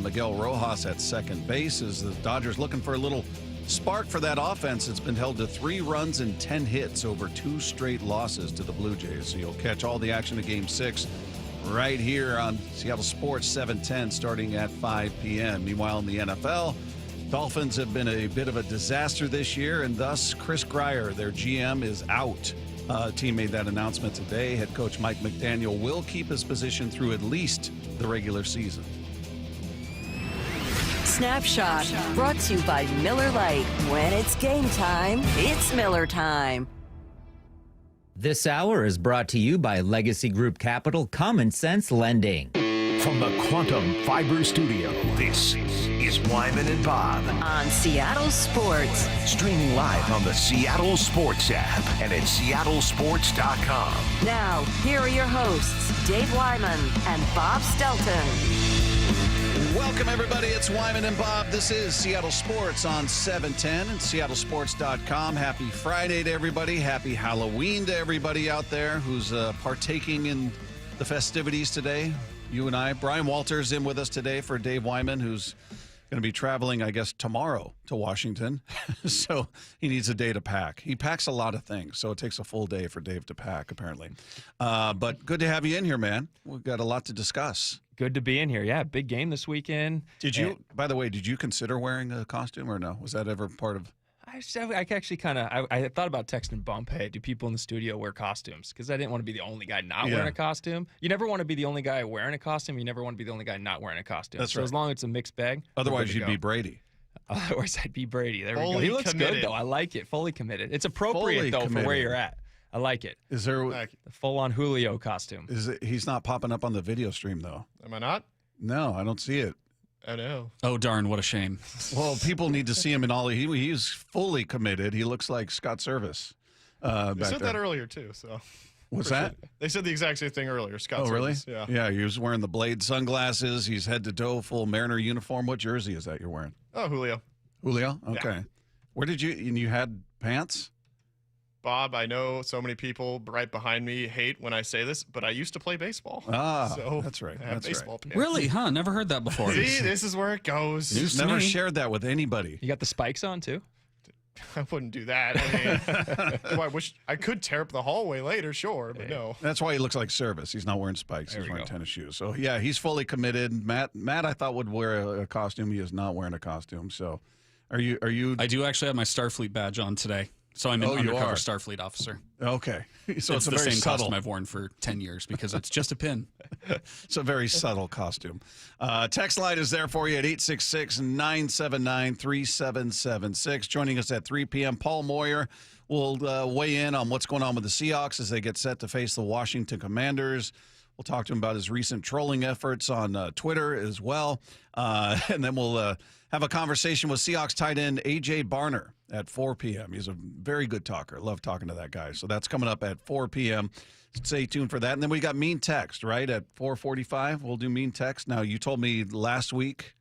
Miguel Rojas at second base as the Dodgers looking for a little spark for that offense. It's been held to 3 runs and 10 hits over 2 straight losses to the Blue Jays. So you'll catch all the action of Game 6 right here on Seattle Sports 710 starting at 5 p.m. Meanwhile, in the NFL, Dolphins have been a bit of a disaster this year, and thus Chris Grier, their GM, is out. Team made that announcement today. Head coach Mike McDaniel will keep his position through at least the regular season. Snapshot brought to you by Miller Lite. When it's game time, it's Miller time. This hour is brought to you by Legacy Group Capital Common Sense Lending. From the Quantum Fiber Studio, this is Wyman and Bob. On Seattle Sports. Streaming live on the Seattle Sports app and at seattlesports.com. Now, here are your hosts, Dave Wyman and Bob Stelton. Welcome, everybody. It's Wyman and Bob. This is Seattle Sports on 710 and seattlesports.com. Happy Friday to everybody. Happy Halloween to everybody out there who's partaking in the festivities today. You and I. Brian Walters in with us today for Dave Wyman, who's going to be traveling, I guess, tomorrow to Washington. So he needs a day to pack. He packs a lot of things, so it takes a full day for Dave to pack, apparently. But good to have you in here, man. We've got a lot to discuss. Good to be in here. Yeah, big game this weekend. By the way, did you consider wearing a costume or no? Was that ever part of... I actually kind of, I thought about texting Bump, hey, do people in the studio wear costumes? Because I didn't want to be the only guy not wearing a costume. You never want to be the only guy wearing a costume. You never want to be the only guy not wearing a costume. That's so right. As long as it's a mixed bag. Otherwise, you'd be Brady. Otherwise, I'd be Brady. There we go. Fully He looks committed. good, though. I like it. Fully committed. It's appropriate, Fully for where committed. you're at. I like it. Is there... The full-on Julio costume. He's not popping up on the video stream, though. Am I not? No, I don't see it. I know. Oh, darn, what a shame. Well, people need to see him in all. He's fully committed. He looks like Scott Service. They said that earlier, too. So. What's that? They said the exact same thing earlier. Scott Oh, really? Service. Yeah, he was wearing the Blade sunglasses. He's head to toe, full Mariner uniform. What jersey is that you're wearing? Oh, Julio. Julio? Okay. Yeah. Where did you, and you had pants? Bob, I know so many people right behind me hate when I say this, but I used to play baseball. So that's right. I have That's baseball right. pants. Really? Huh? Never heard that before. See, this is where it goes. News to Never me. shared that with anybody. You got the spikes on, too? I wouldn't do that. I mean, I wish I could tear up the hallway later, sure, but no. That's why he looks like Service. He's not wearing spikes. He's wearing tennis shoes. So, yeah, he's fully committed. Matt, I thought would wear a costume. He is not wearing a costume. So, are you? I do actually have my Starfleet badge on today. So I'm an you undercover are. Starfleet officer. Okay. So it's a the very same subtle. costume I've worn for 10 years because it's just a pin. It's a very subtle costume. Text line is there for you at 866-979-3776. Joining us at 3 p.m., Paul Moyer will weigh in on what's going on with the Seahawks as they get set to face the Washington Commanders. We'll talk to him about his recent trolling efforts on Twitter as well. And then we'll have a conversation with Seahawks tight end A.J. Barner at 4 p.m. He's a very good talker. Love talking to that guy. So that's coming up at 4 p.m. Stay tuned for that. And then we got Mean Text, right, at 4:45. We'll do Mean Text. Now, you told me last week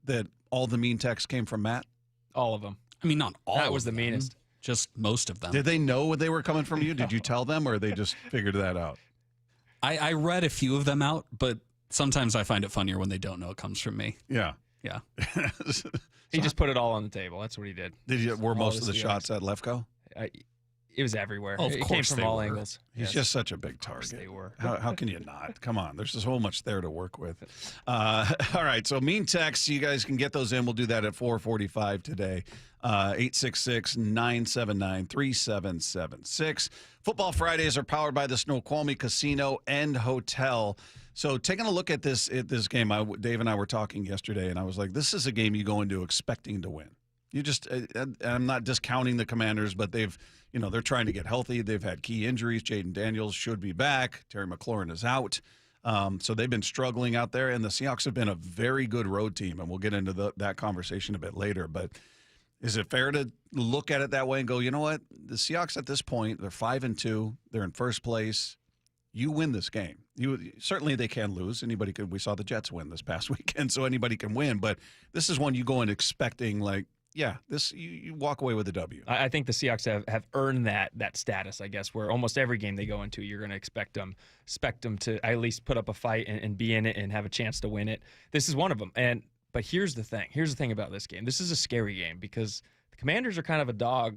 that all the Mean Texts came from Matt. All of them. I mean, not all. That was of the them, meanest. Just most of them. Did they know they were coming from you? Did you tell them, or they just figured that out? I read a few of them out, but sometimes I find it funnier when they don't know it comes from me. Yeah. Yeah. He just put it all on the table. That's what he did. Were All most of the the Seahawks. shots at Lefko? It was everywhere. Oh, of it came course from they all were. angles. He's Yes. just such a big Of course target. they were. How can you not? Come on. There's so much there to work with. All right. So Mean Text, you guys can get those in. We'll do that at 4:45 today. 866-979-3776. Football Fridays are powered by the Snoqualmie Casino and Hotel. So taking a look at this game, Dave and I were talking yesterday, and I was like, this is a game you go into expecting to win. You just, I'm not discounting the Commanders, but they're trying to get healthy. They've had key injuries. Jaden Daniels should be back. Terry McLaurin is out. So they've been struggling out there, and the Seahawks have been a very good road team, and we'll get into that conversation a bit later. But is it fair to look at it that way and go, you know what? The Seahawks at this point, they're 5-2. They're in first place. You win this game. Certainly they can lose. Anybody could. We saw the Jets win this past weekend, so anybody can win. But this is one you go in expecting, like, yeah, this you walk away with a W. I think the Seahawks have earned that status, I guess, where almost every game they go into, you're going to expect them to at least put up a fight and be in it and have a chance to win it. This is one of them. And But here's the thing. Here's the thing about this game. This is a scary game because the Commanders are kind of a dog,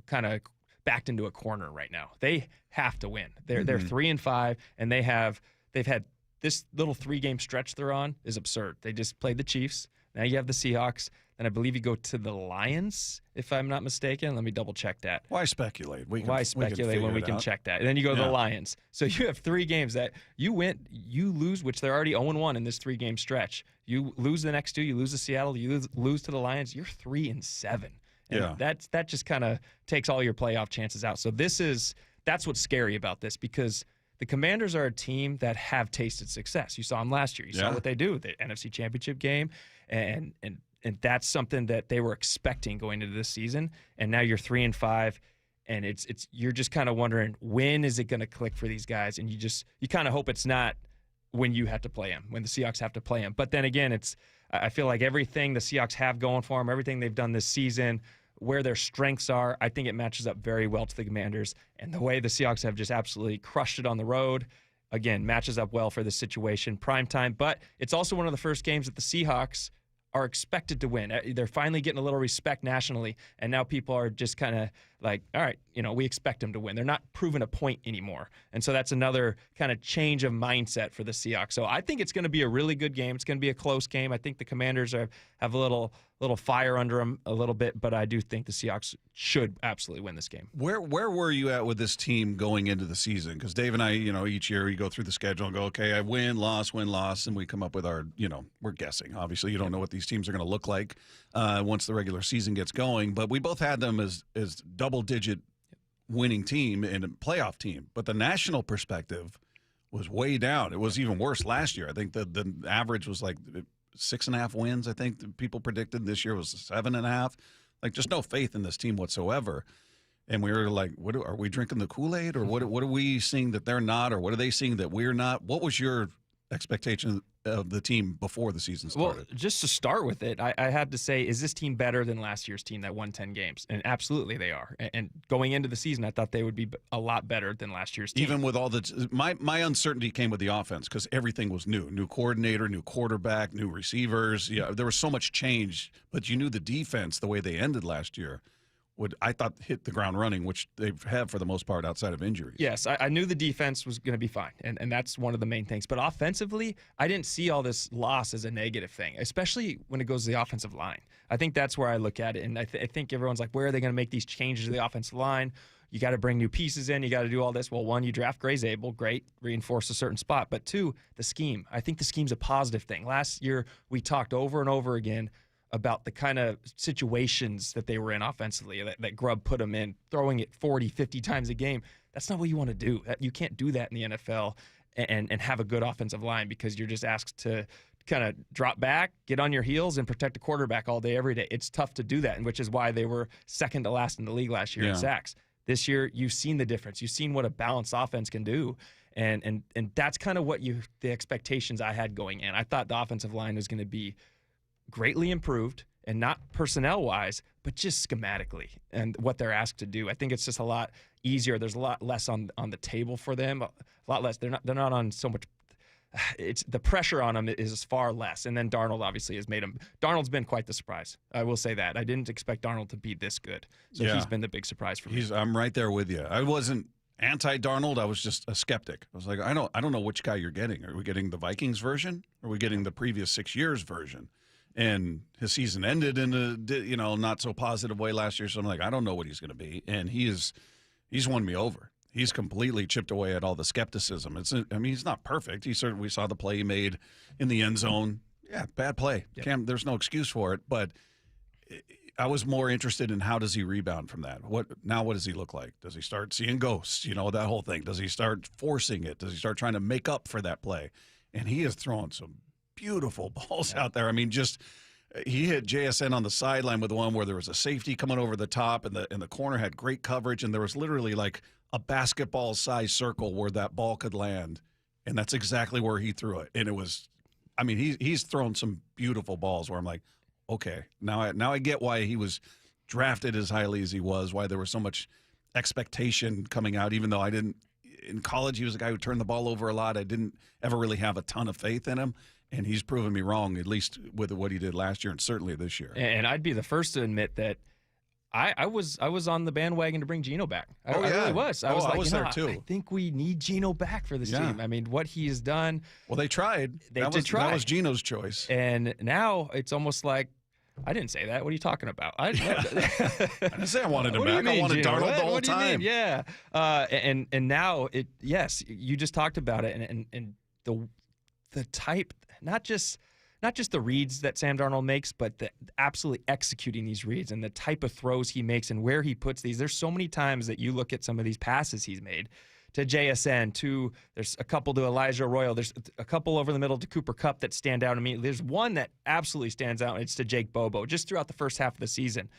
kind of backed into a corner right now. They have to win. They're 3-5, and they've had this little 3-game stretch they're on is absurd. They just played the Chiefs. Now you have the Seahawks. And I believe you go to the Lions, if I'm not mistaken. Let me double check that. Why speculate? Why speculate when we can check that? And then you go to the Lions. So you have 3 games that you lose, which they're already 0-1 in this 3-game stretch. You lose the next 2, you lose to Seattle, you lose to the Lions, you're 3-7. And that just kind of takes all your playoff chances out. So that's what's scary about this, because the Commanders are a team that have tasted success. You saw them last year. You saw what they do, the NFC Championship game, and that's something that they were expecting going into this season. And now you're 3-5, and you're just kind of wondering, when is it going to click for these guys? And you kind of hope it's not when you have to play them, when the Seahawks have to play them. But then again, I feel like everything the Seahawks have going for them, everything they've done this season, where their strengths are, I think it matches up very well to the Commanders. And the way the Seahawks have just absolutely crushed it on the road, again, matches up well for this situation. Primetime, but it's also one of the first games that the Seahawks are expected to win. They're finally getting a little respect nationally, and now people are just kind of like, all right, we expect them to win. They're not proving a point anymore. And so that's another kind of change of mindset for the Seahawks. So I think it's going to be a really good game. It's going to be a close game. I think the Commanders have a little fire under them a little bit, but I do think the Seahawks should absolutely win this game. Where were you at with this team going into the season? Because Dave and I, each year we go through the schedule and go, okay, I win, loss, and we come up with our, we're guessing. Obviously, you don't know what these teams are going to look like once the regular season gets going. But we both had them as double-digit winning team and a playoff team. But the national perspective was way down. It was even worse last year. I think the average was like 6.5 wins. I think people predicted this year was 7.5. Like, just no faith in this team whatsoever. And we were like, "What are we drinking the Kool-Aid, or what are we seeing that they're not, or what are they seeing that we're not?" What was your expectation of the team before the season started? Well, just to start with it, I had to say, is this team better than last year's team that won 10 games? And absolutely they are. And going into the season, I thought they would be a lot better than last year's team. Even with all my uncertainty came with the offense, because everything was new coordinator, new quarterback, new receivers. Yeah, there was so much change, but you knew the defense, the way they ended last year, would, I thought, hit the ground running, which they have for the most part outside of injuries. Yes, I knew the defense was going to be fine, and that's one of the main things. But offensively, I didn't see all this loss as a negative thing, especially when it goes to the offensive line. I think that's where I look at it, and I think everyone's like, where are they going to make these changes to the offensive line? You got to bring new pieces in. You got to do all this. Well, one, you draft Gray Zabel, great, reinforce a certain spot. But 2, the scheme. I think the scheme's a positive thing. Last year, we talked over and over again about the kind of situations that they were in offensively, that Grubb put them in, throwing it 40, 50 times a game. That's not what you want to do. You can't do that in the NFL and have a good offensive line, because you're just asked to kind of drop back, get on your heels, and protect the quarterback all day, every day. It's tough to do that, and which is why they were second to last in the league last year in sacks. This year, you've seen the difference. You've seen what a balanced offense can do. And that's kind of what the expectations I had going in. I thought the offensive line was going to be greatly improved, and not personnel-wise, but just schematically and what they're asked to do. I think it's just a lot easier. There's a lot less on the table for them. A lot less. They're not on so much. It's the pressure on them is far less. And then Darnold obviously has made him. Darnold's been quite the surprise. I will say that. I didn't expect Darnold to be this good. So he's been the big surprise for me. I'm right there with you. I wasn't anti-Darnold. I was just a skeptic. I was like, I don't know which guy you're getting. Are we getting the Vikings version? Or are we getting the previous 6 years version? And his season ended in a not so positive way last year. So I'm like, I don't know what he's going to be. And he's won me over. He's completely chipped away at all the skepticism. He's not perfect. We saw the play he made in the end zone. Yeah, bad play. Yep. There's no excuse for it. But I was more interested in how does he rebound from that? What does he look like? Does he start seeing ghosts? That whole thing. Does he start forcing it? Does he start trying to make up for that play? And he is throwing some beautiful balls out there. He hit JSN on the sideline with one where there was a safety coming over the top, and the corner had great coverage, and there was literally like a basketball-sized circle where that ball could land, and that's exactly where he threw it. And it was, he's thrown some beautiful balls where I'm like, okay, now I get why he was drafted as highly as he was, why there was so much expectation coming out, even though I didn't. In college, he was a guy who turned the ball over a lot. I didn't ever really have a ton of faith in him. And he's proven me wrong, at least with what he did last year and certainly this year. And I'd be the first to admit that I was on the bandwagon to bring Geno back. I really was. I was like, there too. I think we need Geno back for this team. I mean, what he has done. Well, they tried. That was Geno's choice. And now it's almost like, I didn't say that. What are you talking about? I didn't say I wanted him back. I wanted Darnold the whole what do you time. mean? Yeah. And now yes, you just talked about it, and the type, not just the reads that Sam Darnold makes, but the absolutely executing these reads and the type of throws he makes and where he puts these. There's so many times that you look at some of these passes he's made to JSN, there's a couple to Elijah Arroyo, there's a couple over the middle to Cooper Kupp that stand out immediately. There's one that absolutely stands out, and it's to Jake Bobo, just throughout the first half of the season,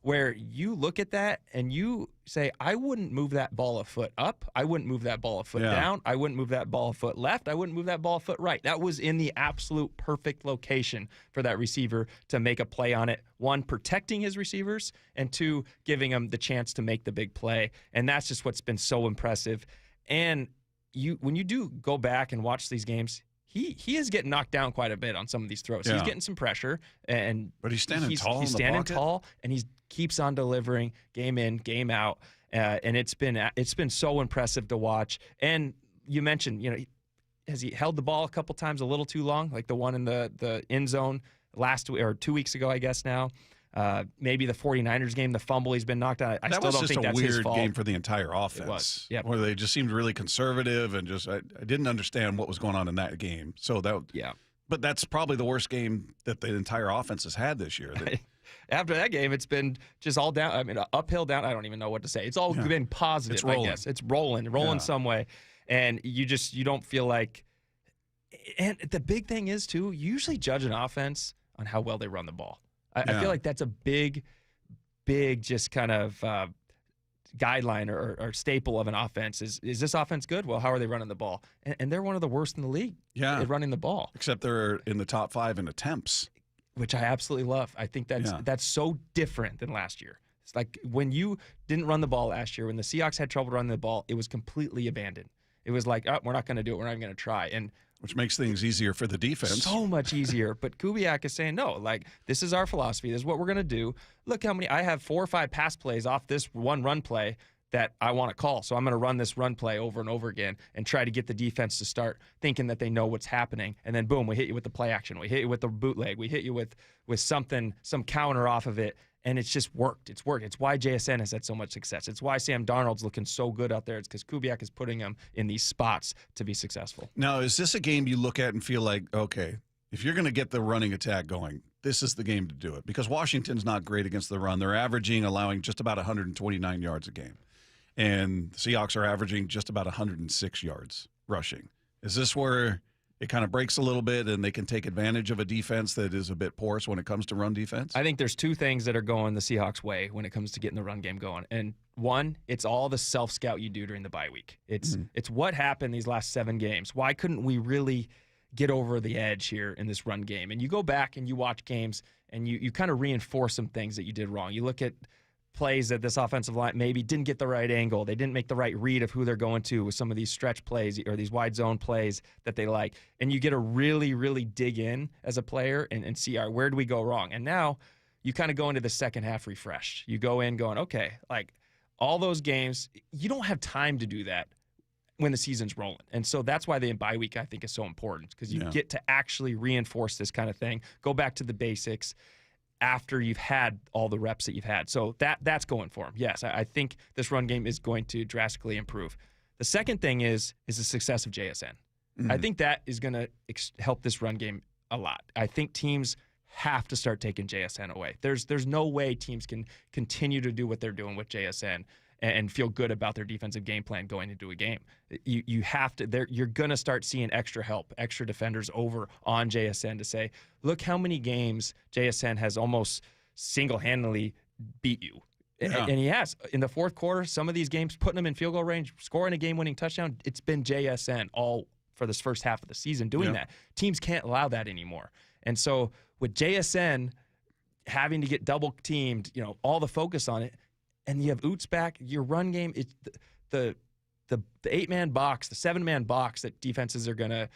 where you look at that and you say, I wouldn't move that ball a foot up. I wouldn't move that ball a foot down. I wouldn't move that ball a foot left. I wouldn't move that ball a foot right. That was in the absolute perfect location for that receiver to make a play on it. One, protecting his receivers, and two, giving them the chance to make the big play. And that's just what's been so impressive. And when you do go back and watch these games, he is getting knocked down quite a bit on some of these throws. He's getting some pressure, but he's standing tall. He's standing tall, and he keeps on delivering game in, game out, and it's been so impressive to watch. And you mentioned, has he held the ball a couple times a little too long, like the one in the end zone last week or 2 weeks ago, I guess now. Maybe the 49ers game, the fumble, he's been knocked out. I still don't think that's his fault. That was just a weird game for the entire offense. It was, yep. Where they just seemed really conservative and I didn't understand what was going on in that game. So but that's probably the worst game that the entire offense has had this year. After that game, it's been just all down. I mean, uphill, down. I don't even know what to say. It's all been positive, it's rolling. I guess. It's rolling some way. And you don't feel like – and the big thing is, too, you usually judge an offense on how well they run the ball. I feel like that's a big just kind of guideline or staple of an offense. Is this offense good? Well, how are they running the ball? And they're one of the worst in the league at running the ball. Except they're in the top 5 in attempts. Which I absolutely love. I think that's so different than last year. It's like when you didn't run the ball last year, when the Seahawks had trouble running the ball, it was completely abandoned. It was like, we're not going to do it. We're not even going to try. Which makes things easier for the defense. So much easier. But Kubiak is saying, no, like, this is our philosophy. This is what we're going to do. Look how many – I have 4 or 5 pass plays off this one run play that I want to call. So I'm going to run this run play over and over again and try to get the defense to start thinking that they know what's happening. And then, boom, we hit you with the play action. We hit you with the bootleg. We hit you with something, some counter off of it. And it's just worked. It's worked. It's why JSN has had so much success. It's why Sam Darnold's looking so good out there. It's because Kubiak is putting him in these spots to be successful. Now, is this a game you look at and feel like, okay, if you're going to get the running attack going, this is the game to do it? Because Washington's not great against the run. They're allowing just about 129 yards a game. And the Seahawks are averaging just about 106 yards rushing. Is this where it kind of breaks a little bit and they can take advantage of a defense that is a bit porous when it comes to run defense? I think there's 2 things that are going the Seahawks' way when it comes to getting the run game going. And one, it's all the self-scout you do during the bye week. It's what happened these last 7 games. Why couldn't we really get over the edge here in this run game? And you go back and you watch games and you kind of reinforce some things that you did wrong. You look at plays that this offensive line maybe didn't get the right angle. They didn't make the right read of who they're going to with some of these stretch plays or these wide zone plays that they like. And you get to really, really dig in as a player and see, where do we go wrong? And now you kind of go into the second half refreshed. You go in going, okay, like all those games, you don't have time to do that when the season's rolling. And so that's why the bye week, I think, is so important, because you get to actually reinforce this kind of thing, go back to the basics after you've had all the reps that you've had. So that's going for him. Yes, I think this run game is going to drastically improve. The second thing is the success of JSN. I think that is going to help this run game a lot. I think teams have to start taking JSN away. There's no way teams can continue to do what they're doing with JSN and feel good about their defensive game plan going into a game. You have to. You're going to start seeing extra help, extra defenders over on JSN to say, look how many games JSN has almost single-handedly beat you. And he has. In the fourth quarter, some of these games, putting him in field goal range, scoring a game-winning touchdown, it's been JSN all for this first half of the season doing that. Teams can't allow that anymore. And so with JSN having to get double-teamed, all the focus on it, and you have Oots back, your run game, it's the 8-man box, the 7-man box that defenses are going to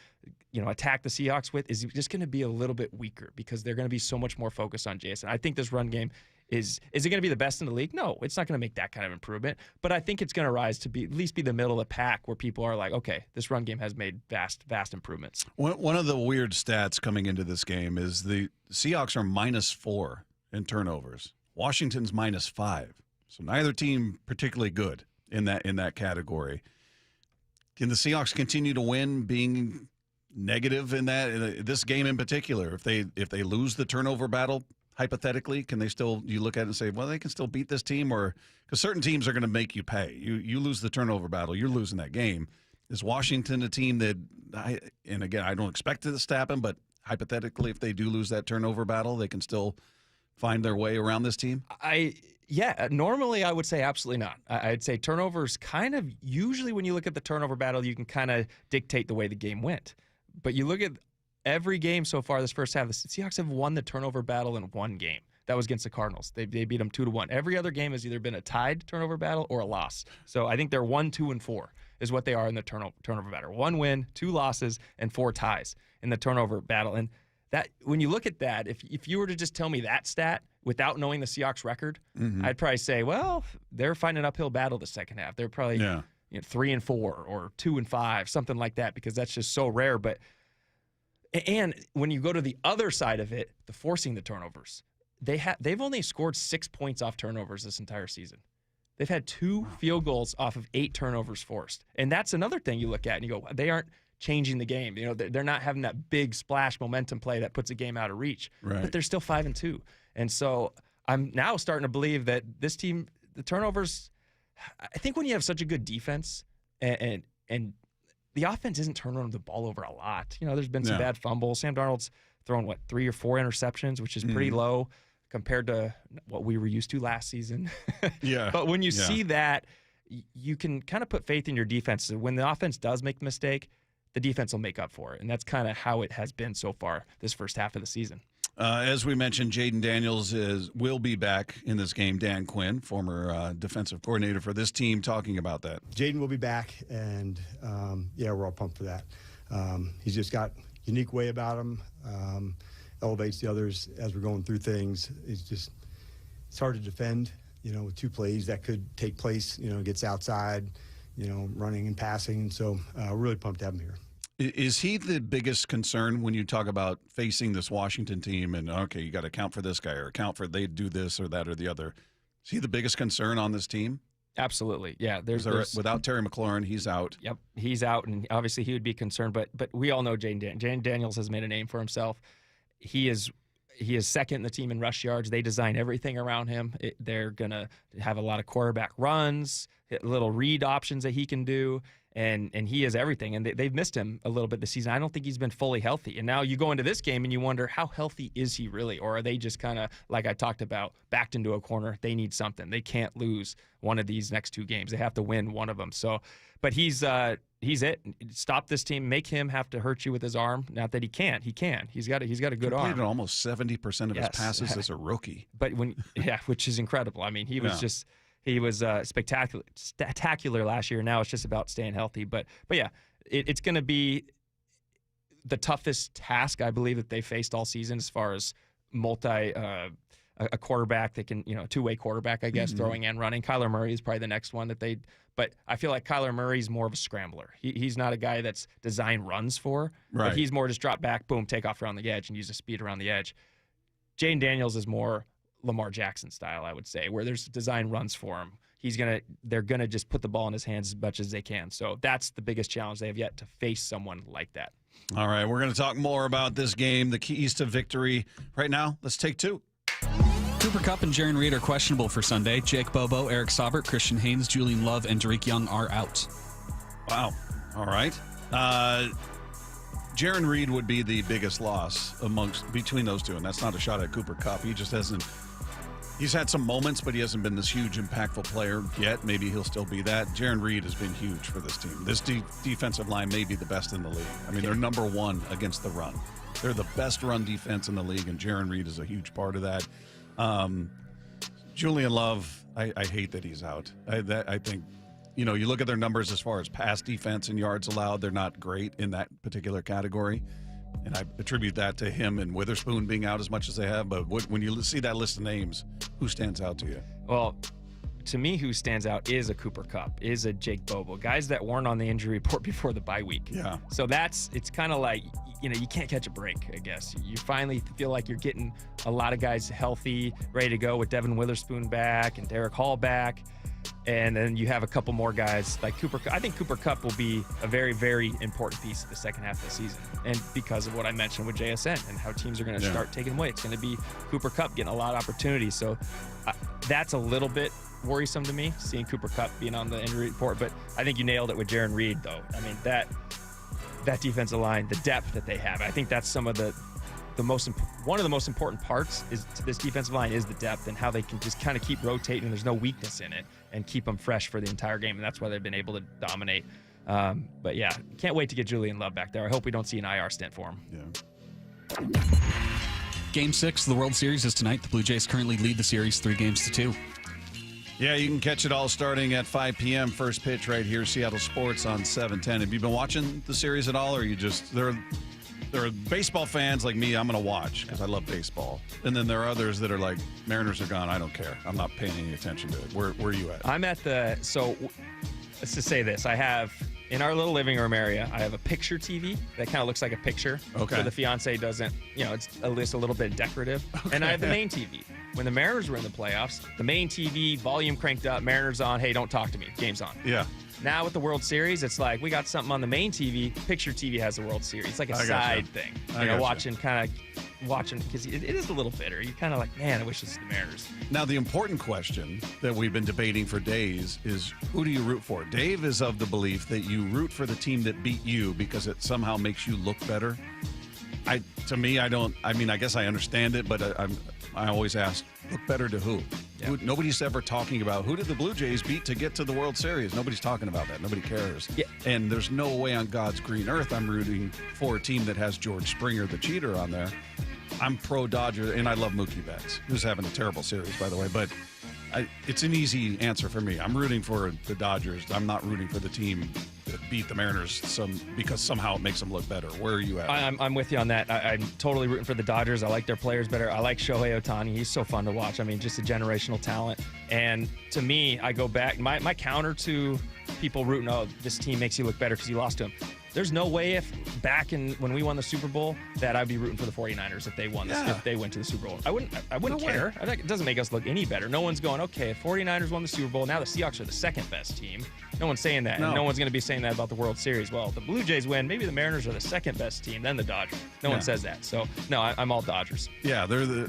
attack the Seahawks with is just going to be a little bit weaker because they're going to be so much more focused on Jason. I think this run game is it going to be the best in the league? No, it's not going to make that kind of improvement, but I think it's going to rise to at least be the middle of the pack where people are like, okay, this run game has made vast improvements. One of the weird stats coming into this game is the Seahawks are -4 in turnovers. Washington's -5. So neither team particularly good in that category. Can the Seahawks continue to win being negative in this game in particular? If they lose the turnover battle, hypothetically, can they still, you look at it and say, well, they can still beat this team? Or because certain teams are going to make you pay. You lose the turnover battle, you're losing that game. Is Washington a team that, and again, I don't expect this to happen, but hypothetically, if they do lose that turnover battle, they can still find their way around this team? Yeah, normally I would say absolutely not. I'd say turnovers kind of, usually when you look at the turnover battle, you can kind of dictate the way the game went. But you look at every game so far this first half, the Seahawks have won the turnover battle in one game. That was against the Cardinals. They beat them 2-1. Every other game has either been a tied turnover battle or a loss. So I think they're 1, 2, and 4 is what they are in the turnover battle. 1 win, 2 losses, and 4 ties in the turnover battle. And that, when you look at that, if you were to just tell me that stat without knowing the Seahawks record, I'd probably say, well, they're fighting an uphill battle the second half. They're probably 3 and 4 or 2 and 5, something like that, because that's just so rare. And when you go to the other side of it, the forcing the turnovers, they've only scored 6 points off turnovers this entire season. They've had 2 field goals off of 8 turnovers forced, and that's another thing you look at and you go, they aren't changing the game. They're not having that big splash momentum play that puts a game out of reach. Right. But they're still 5-2, and so I'm now starting to believe that this team, the turnovers. I think when you have such a good defense and the offense isn't turning the ball over a lot. There's been some bad fumbles. Sam Darnold's thrown 3 or 4 interceptions, which is pretty low compared to what we were used to last season. Yeah. But when you see that, you can kind of put faith in your defense. When the offense does make a mistake, the defense will make up for it. And that's kind of how it has been so far this first half of the season. As we mentioned, Jaden Daniels will be back in this game. Dan Quinn, former defensive coordinator for this team, talking about that. Jaden will be back, and we're all pumped for that. He's just got a unique way about him, elevates the others as we're going through things. It's hard to defend, with 2 plays that could take place, gets outside, running and passing. So we're really pumped to have him here. Is he the biggest concern when you talk about facing this Washington team and, okay, you got to account for this guy or account for they do this or that or the other? Is he the biggest concern on this team? Absolutely. Yeah. Without Terry McLaurin, he's out. Yep. He's out, and obviously he would be concerned, but we all know Jaden Daniels has made a name for himself. He is second in the team in rush yards. They design everything around him. They're going to have a lot of quarterback runs, little read options that he can do. And he is everything, and they've missed him a little bit this season. I don't think he's been fully healthy. And now you go into this game and you wonder, how healthy is he really? Or are they just kind of, like I talked about, backed into a corner? They need something. They can't lose one of these next 2 games. They have to win one of them. So, but he's it. Stop this team. Make him have to hurt you with his arm. Not that he can't. He can. He's got a good arm. He completed almost 70% of his passes as a rookie. But which is incredible. I mean, he was He was spectacular last year. Now it's just about staying healthy. But yeah, it's going to be the toughest task, I believe, that they faced all season as far as a quarterback that can, 2-way quarterback, I guess, throwing and running. Kyler Murray is probably the next one but I feel like Kyler Murray's more of a scrambler. He's not a guy that's designed runs for. Right. But he's more just drop back, boom, take off around the edge and use the speed around the edge. Jaden Daniels is more Lamar Jackson style, I would say, where there's design runs for him. They're gonna just put the ball in his hands as much as they can. So that's the biggest challenge. They have yet to face someone like that. All right, we're gonna talk more about this game, the keys to victory. Right now, let's take 2. Cooper Kupp and Jaron Reed are questionable for Sunday. Jake Bobo, Eric Saubert, Christian Haynes, Julian Love, and Derek Young are out. Wow. All right. Jaron Reed would be the biggest loss between those two, and that's not a shot at Cooper Kupp. He just hasn't. He's had some moments, but he hasn't been this huge, impactful player yet. Maybe he'll still be that. Jaron Reed has been huge for this team. This defensive line may be the best in the league. I mean, they're number 1 against the run. They're the best run defense in the league, and Jaron Reed is a huge part of that. Julian Love, I hate that he's out. I think you look at their numbers as far as pass defense and yards allowed. They're not great in that particular category. And I attribute that to him and Witherspoon being out as much as they have. But when you see that list of names, who stands out to you? Well, to me, who stands out is a Cooper Kupp, is a Jake Bobo, guys that weren't on the injury report before the bye week. Yeah. So it's kind of like, you can't catch a break, I guess. You finally feel like you're getting a lot of guys healthy, ready to go with Devin Witherspoon back and Derek Hall back. And then you have a couple more guys like Cooper. I think Cooper Kupp will be a very, very important piece of the second half of the season. And because of what I mentioned with JSN and how teams are going to start taking away, it's going to be Cooper Kupp getting a lot of opportunities. So that's a little bit worrisome to me, seeing Cooper Kupp being on the injury report. But I think you nailed it with Jaron Reed, though. I mean, that defensive line, the depth that they have, I think that's some of one of the most important parts is to this defensive line is the depth and how they can just kind of keep rotating. There's no weakness in it and keep them fresh for the entire game. And that's why they've been able to dominate. But yeah, can't wait to get Julian Love back there. I hope we don't see an IR stint for him. Yeah. Game 6 of the World Series is tonight. The Blue Jays currently lead the series 3-2. Yeah, you can catch it all starting at 5 p.m. First pitch right here, Seattle Sports on 710. Have you been watching the series at all, or are you just there are baseball fans like me. I'm going to watch because I love baseball, and then there are others that are like, Mariners are gone. I don't care. I'm not paying any attention to it. Where are you at? I'm at so let's just say this. I have in our little living room area, I have a picture TV that kind of looks like a picture. Okay. So the fiance doesn't, it's at least a little bit decorative. Okay. And I have the main TV. When the Mariners were in the playoffs, the main TV, volume cranked up, Mariners on, hey, don't talk to me, game's on. Yeah. Now with the World Series, it's like we got something on the main TV, picture TV has the World Series. It's like a side thing. Watching because it is a little bitter. You're kind of like, man, I wish this was the Mariners. Now, the important question that we've been debating for days is, who do you root for? Dave is of the belief that you root for the team that beat you because it somehow makes you look better. I guess I understand it, but I always ask, look better to who? Yeah. Nobody's ever talking about who did the Blue Jays beat to get to the World Series. Nobody's talking about that. Nobody cares. Yeah. And there's no way on God's green earth I'm rooting for a team that has George Springer, the cheater, on there. I'm pro Dodger, and I love Mookie Betts, who's having a terrible series, by the way. But it's an easy answer for me. I'm rooting for the Dodgers. I'm not rooting for the team that beat the Mariners because somehow it makes them look better. Where are you at? I'm with you on that. I'm totally rooting for the Dodgers. I like their players better. I like Shohei Ohtani. He's so fun to watch. I mean, just a generational talent. And to me, I go back. My counter to people rooting, this team makes you look better because you lost to him. There's no way when we won the Super Bowl that I'd be rooting for the 49ers if they won this, if they went to the Super Bowl. I wouldn't care. It doesn't make us look any better. No one's going, okay, if 49ers won the Super Bowl, now the Seahawks are the second best team. No one's saying that. No. And no one's going to be saying that about the World Series. Well, if the Blue Jays win, maybe the Mariners are the second best team, then the Dodgers. No one says that. So, no, I'm all Dodgers. Yeah,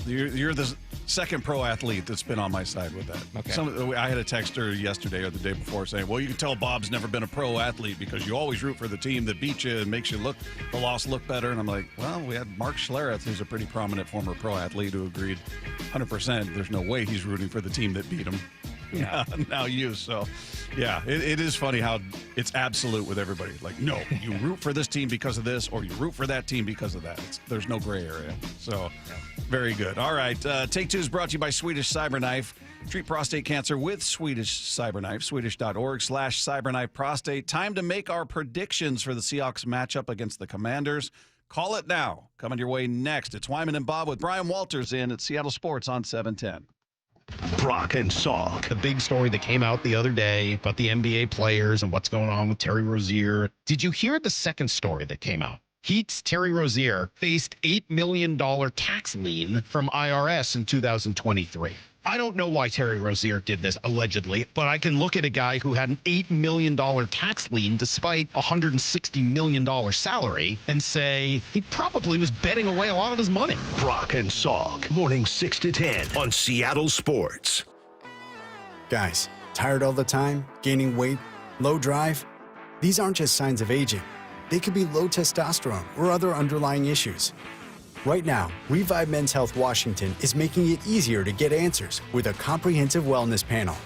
you're the second pro athlete that's been on my side with that. Okay. I had a texter yesterday or the day before saying, well, you can tell Bob's never been a pro athlete because you always root for the team that beat you and makes you the loss look better. And I'm like, well, we had Mark Schlereth, who's a pretty prominent former pro athlete, who agreed 100% there's no way he's rooting for the team that beat him. Yeah. Now you. So, yeah, it is funny how it's absolute with everybody. Like, no, you root for this team because of this, or you root for that team because of that. There's no gray area. So, very good. All right. Take Two is brought to you by Swedish Cyberknife. Treat prostate cancer with Swedish Cyberknife. Swedish.org/cyberknife prostate. Time to make our predictions for the Seahawks matchup against the Commanders. Call it now. Coming your way next. It's Wyman and Bob with Brian Walters in at Seattle Sports on 710. Brock and Salk. The big story that came out the other day about the NBA players and what's going on with Terry Rozier. Did you hear the second story that came out? Heat's Terry Rozier faced $8 million tax lien from IRS in 2023. I don't know why Terry Rozier did this, allegedly, but I can look at a guy who had an $8 million tax lien despite a $160 million salary and say he probably was betting away a lot of his money. Brock and Salk, morning 6 to 10 on Seattle Sports. Guys, tired all the time, gaining weight, low drive? These aren't just signs of aging. They could be low testosterone or other underlying issues. Right now, Revive Men's Health Washington is making it easier to get answers with a comprehensive wellness panel.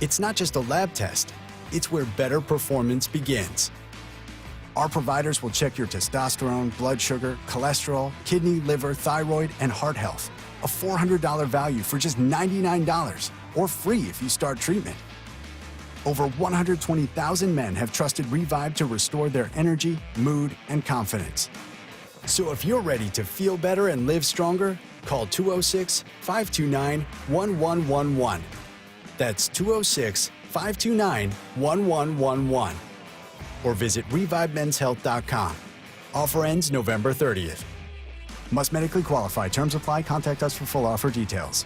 It's not just a lab test, it's where better performance begins. Our providers will check your testosterone, blood sugar, cholesterol, kidney, liver, thyroid, and heart health. A $400 value for just $99, or free if you start treatment. over 120,000 men have trusted Revive to restore their energy, mood, and confidence. So if you're ready to feel better and live stronger, call 206-529-1111. That's 206-529-1111. Or visit ReviveMen'sHealth.com. Offer ends November 30th. Must medically qualify. Terms apply. Contact us for full offer details.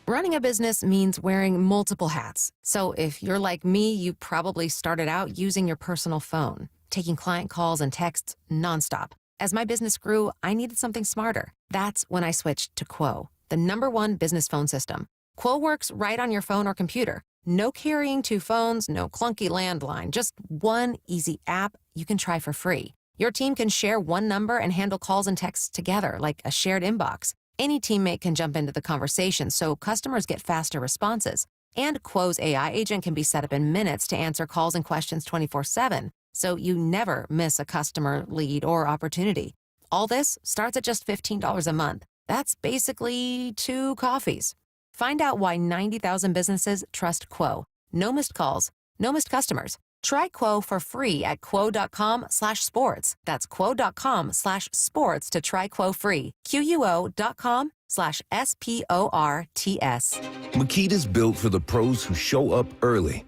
Running a business means wearing multiple hats. So if you're like me, you probably started out using your personal phone, taking client calls and texts nonstop. As my business grew, I needed something smarter. That's when I switched to Quo, the #1 business phone system. Quo works right on your phone or computer. No carrying 2 phones, no clunky landline, just one easy app you can try for free. Your team can share one number and handle calls and texts together like a shared inbox. Any teammate can jump into the conversation, so customers get faster responses. And Quo's AI agent can be set up in minutes to answer calls and questions 24/7, so you never miss a customer, lead, or opportunity. All this starts at just $15 a month. That's basically 2 coffees. Find out why 90,000 businesses trust Quo. No missed calls, no missed customers. Try Quo for free at quo.com/sports. That's quo.com/sports to try Quo free. QUO.com/SPORTS. Makita's built for the pros who show up early,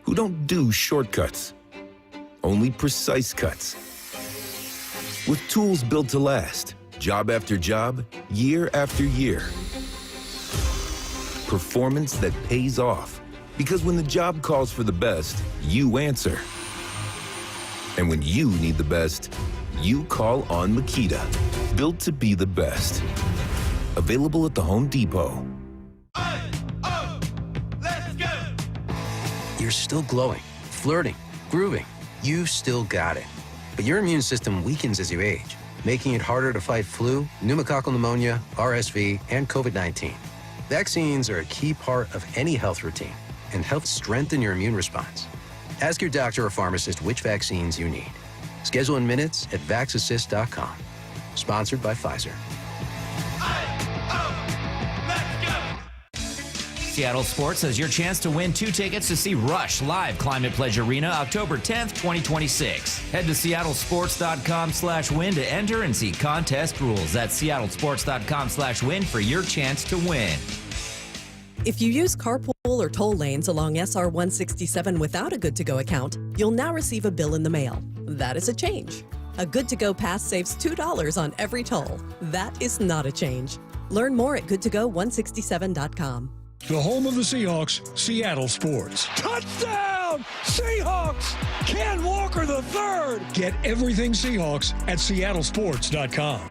who don't do shortcuts, only precise cuts. With tools built to last, job after job, year after year. Performance that pays off. Because when the job calls for the best, you answer. And when you need the best, you call on Makita. Built to be the best. Available at the Home Depot. Let's go! You're still glowing, flirting, grooving. You still got it. But your immune system weakens as you age, making it harder to fight flu, pneumococcal pneumonia, RSV, and COVID-19. Vaccines are a key part of any health routine and help strengthen your immune response. Ask your doctor or pharmacist which vaccines you need. Schedule in minutes at vaxassist.com. Sponsored by Pfizer. Seattle Sports has your chance to win 2 tickets to see Rush live Climate Pledge Arena October 10th, 2026. Head to seattlesports.com/win to enter and see contest rules. That's seattlesports.com/win for your chance to win. If you use carpool or toll lanes along SR 167 without a Good-to-Go account, you'll now receive a bill in the mail. That is a change. A Good-to-Go pass saves $2 on every toll. That is not a change. Learn more at goodtogo167.com. The home of the Seahawks, Seattle Sports. Touchdown! Seahawks! Ken Walker III! Get everything Seahawks at seattlesports.com.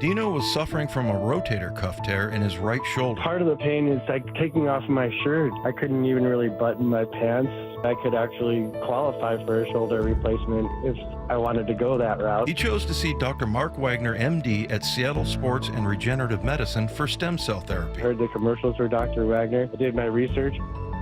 Dino was suffering from a rotator cuff tear in his right shoulder. Part of the pain is like taking off my shirt. I couldn't even really button my pants. I could actually qualify for a shoulder replacement if I wanted to go that route. He chose to see Dr. Mark Wagner, MD, at Seattle Sports and Regenerative Medicine for stem cell therapy. I heard the commercials for Dr. Wagner. I did my research.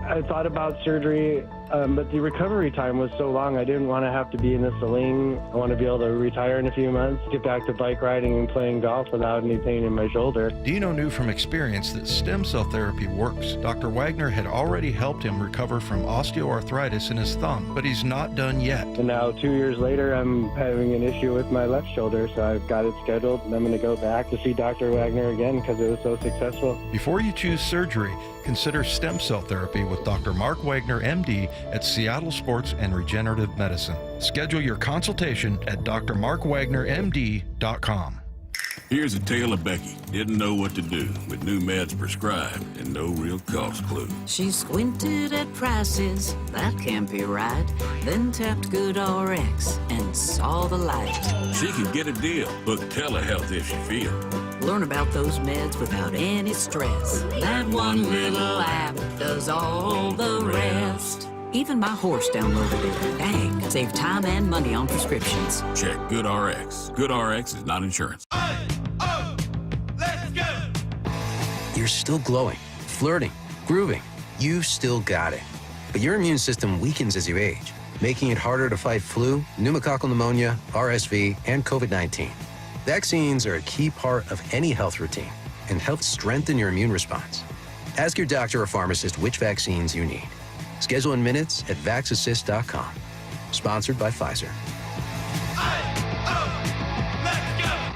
I thought about surgery, but the recovery time was so long, I didn't want to have to be in a sling. I want to be able to retire in a few months, get back to bike riding and playing golf without any pain in my shoulder. Dino knew from experience that stem cell therapy works. Dr. Wagner had already helped him recover from osteoarthritis in his thumb, but he's not done yet. And now 2 years later, I'm having an issue with my left shoulder, so I've got it scheduled, and I'm going to go back to see Dr. Wagner again because it was so successful. Before you choose surgery, consider stem cell therapy with Dr. Mark Wagner, MD, at Seattle Sports and Regenerative Medicine. Schedule your consultation at drmarkwagnermd.com. Here's a tale of Becky. Didn't know what to do with new meds prescribed and no real cost clue. She squinted at prices, that can't be right. Then tapped GoodRx and saw the light. She could get a deal. Book telehealth if she feels. Learn about those meds without any stress. That one little app does all the rest. Even my horse downloaded it. Dang, save time and money on prescriptions. Check GoodRx. GoodRx is not insurance. You're still glowing, flirting, grooving. You still got it. But your immune system weakens as you age, making it harder to fight flu, pneumococcal pneumonia, RSV, and COVID-19. Vaccines are a key part of any health routine and help strengthen your immune response. Ask your doctor or pharmacist which vaccines you need. Schedule in minutes at vaxassist.com. Sponsored by Pfizer.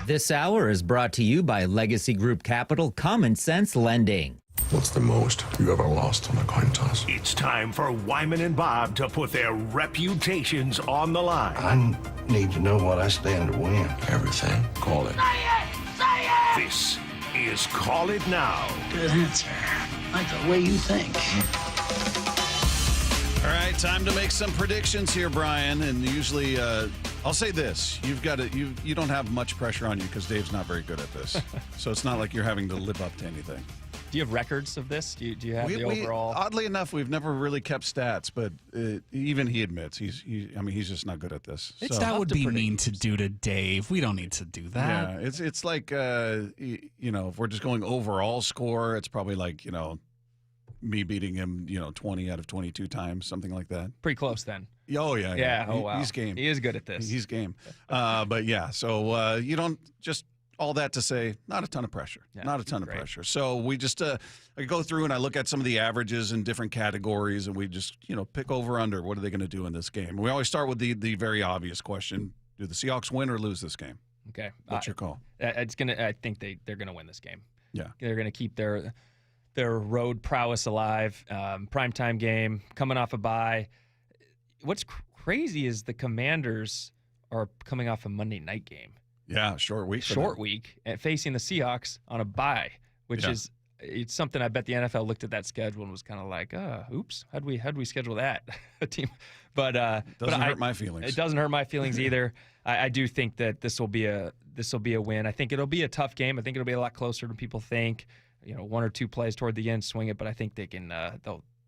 This hour is brought to you by Legacy Group Capital Common Sense Lending. What's the most you ever lost on a coin toss? It's time for Wyman and Bob to put their reputations on the line. I need to know what I stand to win. Everything. Call it. This is Call It Now. Good answer. Like the way you think. All right, time to make some predictions here, Brian. And usually, I'll say this: you don't have much pressure on you because Dave's not very good at this. So it's not like you're having to live up to anything. Do you have records of this? Do you have the overall? Oddly enough, we've never really kept stats, but even he admits he's just not good at this. So. That would be mean to do to Dave. We don't need to do that. Yeah, it's like if we're just going overall score, it's probably like me beating him 20 out of 22 times, something like that. Pretty close then. Oh yeah. Yeah. Oh wow. He's game. He is good at this. He's game. But yeah, so you don't just. All that to say, not a ton of pressure. Yeah, not a ton of pressure. So we just I go through and I look at some of the averages in different categories, and we just pick over under. What are they going to do in this game? We always start with the very obvious question: do the Seahawks win or lose this game? Okay, what's your call? I think they're gonna win this game. Yeah, they're gonna keep their road prowess alive. Primetime game, coming off a bye. What's crazy is the Commanders are coming off a Monday night game. Yeah, short week. And facing the Seahawks on a bye, which is it's something I bet the NFL looked at that schedule and was kind of like, oops, how'd we schedule that team? But doesn't hurt my feelings. It doesn't hurt my feelings either. I do think that this will be a win. I think it'll be a tough game. I think it'll be a lot closer than people think. One or two plays toward the end, swing it, but I think they can.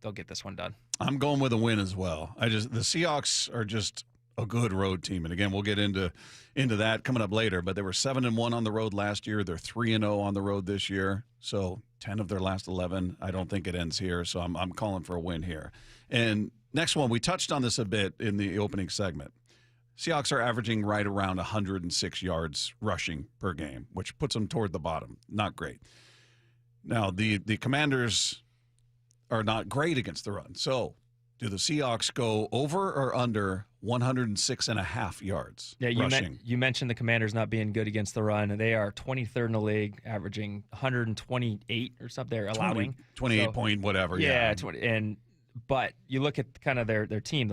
They'll get this one done. I'm going with a win as well. The Seahawks are just a good road team, and again, we'll get into that coming up later. But they were 7-1 on the road last year. They're 3-0 on the road this year. So 10 of their last 11. I don't think it ends here. So I'm calling for a win here. And next one, we touched on this a bit in the opening segment. Seahawks are averaging right around 106 yards rushing per game, which puts them toward the bottom. Not great. Now the Commanders are not great against the run. So do the Seahawks go over or under 106.5 yards? Yeah, rushing? You mentioned the Commanders not being good against the run. They are 23rd in the league, averaging 128 or something. They're allowing 28 point whatever. Yeah, 20, but you look at kind of their team.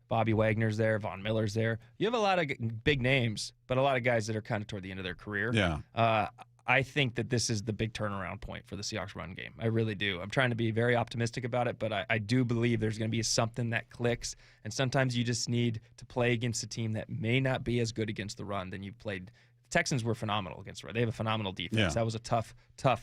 Bobby Wagner's there, Von Miller's there. You have a lot of big names, but a lot of guys that are kind of toward the end of their career. Yeah. I think that this is the big turnaround point for the Seahawks run game. I really do. I'm trying to be very optimistic about it, but I do believe there's going to be something that clicks. And sometimes you just need to play against a team that may not be as good against the run than you've played. The Texans were phenomenal against the run. They have a phenomenal defense. Yeah. That was a tough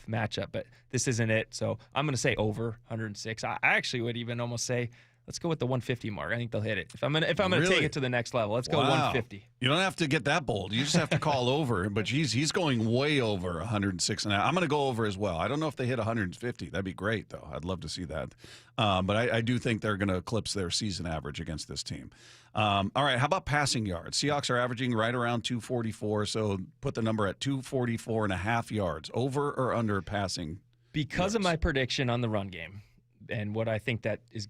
matchup, but this isn't it. So I'm going to say over 106. I actually would even almost say let's go with the 150 mark. I think they'll hit it. If I'm gonna take it to the next level, let's go 150. You don't have to get that bold. You just have to call over. But he's going way over 106 and a half. I'm going to go over as well. I don't know if they hit 150. That'd be great though. I'd love to see that. But I do think they're going to eclipse their season average against this team. All right. How about passing yards? Seahawks are averaging right around 244. So put the number at 244.5 yards. Over or under passing? Because of my prediction on the run game. And what I think that is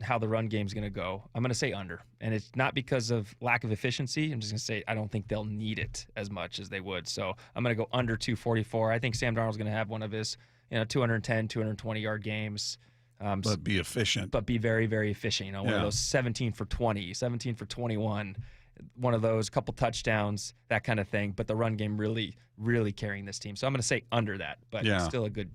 how the run game is going to go, I'm going to say under. And it's not because of lack of efficiency. I'm just going to say I don't think they'll need it as much as they would. So I'm going to go under 244. I think Sam Darnold's going to have one of his 210, 220-yard games. But be efficient. But be very, very efficient. One of those 17 for 20, 17 for 21, one of those, couple touchdowns, that kind of thing. But the run game really, really carrying this team. So I'm going to say under that, but still a good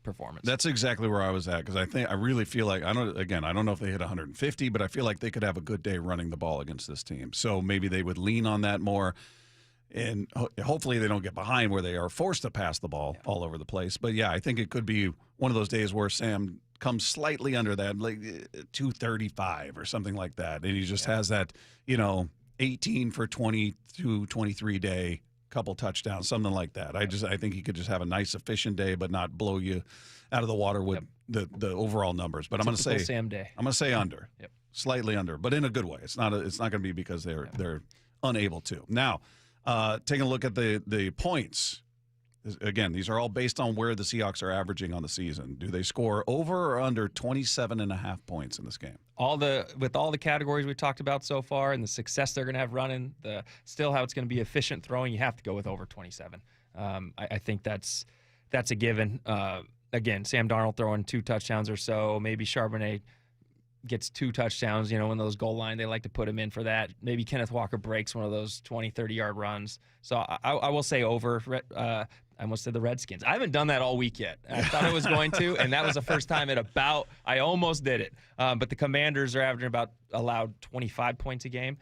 performance. That's exactly where I was at because I really feel like I don't know if they hit 150, but I feel like they could have a good day running the ball against this team. So maybe they would lean on that more, and hopefully they don't get behind where they are forced to pass the ball all over the place. But yeah, I think it could be one of those days where Sam comes slightly under that, like 235 or something like that, and he just has that 18 for 22, 23 day. Couple touchdowns, something like that. I think he could just have a nice, efficient day, but not blow you out of the water with the overall numbers. But I'm going to say Sam day. I'm going to say under, slightly under, but in a good way. It's not going to be because they're unable to. Now, taking a look at the points, Again, these are all based on where the Seahawks are averaging on the season. Do they score over or under 27.5 points in this game? With all the categories we talked about so far and the success they're going to have running, still how it's going to be efficient throwing, you have to go with over 27. I think that's a given. Again, Sam Darnold throwing 2 touchdowns or so. Maybe Charbonnet gets 2 touchdowns, in those goal line. They like to put him in for that. Maybe Kenneth Walker breaks one of those 20, 30-yard runs. So I will say over. I almost said the Redskins. I haven't done that all week yet. I thought I was going to, and that was the first time I almost did it. But the Commanders are averaging allowed 25 points a game.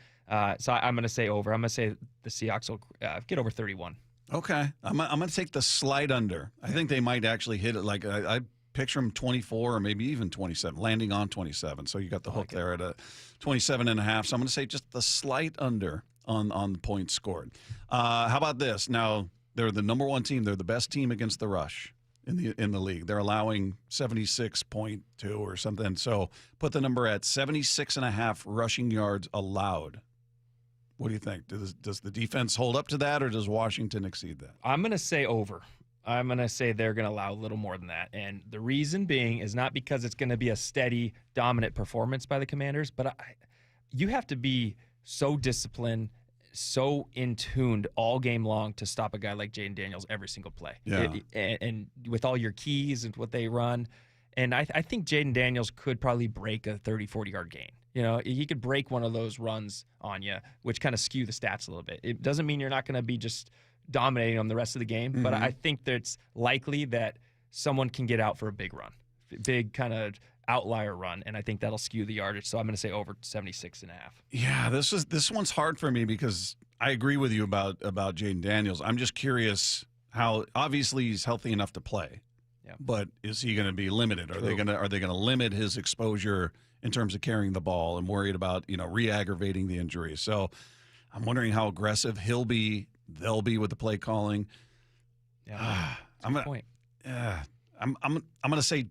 So I'm going to say over. I'm going to say the Seahawks will get over 31. Okay. I'm going to take the slight under. I think they might actually hit it. Like I picture them 24 or maybe even 27, landing on 27. So you got the hook there at a 27.5. So I'm going to say just the slight under on the points scored. How about this? Now, they're the number 1 team. They're the best team against the rush in the league. They're allowing 76.2 or something. So put the number at 76.5 rushing yards allowed. What do you think? Does the defense hold up to that, or does Washington exceed that? I'm going to say over. I'm going to say they're going to allow a little more than that. And the reason being is not because it's going to be a steady, dominant performance by the Commanders, but you have to be so disciplined, so in tuned all game long to stop a guy like Jaden Daniels every single play. Yeah. And with all your keys and what they run. And I think Jaden Daniels could probably break a 30, 40-yard gain. He could break one of those runs on you, which kind of skew the stats a little bit. It doesn't mean you're not going to be just dominating them the rest of the game, but I think that it's likely that someone can get out for a big run, big kind of outlier run, and I think that'll skew the yardage. So I'm going to say over 76.5. Yeah, this one's hard for me because I agree with you about Jaden Daniels. I'm just curious how obviously he's healthy enough to play. Yeah. But is he going to be limited? Are they going to limit his exposure in terms of carrying the ball and worried about, re-aggravating the injury? So I'm wondering how aggressive they'll be with the play calling. Yeah. I'm going to say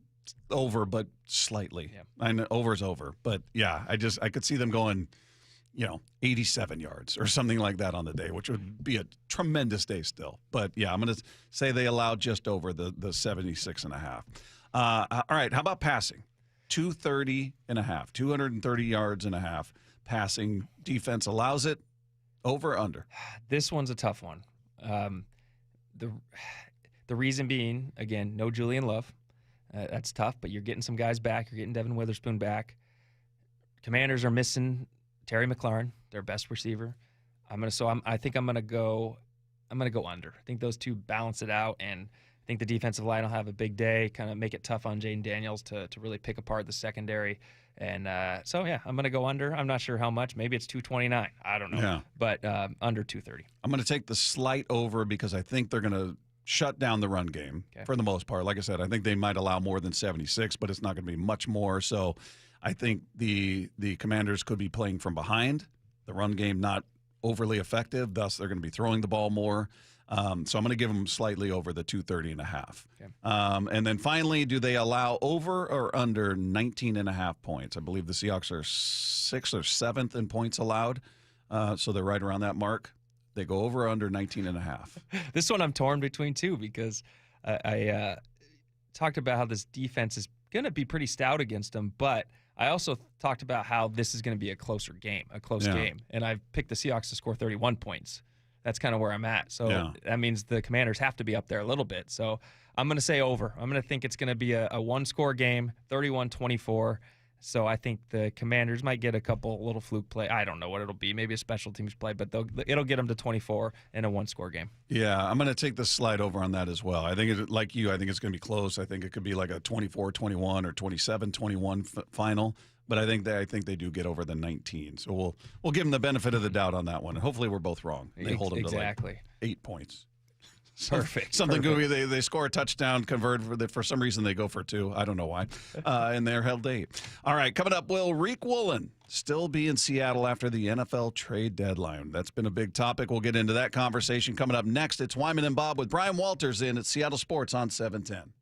over, but slightly. Yeah. I know over's over, but yeah, I could see them going, 87 yards or something like that on the day, which would be a tremendous day still. But yeah, I'm going to say they allowed just over the 76.5. All right, how about passing? 230.5, 230 yards and a half passing. Defense allows it. Over or under? This one's a tough one. The reason being, again, no Julian Love. That's tough, but you're getting some guys back. You're getting Devin Witherspoon back. Commanders are missing Terry McLaurin, their best receiver. I think I'm gonna go under. I think those two balance it out, and I think the defensive line will have a big day, kind of make it tough on Jaden Daniels to really pick apart the secondary. And I'm going to go under. I'm not sure how much. Maybe it's 229. I don't know. Yeah. But under 230. I'm going to take the slight over because I think they're going to shut down the run game for the most part. Like I said, I think they might allow more than 76, but it's not going to be much more. So I think the Commanders could be playing from behind. The run game not overly effective. Thus, they're going to be throwing the ball more. So I'm going to give them slightly over the 230.5. Okay. And then finally, do they allow over or under 19.5 points? I believe the Seahawks are 6th or 7th in points allowed. So they're right around that mark. They go over or under 19.5. This one I'm torn between two because I talked about how this defense is going to be pretty stout against them, but I also talked about how this is going to be a close game. And I've picked the Seahawks to score 31 points. That's kind of where I'm at. So that means the Commanders have to be up there a little bit. So I'm going to say over. I'm going to think it's going to be a one-score game, 31-24. So I think the Commanders might get a couple little fluke play. I don't know what it'll be. Maybe a special teams play, but it'll get them to 24 in a one-score game. Yeah, I'm going to take the slide over on that as well. I think, I think it's going to be close. I think it could be like a 24-21 or 27-21 final. But I think they do get over the 19. So we'll give them the benefit of the doubt on that one. And hopefully we're both wrong. They hold them to like 8 points. Perfect. Something could be they score a touchdown, convert for some reason they go for 2. I don't know why. And they're held to 8. All right, coming up, will Riq Woolen still be in Seattle after the NFL trade deadline? That's been a big topic. We'll get into that conversation coming up next. It's Wyman and Bob with Brian Walters in at Seattle Sports on 710.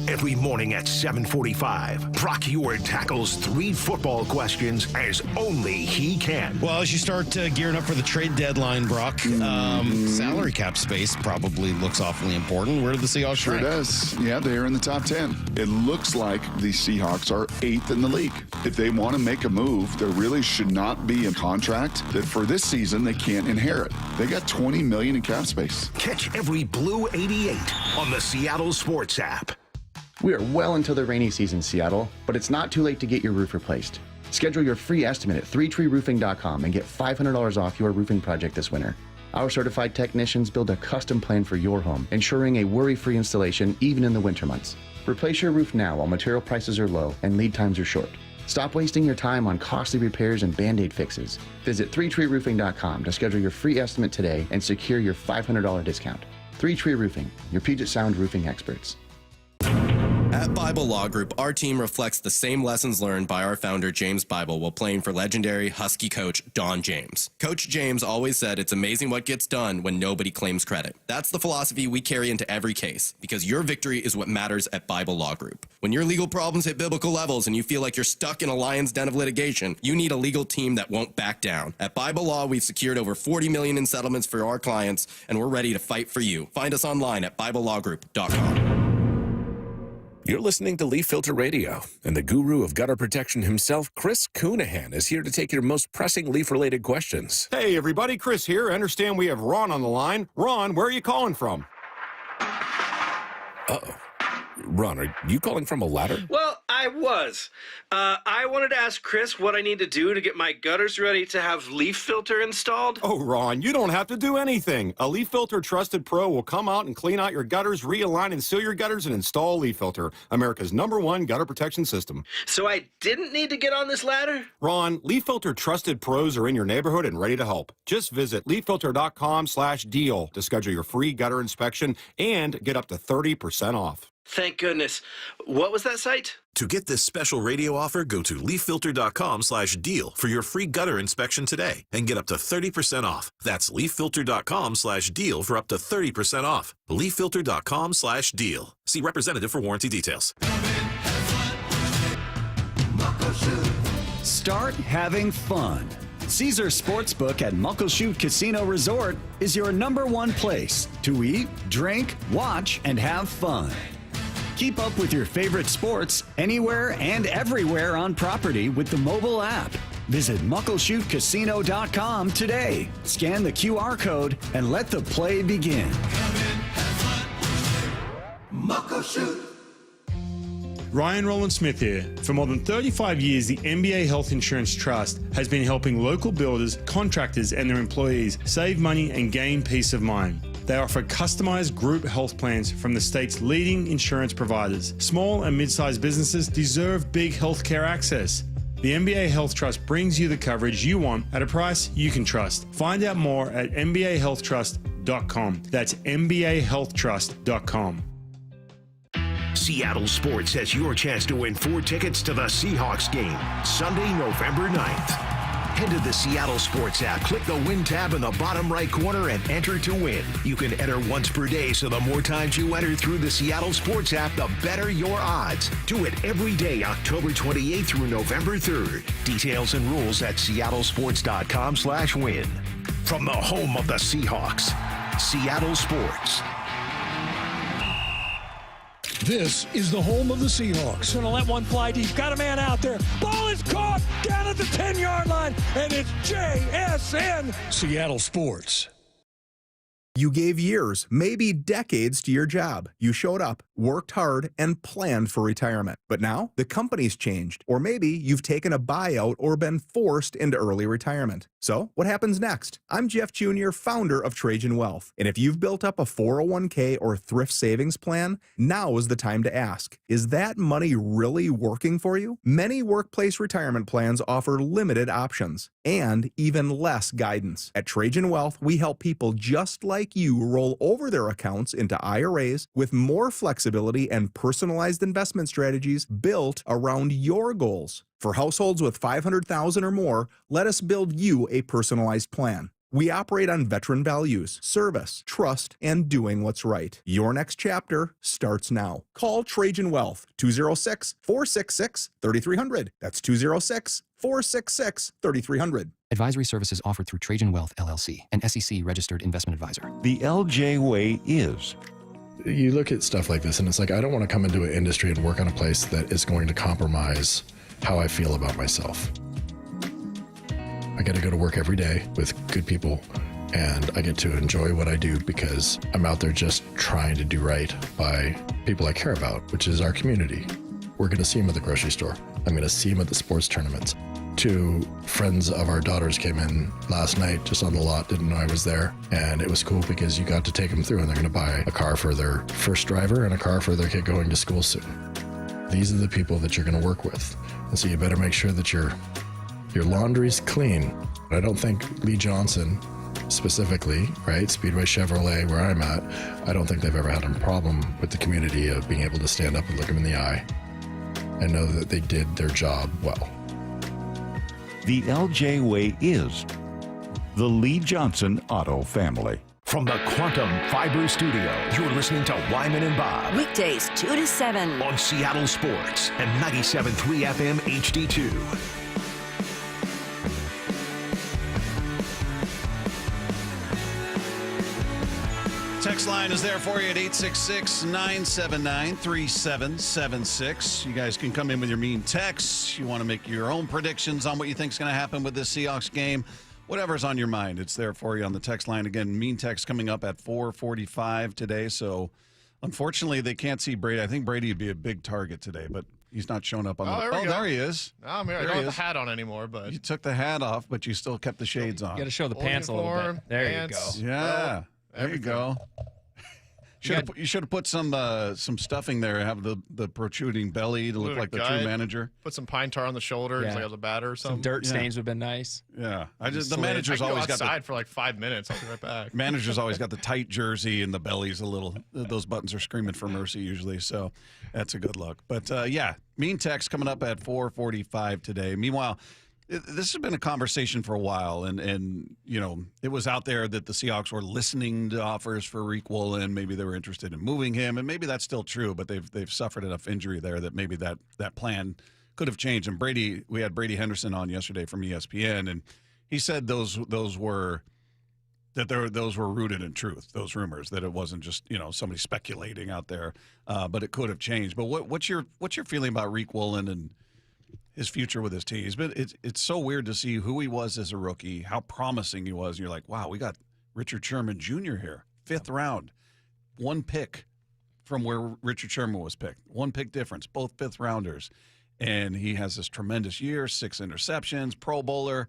Every morning at 7:45, Brock Eward tackles 3 football questions as only he can. Well, as you start gearing up for the trade deadline, Brock, salary cap space probably looks awfully important. Where do the Seahawks Sure rank? does. Yeah, they are in the top 10. It looks like the Seahawks are 8th in the league. If they want to make a move, there really should not be a contract that for this season they can't inherit. They got $20 million in cap space. Catch every Blue 88 on the Seattle Sports app. We are well into the rainy season, Seattle, but it's not too late to get your roof replaced. Schedule your free estimate at 3treeroofing.com and get $500 off your roofing project this winter. Our certified technicians build a custom plan for your home, ensuring a worry-free installation even in the winter months. Replace your roof now while material prices are low and lead times are short. Stop wasting your time on costly repairs and Band-Aid fixes. Visit 3treeroofing.com to schedule your free estimate today and secure your $500 discount. 3 Tree Roofing, your Puget Sound roofing experts. At Bible Law Group, our team reflects the same lessons learned by our founder, James Bible, while playing for legendary Husky coach Don James. Coach James always said it's amazing what gets done when nobody claims credit. That's the philosophy we carry into every case, because your victory is what matters at Bible Law Group. When your legal problems hit biblical levels and you feel like you're stuck in a lion's den of litigation, you need a legal team that won't back down. At Bible Law, we've secured over $40 million in settlements for our clients, and we're ready to fight for you. Find us online at BibleLawGroup.com. You're listening to Leaf Filter Radio, and the guru of gutter protection himself, Chris Coonahan, is here to take your most pressing leaf-related questions. Hey, everybody, Chris here. I understand we have Ron on the line. Ron, where are you calling from? Uh-oh. Ron, are you calling from a ladder? Well, I was. I wanted to ask Chris what I need to do to get my gutters ready to have leaf filter installed. Oh, Ron, you don't have to do anything. A Leaf Filter Trusted Pro will come out and clean out your gutters, realign and seal your gutters, and install Leaf Filter, America's #1 gutter protection system. So I didn't need to get on this ladder? Ron, Leaf Filter Trusted Pros are in your neighborhood and ready to help. Just visit leaffilter.com/deal to schedule your free gutter inspection and get up to 30% off. Thank goodness. What was that site? To get this special radio offer, go to leaffilter.com/deal for your free gutter inspection today and get up to 30% off. That's leaffilter.com/deal for up to 30% off. leaffilter.com/deal. See representative for warranty details. Start having fun. Caesar Sportsbook at Muckleshoot Casino Resort is your #1 place to eat, drink, watch, and have fun. Keep up with your favorite sports anywhere and everywhere on property with the mobile app. Visit muckleshootcasino.com today. Scan the QR code and let the play begin. Muckleshoot. Ryan Rowland-Smith here. For more than 35 years, the NBA Health Insurance Trust has been helping local builders, contractors, and their employees save money and gain peace of mind. They offer customized group health plans from the state's leading insurance providers. Small and mid-sized businesses deserve big healthcare access. The NBA Health Trust brings you the coverage you want at a price you can trust. Find out more at mbahealthtrust.com. That's mbahealthtrust.com. Seattle Sports has your chance to win 4 tickets to the Seahawks game, Sunday, November 9th. Head to the Seattle Sports app, click the Win tab in the bottom right corner, and enter to win. You can enter once per day, so the more times you enter through the Seattle Sports app, the better your odds. Do it every day, October 28th through November 3rd. Details and rules at seattlesport.com/win. From the home of the Seahawks, Seattle Sports. This is the home of the Seahawks. Going to let one fly deep. Got a man out there. Ball is caught down at the 10-yard line, and it's JSN. Seattle Sports. You gave years, maybe decades to your job. You showed up, worked hard, and planned for retirement. But now the company's changed, or maybe you've taken a buyout or been forced into early retirement. So what happens next? I'm Jeff Jr., founder of Trajan Wealth. And if you've built up a 401k or thrift savings plan, now is the time to ask, is that money really working for you? Many workplace retirement plans offer limited options and even less guidance. At Trajan Wealth, we help people just like you roll over their accounts into IRAs with more flexibility and personalized investment strategies built around your goals. For households with $500,000 or more, let us build you a personalized plan. We operate on veteran values, service, trust, and doing what's right. Your next chapter starts now. Call Trajan Wealth, 206-466-3300. That's 206-466-3300. Advisory services offered through Trajan Wealth, LLC, an SEC-registered investment advisor. The LJ way is. You look at stuff like this, and it's like, I don't want to come into an industry and work on a place that is going to compromise how I feel about myself. I get to go to work every day with good people, and I get to enjoy what I do because I'm out there just trying to do right by people I care about, which is our community. We're going to see them at the grocery store. I'm going to see them at the sports tournaments. 2 friends of our daughters came in last night just on the lot, didn't know I was there, and it was cool because you got to take them through, and they're going to buy a car for their first driver and a car for their kid going to school soon. These are the people that you're going to work with, and so you better make sure that your laundry's clean. I don't think Lee Johnson specifically, right, Speedway Chevrolet, where I'm at, I don't think they've ever had a problem with the community of being able to stand up and look them in the eye and know that they did their job well. The LJ way is the Lee Johnson Auto family. From the Quantum Fiber Studio, you're listening to Wyman and Bob. Weekdays 2 to 7 on Seattle Sports and 97.3 FM HD2. Text line is there for you at 866-979-3776. You guys can come in with your mean texts. You want to make your own predictions on what you think is going to happen with this Seahawks game. Whatever's on your mind, it's there for you on the text line. Again, mean text coming up at 4:45 today. So, unfortunately, they can't see Brady. I think Brady would be a big target today, but he's not showing up on there he is. I don't have the hat on anymore, but you took the hat off, but you still kept the shades on. You got to show the pants a little bit. There pants, you go. Yeah, there you go. You should have put some stuffing there. Have the protruding belly to look like the true manager. Put some pine tar on the shoulder, like as a batter or something. Some dirt stains would have been nice. Yeah, the manager's always got outside for like 5 minutes. I'll be right back. Manager's always got the tight jersey and the belly's a little. Those buttons are screaming for mercy usually. So that's a good look. But mean text coming up at 4:45 today. Meanwhile, this has been a conversation for a while, and you know, it was out there that the Seahawks were listening to offers for Riq Woolen. Maybe they were interested in moving him, and maybe that's still true. But they've suffered enough injury there that maybe that plan could have changed. And we had Brady Henderson on yesterday from ESPN, and he said those were rooted in truth. Those rumors, that it wasn't just somebody speculating out there, but it could have changed. But what's your feeling about Riq Woolen and his future with his team? It's so weird to see who he was as a rookie, how promising he was. And you're like, wow, we got Richard Sherman Jr. here, 5th round, 1 pick from where Richard Sherman was picked, 1 pick difference, both 5th rounders. And he has this tremendous year, 6 interceptions, Pro Bowler.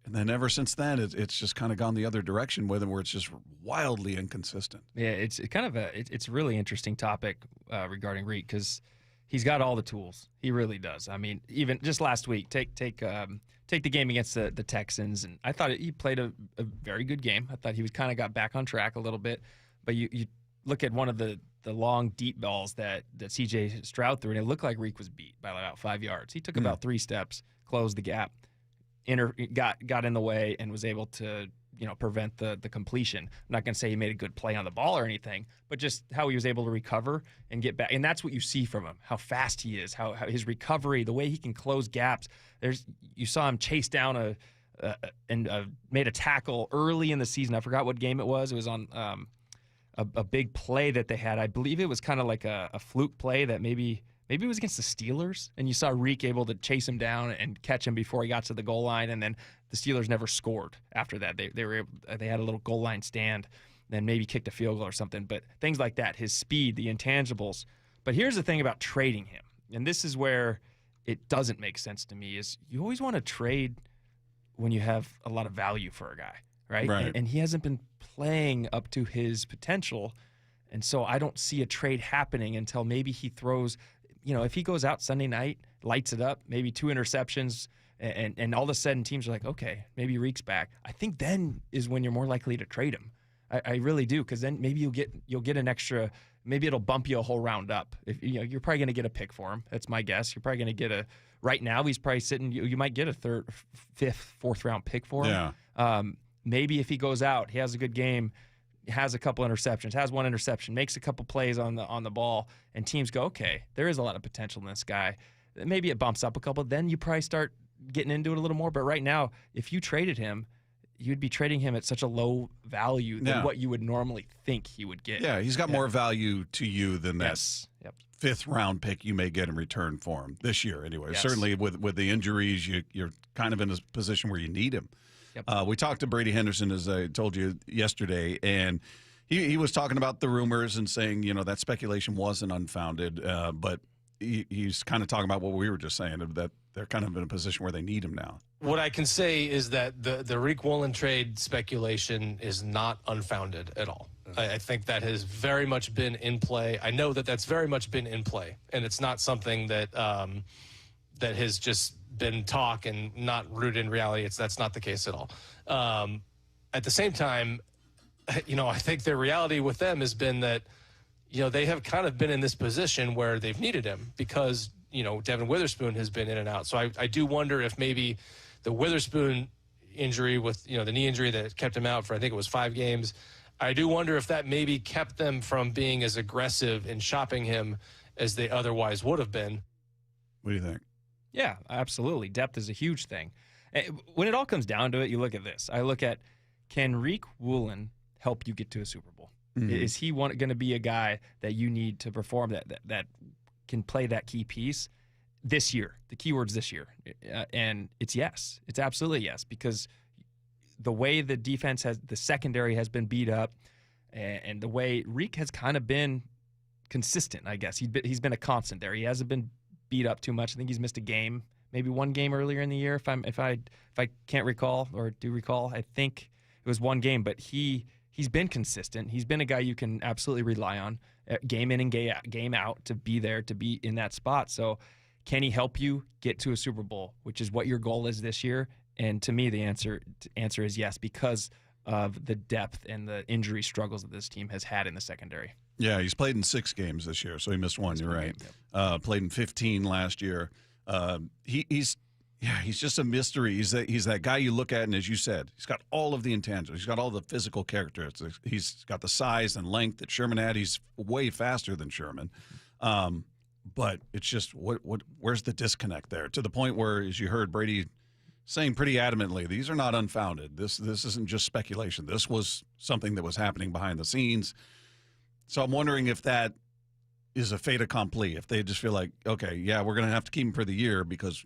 And then ever since then, it's just kind of gone the other direction with him, where it's just wildly inconsistent. Yeah, it's a really interesting topic regarding Riq, because he's got all the tools. He really does. I mean, even just last week, take the game against the Texans, and I thought he played a very good game. I thought he kind of got back on track a little bit. But you look at one of the long, deep balls that C.J. Stroud threw, and it looked like Riq was beat by about 5 yards. He took about 3 steps, closed the gap, got in the way, and was able to prevent the completion. I'm not going to say he made a good play on the ball or anything, but just how he was able to recover and get back. And that's what you see from him, how fast he is, how his recovery, the way he can close gaps. You saw him chase down and made a tackle early in the season. I forgot what game it was. It was on a big play that they had. I believe it was kind of like a fluke play that maybe it was against the Steelers, and you saw Riq able to chase him down and catch him before he got to the goal line, and then the Steelers never scored after that. They had a little goal line stand, then maybe kicked a field goal or something. But things like that, his speed, the intangibles. But here's the thing about trading him, and this is where it doesn't make sense to me, is you always want to trade when you have a lot of value for a guy, right? And he hasn't been playing up to his potential, and so I don't see a trade happening until maybe he throws – if he goes out Sunday night, lights it up, maybe 2 interceptions, and all of a sudden teams are like, okay, maybe Riq's back. I think then is when you're more likely to trade him. I really do, because then maybe you'll get an extra. Maybe it'll bump you a whole round up. If you're probably going to get a pick for him. That's my guess. You're probably going to get right now he's probably sitting. You might get a 3rd, 5th, 4th round pick for him. Yeah. maybe if he goes out, he has a good game, has a couple interceptions, has one interception, makes a couple plays on the ball, and teams go, okay, there is a lot of potential in this guy. Maybe it bumps up a couple. Then you probably start getting into it a little more. But right now, if you traded him, you'd be trading him at such a low value than what you would normally think he would get. Yeah, he's got more value to you than that fifth-round pick you may get in return for him this year anyway. Yes. Certainly with the injuries, you're kind of in a position where you need him. Yep. We talked to Brady Henderson, as I told you yesterday, and he was talking about the rumors and saying, that speculation wasn't unfounded, but he's kind of talking about what we were just saying, that they're kind of in a position where they need him now. What I can say is that the Riq Woolen trade speculation is not unfounded at all. I think that has very much been in play. I know that that's very much been in play, and it's not something that that has just been talk and not rooted in reality. That's not the case at all. At the same time, I think the reality with them has been that, they have kind of been in this position where they've needed him because, Devin Witherspoon has been in and out. So I do wonder if maybe the Witherspoon injury with, the knee injury that kept him out for, I think it was 5 games, I do wonder if that maybe kept them from being as aggressive in shopping him as they otherwise would have been. What do you think? Yeah, absolutely. Depth is a huge thing. When it all comes down to it, you look at this. I look at, can Riq Woolen help you get to a Super Bowl? Mm-hmm. Is he going to be a guy that you need to perform that can play that key piece this year? The keyword's this year. And it's yes. It's absolutely yes, because the way the the secondary has been beat up, and the way Riq has kind of been consistent, I guess. He's been a constant there. He hasn't been beat up too much. I think he's missed a game, maybe one game earlier in the year, if I can't recall or do recall. I think it was one game, but he's been consistent. He's been a guy you can absolutely rely on, game in and game out, to be there, to be in that spot. So can he help you get to a Super Bowl, which is what your goal is this year? And to me, the answer is yes, because of the depth and the injury struggles that this team has had in the secondary. Yeah, he's played in 6 games this year, so he missed one. You're right. Played in 15 last year. He's just a mystery. He's that guy you look at, and as you said, he's got all of the intangibles. He's got all the physical characteristics. He's got the size and length that Sherman had. He's way faster than Sherman. But it's just where's the disconnect there? To the point where, as you heard Brady saying pretty adamantly, these are not unfounded. This isn't just speculation. This was something that was happening behind the scenes. So I'm wondering if that is a fait accompli, if they just feel like, okay, yeah, we're going to have to keep him for the year because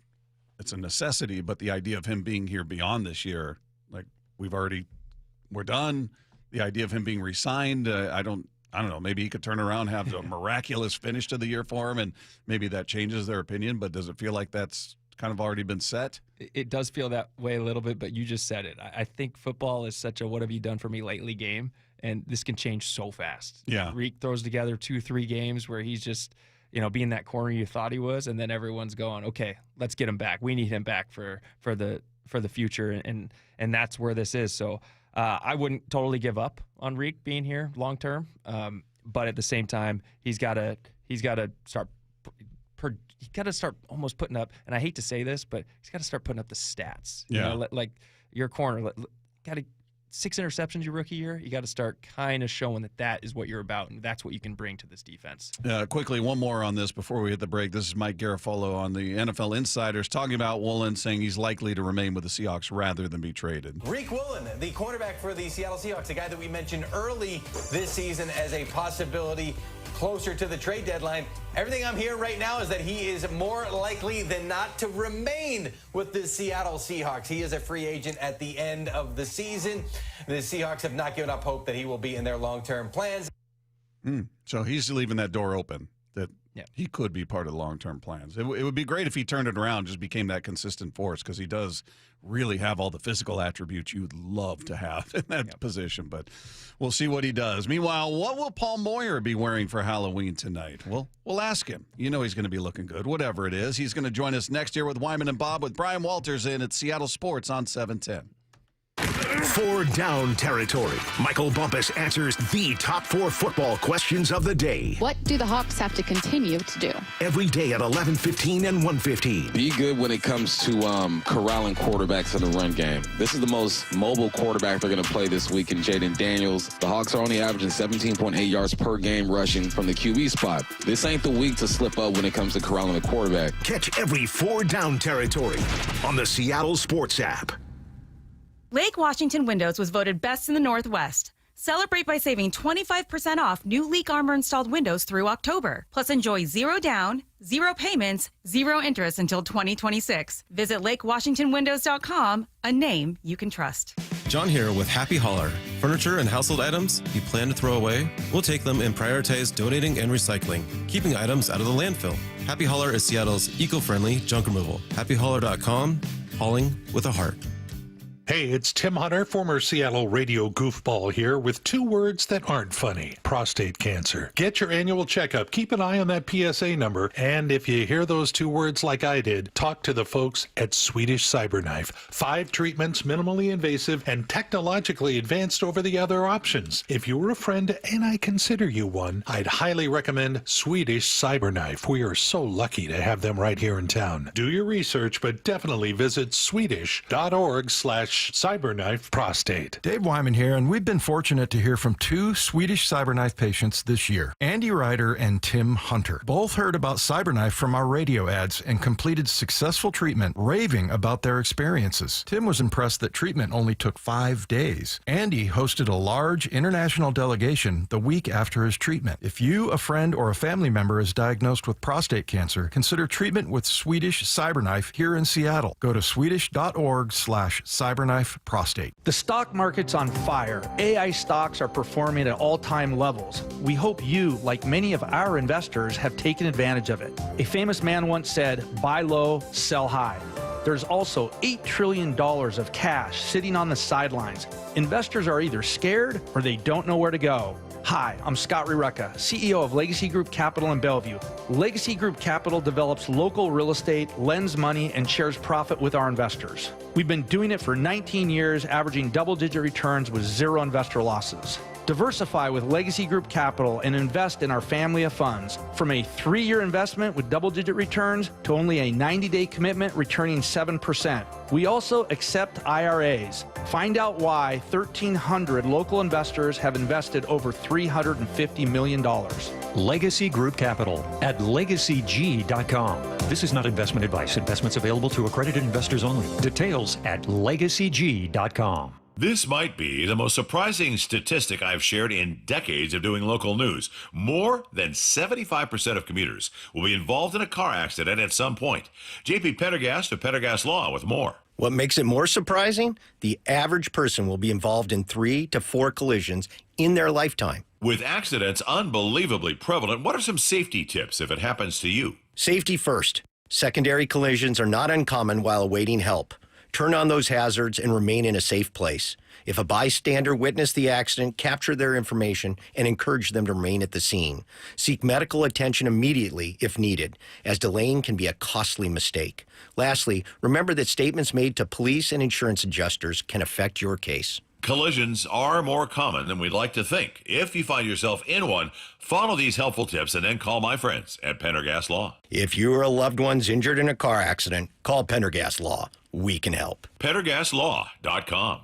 it's a necessity, but the idea of him being here beyond this year, like we're done. The idea of him being re-signed, I don't know, maybe he could turn around, have a miraculous finish to the year for him, and maybe that changes their opinion, but does it feel like that's kind of already been set? It does feel that way a little bit, but you just said it. I think football is such a what have you done for me lately game, and this can change so fast. Yeah. Riq throws together 2-3 games where he's just, being that corner you thought he was, and then everyone's going, okay, let's get him back. We need him back for the future, and that's where this is. So I wouldn't totally give up on Riq being here long term, but at the same time, he's got to start almost putting up, and I hate to say this, but he's got to start putting up the stats. Like your corner, got to 6 interceptions your rookie year. You got to start kind of showing that is what you're about, and that's what you can bring to this defense. Quickly, one more on this before we hit the break. This is Mike Garafolo on the NFL Insiders talking about Woolen, saying he's likely to remain with the Seahawks rather than be traded. Riq Woolen, the cornerback for the Seattle Seahawks, a guy that we mentioned early this season as a possibility closer to the trade deadline. Everything I'm hearing right now is that he is more likely than not to remain with the Seattle Seahawks. He is a free agent at the end of the season. The Seahawks have not given up hope that he will be in their long-term plans. So he's leaving that door open, that he could be part of the long-term plans. It would be great if he turned it around, just became that consistent force, because he does really have all the physical attributes you would love to have in that position. But we'll see what he does. Meanwhile, what will Paul Moyer be wearing for Halloween tonight? We'll ask him. He's going to be looking good, whatever it is. He's going to join us next year with Wyman and Bob with Brian Walters in at Seattle Sports on 710. 4 Down Territory. Michael Bumpus answers the top 4 football questions of the day. What do the Hawks have to continue to do? Every day at 11:15 and 1:15. Be good when it comes to corralling quarterbacks in the run game. This is the most mobile quarterback they're going to play this week in Jaden Daniels. The Hawks are only averaging 17.8 yards per game rushing from the QB spot. This ain't the week to slip up when it comes to corralling a quarterback. Catch every 4 Down Territory on the Seattle Sports app. Lake Washington Windows was voted best in the Northwest. Celebrate by saving 25% off new Leak Armor installed windows through October. Plus enjoy 0 down, 0 payments, 0 interest until 2026. Visit LakeWashingtonWindows.com, a name you can trust. John here with Happy Hauler. Furniture and household items you plan to throw away? We'll take them and prioritize donating and recycling, keeping items out of the landfill. Happy Hauler is Seattle's eco-friendly junk removal. HappyHauler.com, hauling with a heart. Hey, it's Tim Hunter, former Seattle radio goofball here with 2 words that aren't funny. Prostate cancer. Get your annual checkup. Keep an eye on that PSA number. And if you hear those 2 words like I did, talk to the folks at Swedish Cyberknife. 5 treatments, minimally invasive and technologically advanced over the other options. If you were a friend and I consider you one, I'd highly recommend Swedish Cyberknife. We are so lucky to have them right here in town. Do your research, but definitely visit swedish.org/cyberknife prostate. Dave Whyman here, and we've been fortunate to hear from 2 Swedish Cyberknife patients this year, Andy Ryder and Tim Hunter. Both heard about Cyberknife from our radio ads and completed successful treatment, raving about their experiences. Tim was impressed that treatment only took 5 days. Andy hosted a large international delegation the week after his treatment. If you, a friend, or a family member is diagnosed with prostate cancer, consider treatment with Swedish Cyberknife here in Seattle. Go to swedish.org/cyberknife prostate. The stock market's on fire. AI stocks are performing at all-time levels. We hope you, like many of our investors, have taken advantage of it. A famous man once said, buy low, sell high. There's also $8 trillion of cash sitting on the sidelines. Investors are either scared or they don't know where to go. Hi, I'm Scott Rirucka, CEO of Legacy Group Capital in Bellevue. Legacy Group Capital develops local real estate, lends money, and shares profit with our investors. We've been doing it for 19 years, averaging double-digit returns with 0 investor losses. Diversify with Legacy Group Capital and invest in our family of funds. From a 3-year investment with double-digit returns to only a 90-day commitment returning 7%. We also accept IRAs. Find out why 1,300 local investors have invested over $350 million. Legacy Group Capital at LegacyG.com. This is not investment advice. Investments available to accredited investors only. Details at LegacyG.com. This might be the most surprising statistic I've shared in decades of doing local news. More than 75% of commuters will be involved in a car accident at some point. JP Pendergast of Pendergast Law with more. What makes it more surprising? The average person will be involved in 3 to 4 collisions in their lifetime. With accidents unbelievably prevalent, what are some safety tips if it happens to you? Safety first. Secondary collisions are not uncommon while awaiting help. Turn on those hazards and remain in a safe place. If a bystander witnessed the accident, capture their information and encourage them to remain at the scene. Seek medical attention immediately if needed, as delaying can be a costly mistake. Lastly, remember that statements made to police and insurance adjusters can affect your case. Collisions are more common than we'd like to think. If you find yourself in one, follow these helpful tips and then call my friends at Pendergast Law. If you or a loved one's injured in a car accident, call Pendergast Law. We can help. PendergastLaw.com.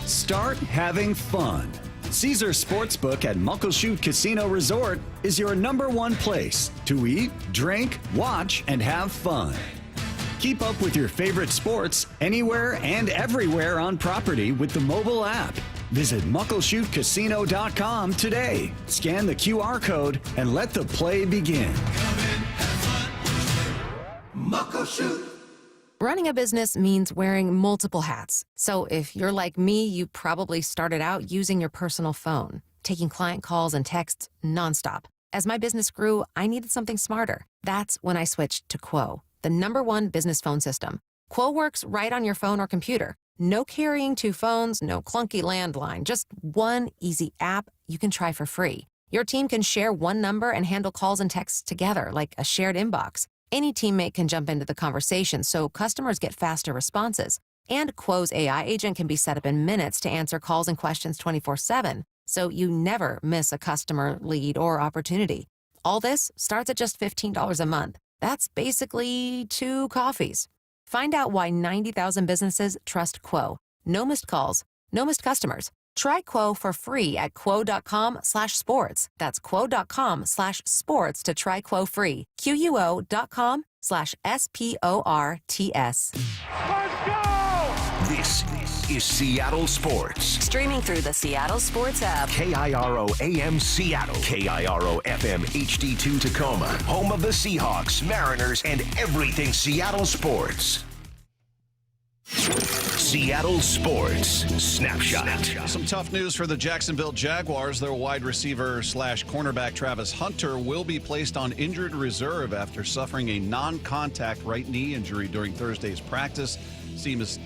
Start having fun. Caesar Sportsbook at Muckleshoot Casino Resort is your #1 place to eat, drink, watch, and have fun. Keep up with your favorite sports anywhere and everywhere on property with the mobile app. Visit MuckleshootCasino.com today. Scan the QR code and let the play begin. Muckleshoot. Running a business means wearing multiple hats. So if you're like me, you probably started out using your personal phone, taking client calls and texts nonstop. As my business grew, I needed something smarter. That's when I switched to Quo, the #1 business phone system. Quo works right on your phone or computer. No carrying 2 phones, no clunky landline, just one easy app you can try for free. Your team can share one number and handle calls and texts together like a shared inbox. Any teammate can jump into the conversation, so customers get faster responses. And Quo's AI agent can be set up in minutes to answer calls and questions 24/7, so you never miss a customer, lead, or opportunity. All this starts at just $15 a month. That's basically 2 coffees. Find out why 90,000 businesses trust Quo. No missed calls, no missed customers. Try Quo for free at quo.com/sports. That's quo.com/sports to try Quo free. QUO.com/SPORTS. Let's go! This is Seattle Sports. Streaming through the Seattle Sports app. KIRO AM Seattle. KIRO FM HD2 Tacoma. Home of the Seahawks, Mariners, and everything Seattle sports. Seattle Sports Snapshot. Some tough news for the Jacksonville Jaguars. Their wide receiver/cornerback Travis Hunter will be placed on injured reserve after suffering a non-contact right knee injury during Thursday's practice. Team is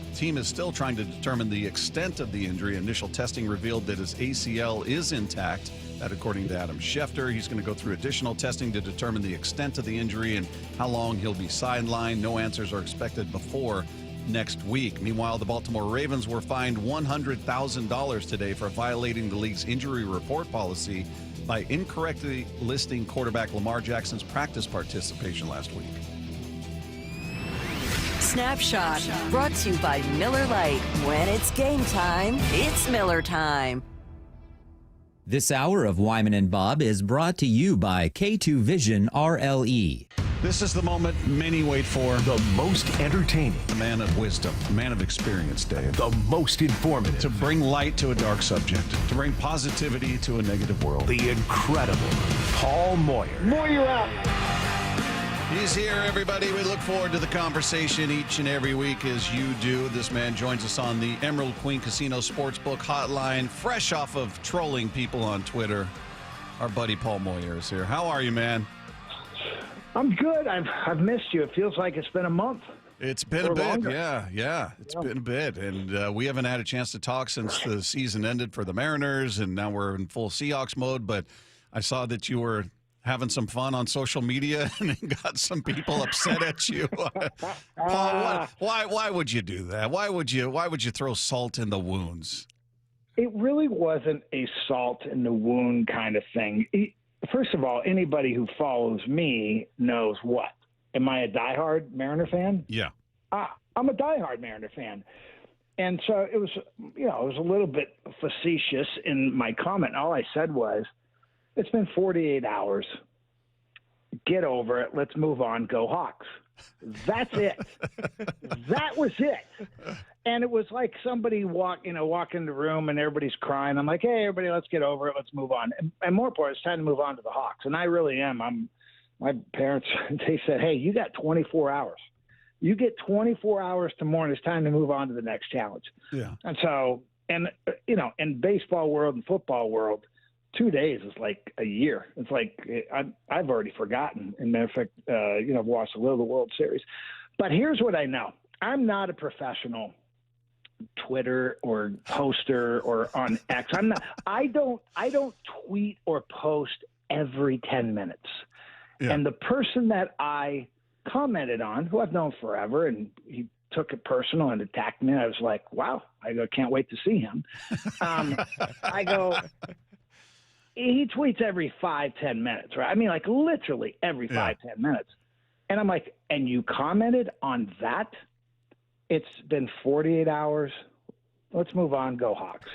still trying to determine the extent of the injury. Initial testing revealed that his ACL is intact. That, according to Adam Schefter, he's going to go through additional testing to determine the extent of the injury and how long he'll be sidelined. No answers are expected before next week. Meanwhile, the Baltimore Ravens were fined $100,000 today for violating the league's injury report policy by incorrectly listing quarterback Lamar Jackson's practice participation last week. Snapshot, brought to you by Miller Lite. When it's game time, it's Miller time. This hour of Wyman and Bob is brought to you by K2 Vision RLE. This is the moment many wait for. The most entertaining. A man of wisdom, a man of experience, Dave. The most informative. To bring light to a dark subject. To bring positivity to a negative world. The incredible Paul Moyer. Moyer out. He's here, everybody. We look forward to the conversation each and every week as you do. This man joins us on the Emerald Queen Casino Sportsbook hotline, fresh off of trolling people on Twitter. Our buddy Paul Moyer is here. How are you, man? I'm good. I've missed you. It feels like it's been a month. It's been a bit, longer. Yeah. It's been a bit, and we haven't had a chance to talk since the season ended for the Mariners, and now we're in full Seahawks mode. But I saw that you were having some fun on social media and got some people upset at you. Paul, why would you do that? Why would you throw salt in the wounds? It really wasn't a salt in the wound kind of thing. First of all, anybody who follows me knows what. Am I a diehard Mariner fan? Yeah. I'm a diehard Mariner fan. And so it was, it was a little bit facetious in my comment. All I said was, it's been 48 hours. Get over it. Let's move on. Go Hawks. That's it. That was it. And it was like somebody walk in the room and everybody's crying. I'm like, hey, everybody, let's get over it. Let's move on. And more important, it's time to move on to the Hawks. And I really am. My parents, they said, hey, you got 24 hours. You get 24 hours tomorrow, and it's time to move on to the next challenge. Yeah. And so, in baseball world and football world, 2 days is like a year. It's like I've already forgotten. And matter of fact, I've watched a little of the World Series. But here's what I know. I'm not a professional Twitter or poster or on X. I don't tweet or post every 10 minutes. Yeah. And the person that I commented on, who I've known forever, and he took it personal and attacked me, I was like, wow, I can't wait to see him. I go, he tweets every 5-10 minutes, right? I mean, like literally every 5-10 minutes. And I'm like, and you commented on that? It's been 48 hours. Let's move on. Go Hawks.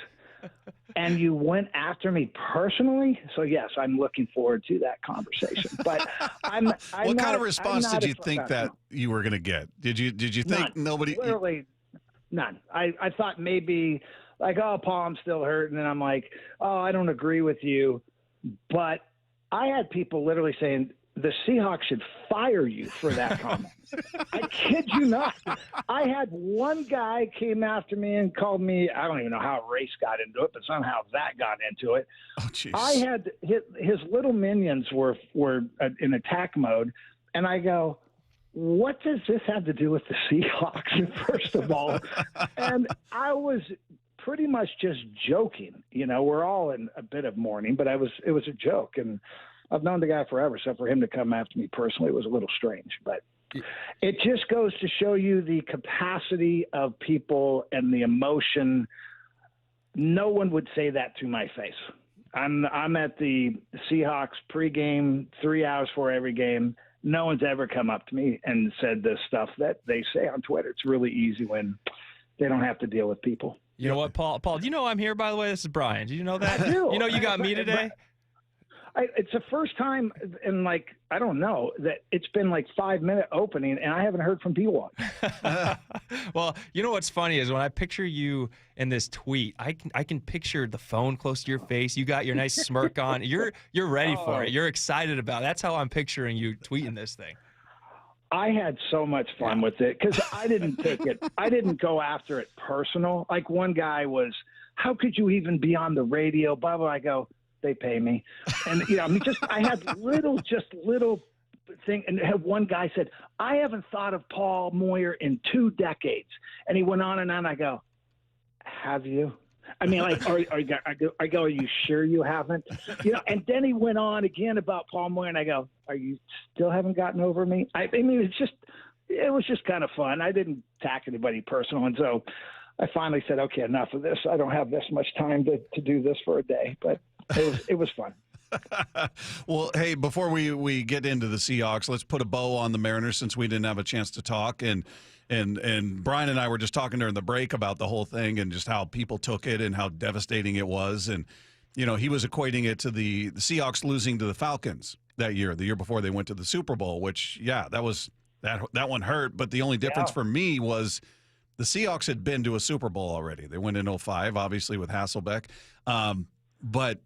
And you went after me personally. So yes, I'm looking forward to that conversation. But I'm what kind of response did you think that you were going to get? Did you think nobody? Literally none. I thought maybe like, oh, Paul, I'm still hurting. And I'm like, oh, I don't agree with you. But I had people literally saying, the Seahawks should fire you for that comment. I kid you not. I had one guy came after me and called me, I don't even know how race got into it, but somehow that got into it. Oh, jeez. I had his little minions were in attack mode, and I go, what does this have to do with the Seahawks, first of all? And I was pretty much just joking. We're all in a bit of mourning, but it was a joke. And I've known the guy forever, so for him to come after me personally was a little strange. But it just goes to show you the capacity of people and the emotion. No one would say that to my face. I'm at the Seahawks pregame 3 hours before every game. No one's ever come up to me and said the stuff that they say on Twitter. It's really easy when they don't have to deal with people. You know what, Paul? Paul, do you know I'm here, by the way? This is Brian. Do you know that? I do. You know you got me today? It's the first time in, like, I don't know, that it's been like 5-minute opening, and I haven't heard from P1. Well, you know what's funny is when I picture you in this tweet, I can picture the phone close to your face. You got your nice smirk on. You're ready for it. You're excited about it. That's how I'm picturing you tweeting this thing. I had so much fun with it because I didn't take it. I didn't go after it personal. Like, one guy was, how could you even be on the radio? Blah, blah. I go, they pay me. And, I mean, I had little thing. And one guy said, I haven't thought of Paul Moyer in 2 decades. And he went on and on. I go, have you? I mean, like, I go, are you sure you haven't? And then he went on again about Paul Moyer, and I go, are you still haven't gotten over me? I mean, it was just kind of fun. I didn't attack anybody personal, and so I finally said, okay, enough of this. I don't have this much time to do this for a day, but it was fun. Well, hey, before we get into the Seahawks, let's put a bow on the Mariners since we didn't have a chance to talk. And Brian and I were just talking during the break about the whole thing and just how people took it and how devastating it was. And, he was equating it to the Seahawks losing to the Falcons that year, the year before they went to the Super Bowl, which, yeah, that one hurt. But the only difference for me was the Seahawks had been to a Super Bowl already. They went in 2005, obviously, with Hasselbeck. But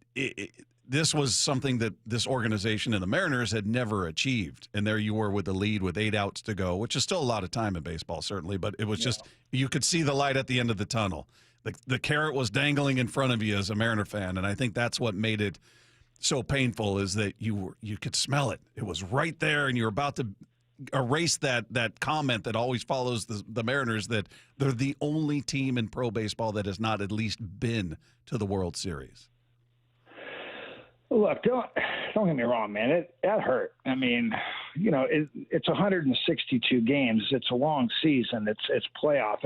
this was something that this organization and the Mariners had never achieved. And there you were with the lead with 8 outs to go, which is still a lot of time in baseball, certainly. But it was just, you could see the light at the end of the tunnel. The carrot was dangling in front of you as a Mariner fan. And I think that's what made it so painful, is that you could smell it. It was right there, and you're about to erase that comment that always follows the Mariners, that they're the only team in pro baseball that has not at least been to the World Series. Look, don't get me wrong, man. That hurt. I mean, it's 162 games. It's a long season. It's playoff.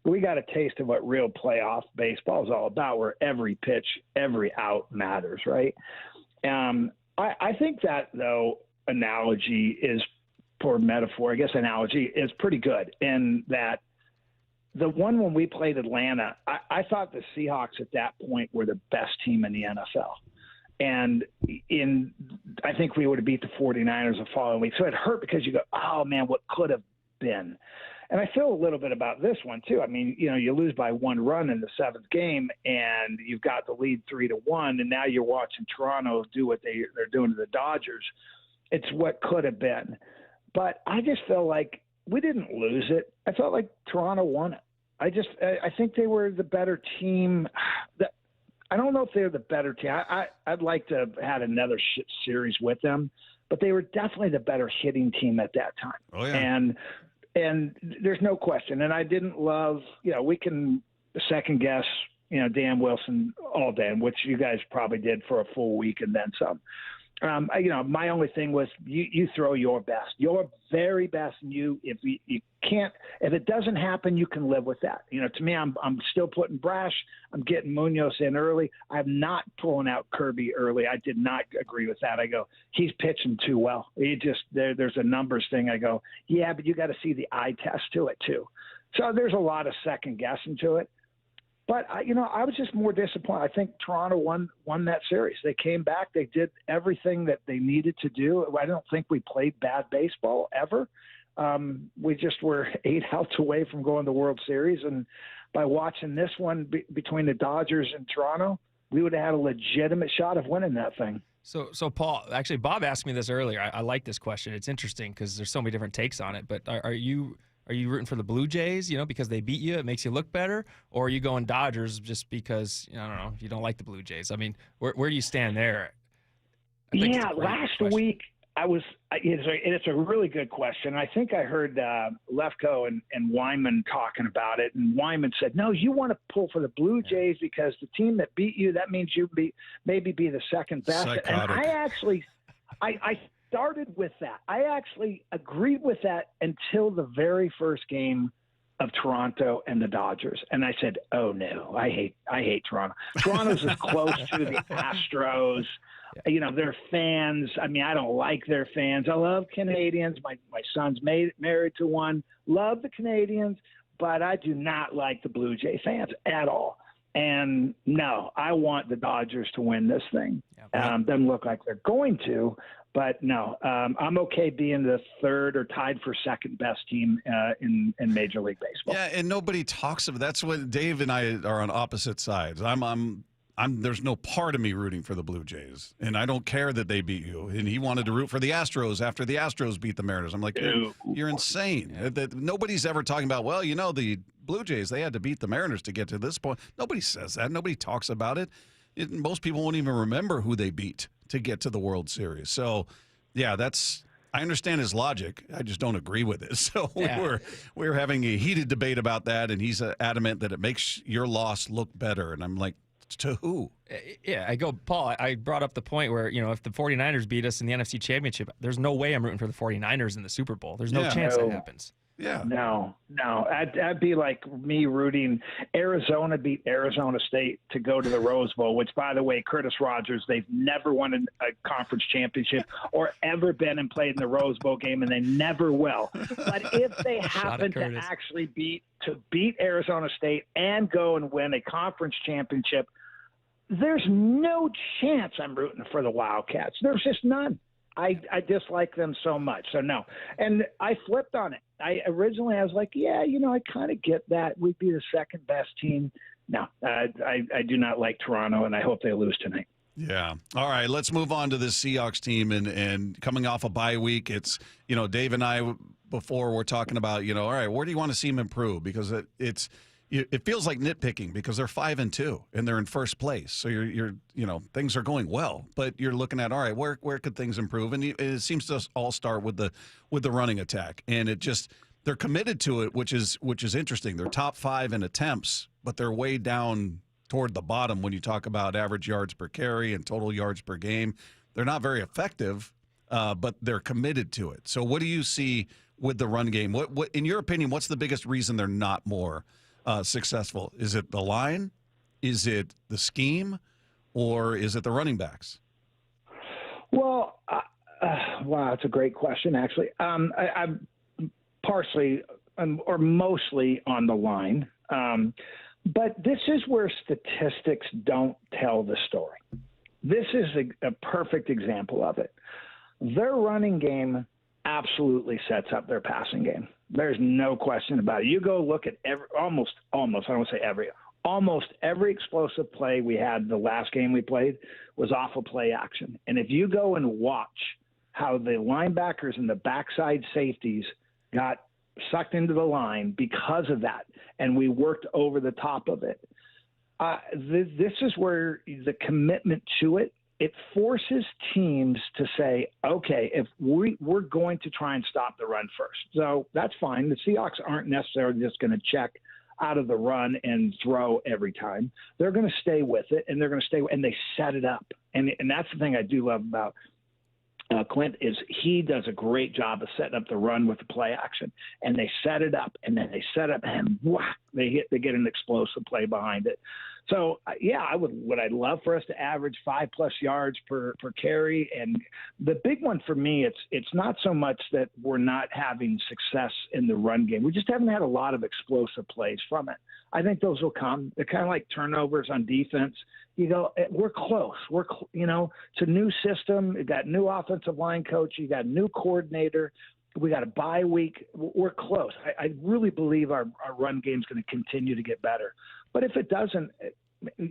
We got a taste of what real playoff baseball is all about, where every pitch, every out matters, right? I think that, though, analogy is, poor metaphor, I guess analogy is pretty good, in that the one when we played Atlanta, I thought the Seahawks at that point were the best team in the NFL. And I think we would have beat the 49ers the following week. So it hurt because you go, oh, man, what could have been? And I feel a little bit about this one, too. I mean, you lose by 1 run in the 7th game, and you've got the lead 3-1, and now you're watching Toronto do what they're doing to the Dodgers. It's what could have been. But I just felt like we didn't lose it. I felt like Toronto won it. I think they were the better team. I don't know if they're the better team. I'd like to have had another series with them, but they were definitely the better hitting team at that time. Oh, yeah. And there's no question. And I didn't love, we can second guess, Dan Wilson all day, which you guys probably did for a full week and then some. My only thing was you throw your best, your very best. And if it doesn't happen, you can live with that. To me, I'm still putting Brash. I'm getting Munoz in early. I'm not pulling out Kirby early. I did not agree with that. I go, he's pitching too well. There's a numbers thing. I go, yeah, but you got to see the eye test to it too. So there's a lot of second guessing to it. But, I was just more disappointed. I think Toronto won that series. They came back. They did everything that they needed to do. I don't think we played bad baseball ever. We just were 8 outs away from going to the World Series. And by watching this one between the Dodgers and Toronto, we would have had a legitimate shot of winning that thing. So Paul, actually, Bob asked me this earlier. I like this question. It's interesting because there's so many different takes on it. But are you rooting for the Blue Jays, because they beat you, it makes you look better? Or are you going Dodgers just because, I don't know, you don't like the Blue Jays? I mean, where do you stand there? Yeah, last week it's a really good question. I think I heard Lefko and Wyman talking about it, and Wyman said, no, you want to pull for the Blue Jays because the team that beat you, that means you maybe be the second best. Psychotic. And I started with that. I actually agreed with that until the very first game of Toronto and the Dodgers. And I said, oh no, I hate Toronto. Toronto's as close to the Astros. You know, their fans. I mean, I don't like their fans. I love Canadians. My son's married to one. Love the Canadians, but I do not like the Blue Jay fans at all. And no, I want the Dodgers to win this thing. Doesn't look like they're going to, but no, I'm okay being the third or tied for second best team in Major League Baseball. Yeah, and nobody talks of that's what Dave and I are on opposite sides. There's no part of me rooting for the Blue Jays, and I don't care that they beat you. And he wanted to root for the Astros after the Astros beat the Mariners. I'm like, you're insane. That nobody's ever talking about, well, you know, the Blue Jays, they had to beat the Mariners to get to this point. Nobody says that. Nobody talks about it. Most people won't even remember who they beat to get to the World Series. So, yeah, I understand his logic. I just don't agree with it. So we're having a heated debate about that, and he's adamant that it makes your loss look better. And I'm like, to who? Yeah, Paul, I brought up the point where, you know, if the 49ers beat us in the NFC Championship, there's no way I'm rooting for the 49ers in the Super Bowl. There's no chance that happens. Yeah. No. That'd be like me rooting Arizona beat Arizona State to go to the Rose Bowl, which, by the way, Curtis Rogers, they've never won a conference championship or ever been and played in the Rose Bowl game, and they never will. But if they happen to actually beat Arizona State and go and win a conference championship, there's no chance I'm rooting for the Wildcats. There's just none. I dislike them so much. So, no. And I flipped on it. I was like, yeah, you know, I kind of get that. We'd be the second best team. No, I do not like Toronto, and I hope they lose tonight. Yeah. All right, let's move on to this Seahawks team. And coming off a bye week, it's, you know, Dave and I before we're talking about, you know, all right, where do you want to see them improve? Because it feels like nitpicking because they're 5-2 and they're in first place. So you're you know, things are going well, but you're looking at, all right, where could things improve? And it seems to all start with the running attack, and they're committed to it, which is interesting. They're top 5 in attempts, but they're way down toward the bottom when you talk about average yards per carry and total yards per game. They're not very effective, but they're committed to it. So what do you see with the run game? What in your opinion, what's the biggest reason they're not more successful? Is it the line? Is it the scheme? Or is it the running backs? Well, wow, that's a great question, actually. I'm partially or mostly on the line. But this is where statistics don't tell the story. This is a perfect example of it. Their running game absolutely sets up their passing game. There's no question about it. You go look at almost every explosive play we had the last game we played was off of play action. And if you go and watch how the linebackers and the backside safeties got sucked into the line because of that, and we worked over the top of it, this is where the commitment to it forces teams to say, okay, if we're going to try and stop the run first. So that's fine. The Seahawks aren't necessarily just going to check out of the run and throw every time. They're going to stay with it, and they're going to stay, and they set it up. And that's the thing I do love about Clint is he does a great job of setting up the run with the play action, and they set it up, and then they set up and whack, they get an explosive play behind it. So yeah, I'd love for us to average 5+ yards per carry. And the big one for me, it's not so much that we're not having success in the run game. We just haven't had a lot of explosive plays from it. I think those will come. They're kind of like turnovers on defense. You go, we're close. It's a new system. You got new offensive line coach. You got new coordinator. We got a bye week. We're close. I really believe our run game is going to continue to get better. But if it doesn't,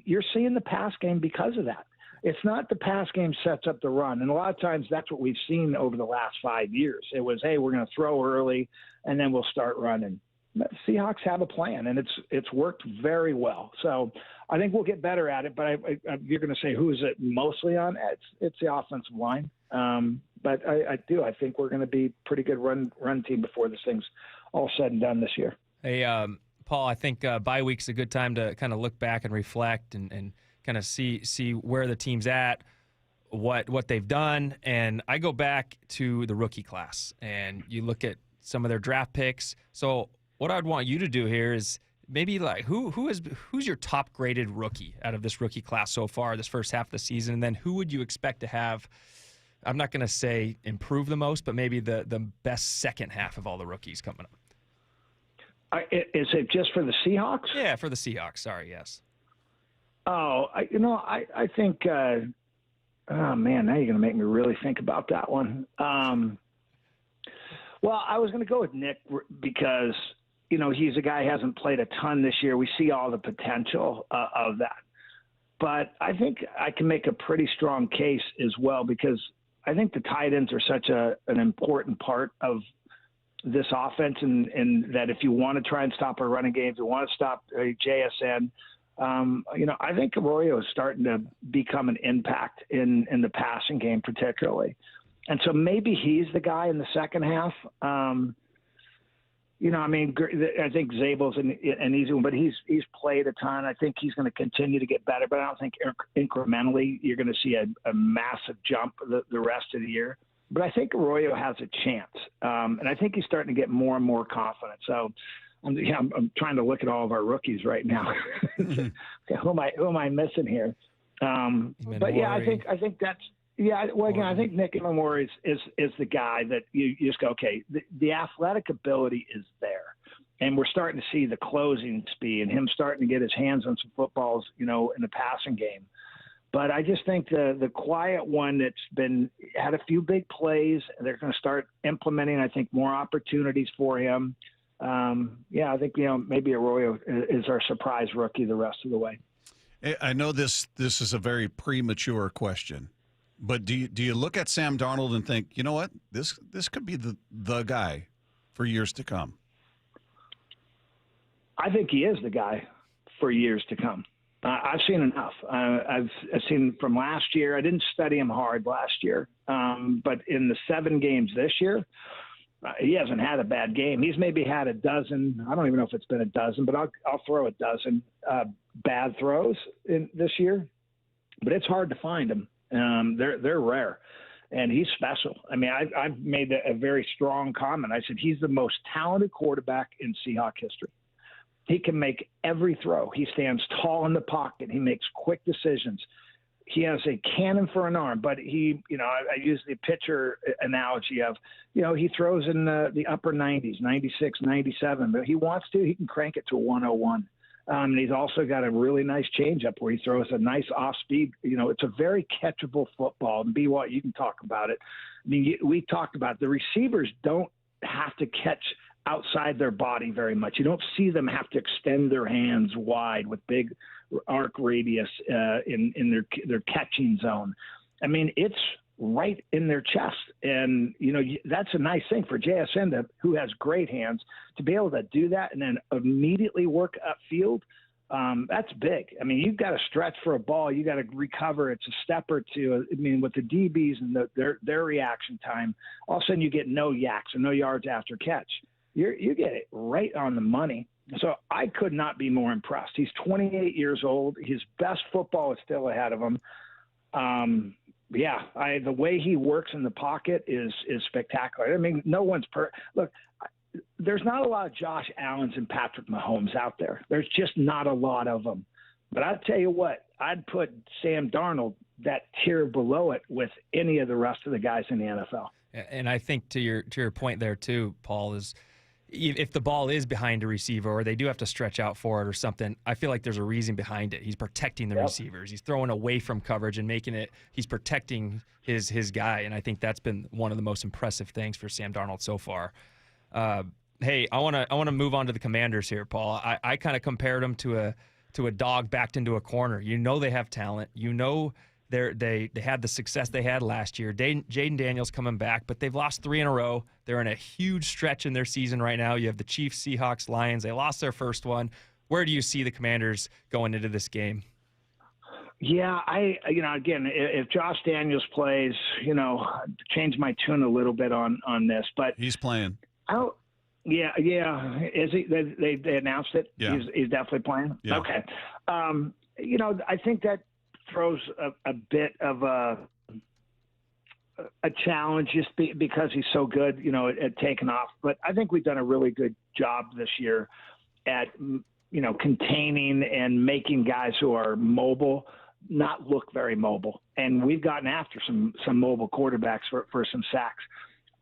you're seeing the pass game because of that. It's not the pass game sets up the run. And a lot of times that's what we've seen over the last 5 years. It was, hey, we're going to throw early and then we'll start running. But Seahawks have a plan, and it's worked very well. So I think we'll get better at it. But you're going to say, who is it mostly on? It's the offensive line. But I think we're going to be pretty good run team before this thing's all said and done this year. Hey, Paul, I think bye week's a good time to kind of look back and reflect and kind of see where the team's at. what they've done, and I go back to the rookie class, and you look at some of their draft picks. So what I'd want you to do here is maybe like who's your top graded rookie out of this rookie class so far, this first half of the season, and then who would you expect to have, I'm not going to say improve the most, but maybe the best second half of all the rookies coming up? Is it just for the Seahawks? Yeah, for the Seahawks. Sorry, yes. Oh, I think. Oh man, now you're going to make me really think about that one. Well, I was going to go with Nick because he's a guy who hasn't played a ton this year. We see all the potential of that, but I think I can make a pretty strong case as well because I think the tight ends are such an important part of this offense, and that if you want to try and stop our running game, if you want to stop JSN. I think Arroyo is starting to become an impact in the passing game, particularly. And so maybe he's the guy in the second half. I think Zabel's an easy one, but he's played a ton. I think he's going to continue to get better, but I don't think incrementally you're going to see a massive jump the rest of the year. But I think Arroyo has a chance. And I think he's starting to get more and more confident. So, I'm trying to look at all of our rookies right now. Okay, who am I missing here? But yeah, I think that's Well, again, I think Nick Moyer is the guy that you just go, okay, the athletic ability is there, and we're starting to see the closing speed and him starting to get his hands on some footballs, in the passing game. But I just think the quiet one that's had a few big plays, they're going to start implementing, I think, more opportunities for him. I think, maybe Arroyo is our surprise rookie the rest of the way. I know this is a very premature question, but do you look at Sam Darnold and think, you know what, this could be the guy for years to come? I think he is the guy for years to come. I've seen enough. I've seen from last year. I didn't study him hard last year, but in the 7 games this year, he hasn't had a bad game. He's maybe had a dozen. I don't even know if it's been a dozen, but I'll throw a dozen bad throws in this year. But it's hard to find them. They're rare, and he's special. I mean, I've made a very strong comment. I said he's the most talented quarterback in Seahawk history. He can make every throw. He stands tall in the pocket. He makes quick decisions. He has a cannon for an arm, but I use the pitcher analogy of, he throws in the upper 90s, 96, 97, but he wants to, he can crank it to 101. And he's also got a really nice changeup where he throws a nice off speed. It's a very catchable football. And B-Watt, you can talk about it. I mean, we talked about the receivers don't have to catch outside their body very much. You don't see them have to extend their hands wide with big arc radius in their catching zone. I mean, it's right in their chest. And, that's a nice thing for JSN, who has great hands, to be able to do that and then immediately work upfield. That's big. I mean, you've got to stretch for a ball. You got to recover. It's a step or two. I mean, with the DBs and their reaction time, all of a sudden you get no yaks or no yards after catch. You get it right on the money. So I could not be more impressed. He's 28 years old. His best football is still ahead of him. The way he works in the pocket is spectacular. I mean, no one's look. There's not a lot of Josh Allens and Patrick Mahomes out there. There's just not a lot of them. But I'll tell you what, I'd put Sam Darnold that tier below it with any of the rest of the guys in the NFL. And I think to your point there too, Paul, is if the ball is behind a receiver or they do have to stretch out for it or something, I feel like there's a reason behind it. He's protecting the receivers. He's throwing away from coverage and he's protecting his guy. And I think that's been one of the most impressive things for Sam Darnold so far. Hey, I want to move on to the Commanders here, Paul. I kind of compared them to a dog backed into a corner. They have talent. They had the success they had last year. Jaden Daniels coming back, but they've lost 3 in a row. They're in a huge stretch in their season right now. You have the Chiefs, Seahawks, Lions. They lost their first one. Where do you see the Commanders going into this game? Yeah, again, if Josh Daniels plays, change my tune a little bit on this, but he's playing. Yeah. Is he? They announced it. Yeah. He's definitely playing. Yeah. Okay. I think that throws a bit of a a challenge just because he's so good, at taking off. But I think we've done a really good job this year at, containing and making guys who are mobile not look very mobile. And we've gotten after some mobile quarterbacks for some sacks.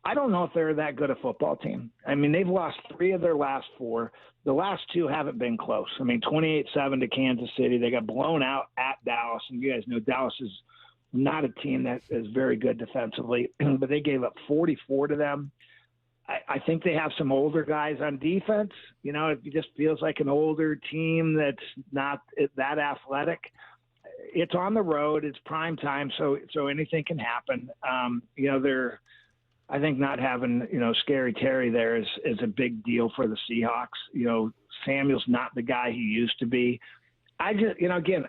I don't know if they're that good a football team. I mean, they've lost 3 of their last 4. The last 2 haven't been close. I mean, 28-7 to Kansas City. They got blown out at Dallas. And you guys know Dallas is not a team that is very good defensively, but they gave up 44 to them. I think they have some older guys on defense. It just feels like an older team that's not that athletic. It's on the road. It's prime time, so anything can happen. I think not having, Scary Terry there is a big deal for the Seahawks. Samuel's not the guy he used to be. I just, again,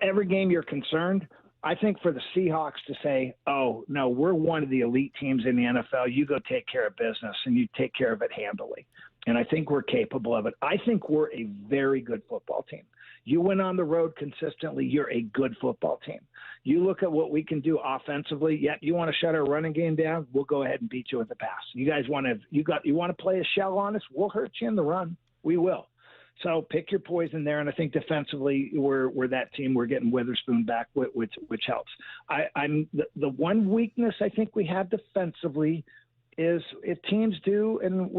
every game you're concerned. I think for the Seahawks to say, oh, no, we're one of the elite teams in the NFL. You go take care of business, and you take care of it handily. And I think we're capable of it. I think we're a very good football team. You win on the road consistently, you're a good football team. You look at what we can do offensively. Yeah, you want to shut our running game down? We'll go ahead and beat you with the pass. You guys want to play a shell on us? We'll hurt you in the run. We will. So pick your poison there, and I think defensively we're that team. We're getting Witherspoon back, which helps. I'm the one weakness I think we have defensively is if teams do, and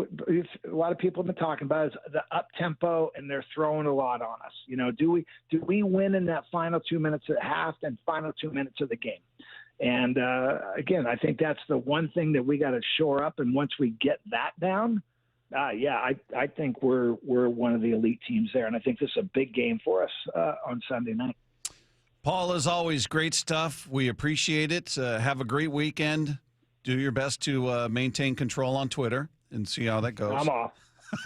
a lot of people have been talking about, is the up tempo, and they're throwing a lot on us. Do we win in that final 2 minutes at half and final 2 minutes of the game? And again, I think that's the one thing that we got to shore up. And once we get that down, I think we're one of the elite teams there, and I think this is a big game for us on Sunday night. Paul, as always, great stuff. We appreciate it. Have a great weekend. Do your best to maintain control on Twitter and see how that goes.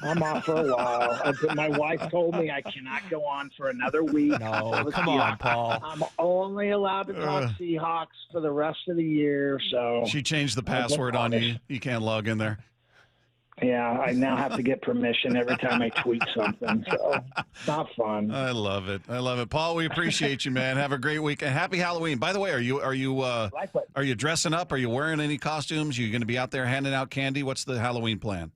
I'm off for a while. My wife told me I cannot go on for another week. No, come on, Paul. I'm only allowed to talk Seahawks for the rest of the year. So she changed the password on you. You can't log in there. Yeah, I now have to get permission every time I tweet something. So it's not fun. I love it. Paul, we appreciate you, man. Have a great weekend. Happy Halloween. By the way, are you dressing up? Are you wearing any costumes? Are you going to be out there handing out candy? What's the Halloween plan?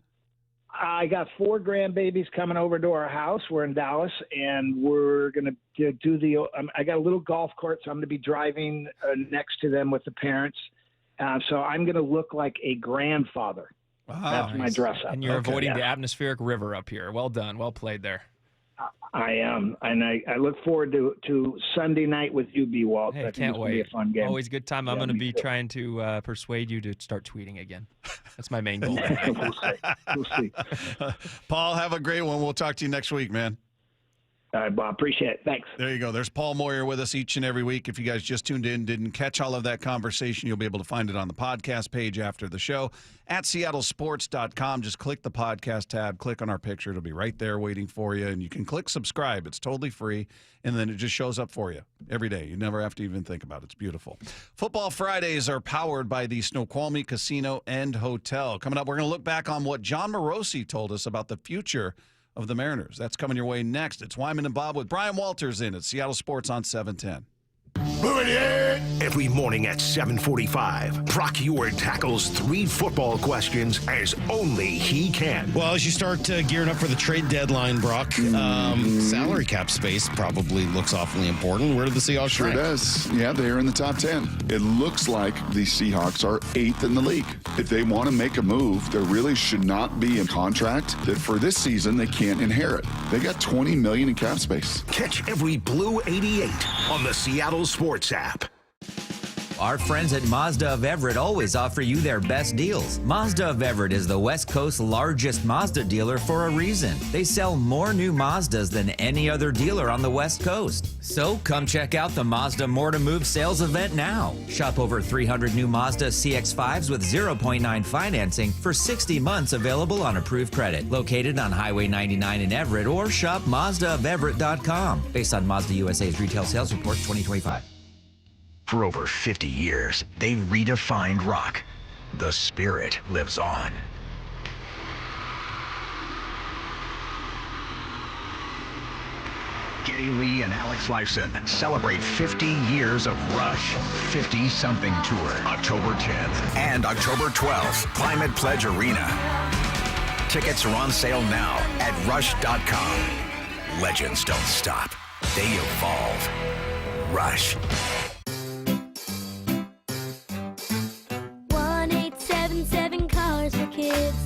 I got 4 grandbabies coming over to our house. We're in Dallas, and we're going to do I got a little golf cart, so I'm going to be driving next to them with the parents. So I'm going to look like a grandfather. That's my dress up. And you're avoiding the atmospheric river up here. Well done. Well played there. I am. And I look forward to Sunday night with you, B. Walt. Hey, I can't wait. Be a fun game. Always a good time. I'm going to be trying to persuade you to start tweeting again. That's my main goal. We'll see. Paul, have a great one. We'll talk to you next week, man. All right, Bob. Appreciate it. Thanks. There you go. There's Paul Moyer with us each and every week. If you guys just tuned in, didn't catch all of that conversation, you'll be able to find it on the podcast page after the show at seattlesports.com. Just click the podcast tab, click on our picture. It'll be right there waiting for you. And you can click subscribe. It's totally free. And then it just shows up for you every day. You never have to even think about it. It's beautiful. Football Fridays are powered by the Snoqualmie Casino and Hotel. Coming up, we're going to look back on what Jon Morosi told us about the future of the Mariners. That's coming your way next. It's Wyman and Bob with Brian Walters in at Seattle Sports on 710. Every morning at 7:45, Brock Ewart tackles 3 football questions as only he can. Well, as you start gearing up for the trade deadline, Brock, salary cap space probably looks awfully important. Where do the Seahawks Sure rank? does. Yeah, they are in the top 10. It looks like the Seahawks are 8th in the league. If they want to make a move, there really should not be a contract that for this season they can't inherit. They got $20 million in cap space. Catch every Blue 88 on the Seattle Sports app. Our friends at Mazda of Everett always offer you their best deals. Mazda of Everett is the West Coast's largest Mazda dealer for a reason. They sell more new Mazdas than any other dealer on the West Coast. So come check out the Mazda More to Move sales event now. Shop over 300 new Mazda CX-5s with 0.9 financing for 60 months available on approved credit. Located on Highway 99 in Everett, or shop MazdaofEverett.com. Based on Mazda USA's retail sales report 2025. For over 50 years, they've redefined rock. The spirit lives on. Geddy Lee and Alex Lifeson celebrate 50 years of Rush 50-something tour, October 10th. And October 12th, Climate Pledge Arena. Tickets are on sale now at rush.com. Legends don't stop. They evolve. Rush. 1-877 Cars for Kids.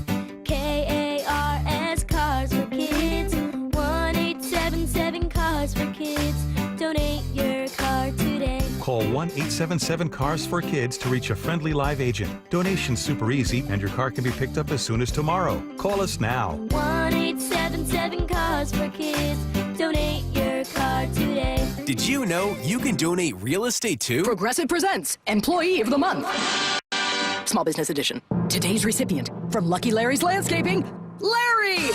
KARS Cars for Kids. 1-877 Cars for Kids. Donate your car today. Call 1-877 Cars for Kids to reach a friendly live agent. Donation's super easy, and your car can be picked up as soon as tomorrow. Call us now. 1-877 Cars for Kids. Donate your car today. Did you know you can donate real estate too? Progressive presents Employee of the Month. Small Business Edition. Today's recipient from Lucky Larry's Landscaping, Larry!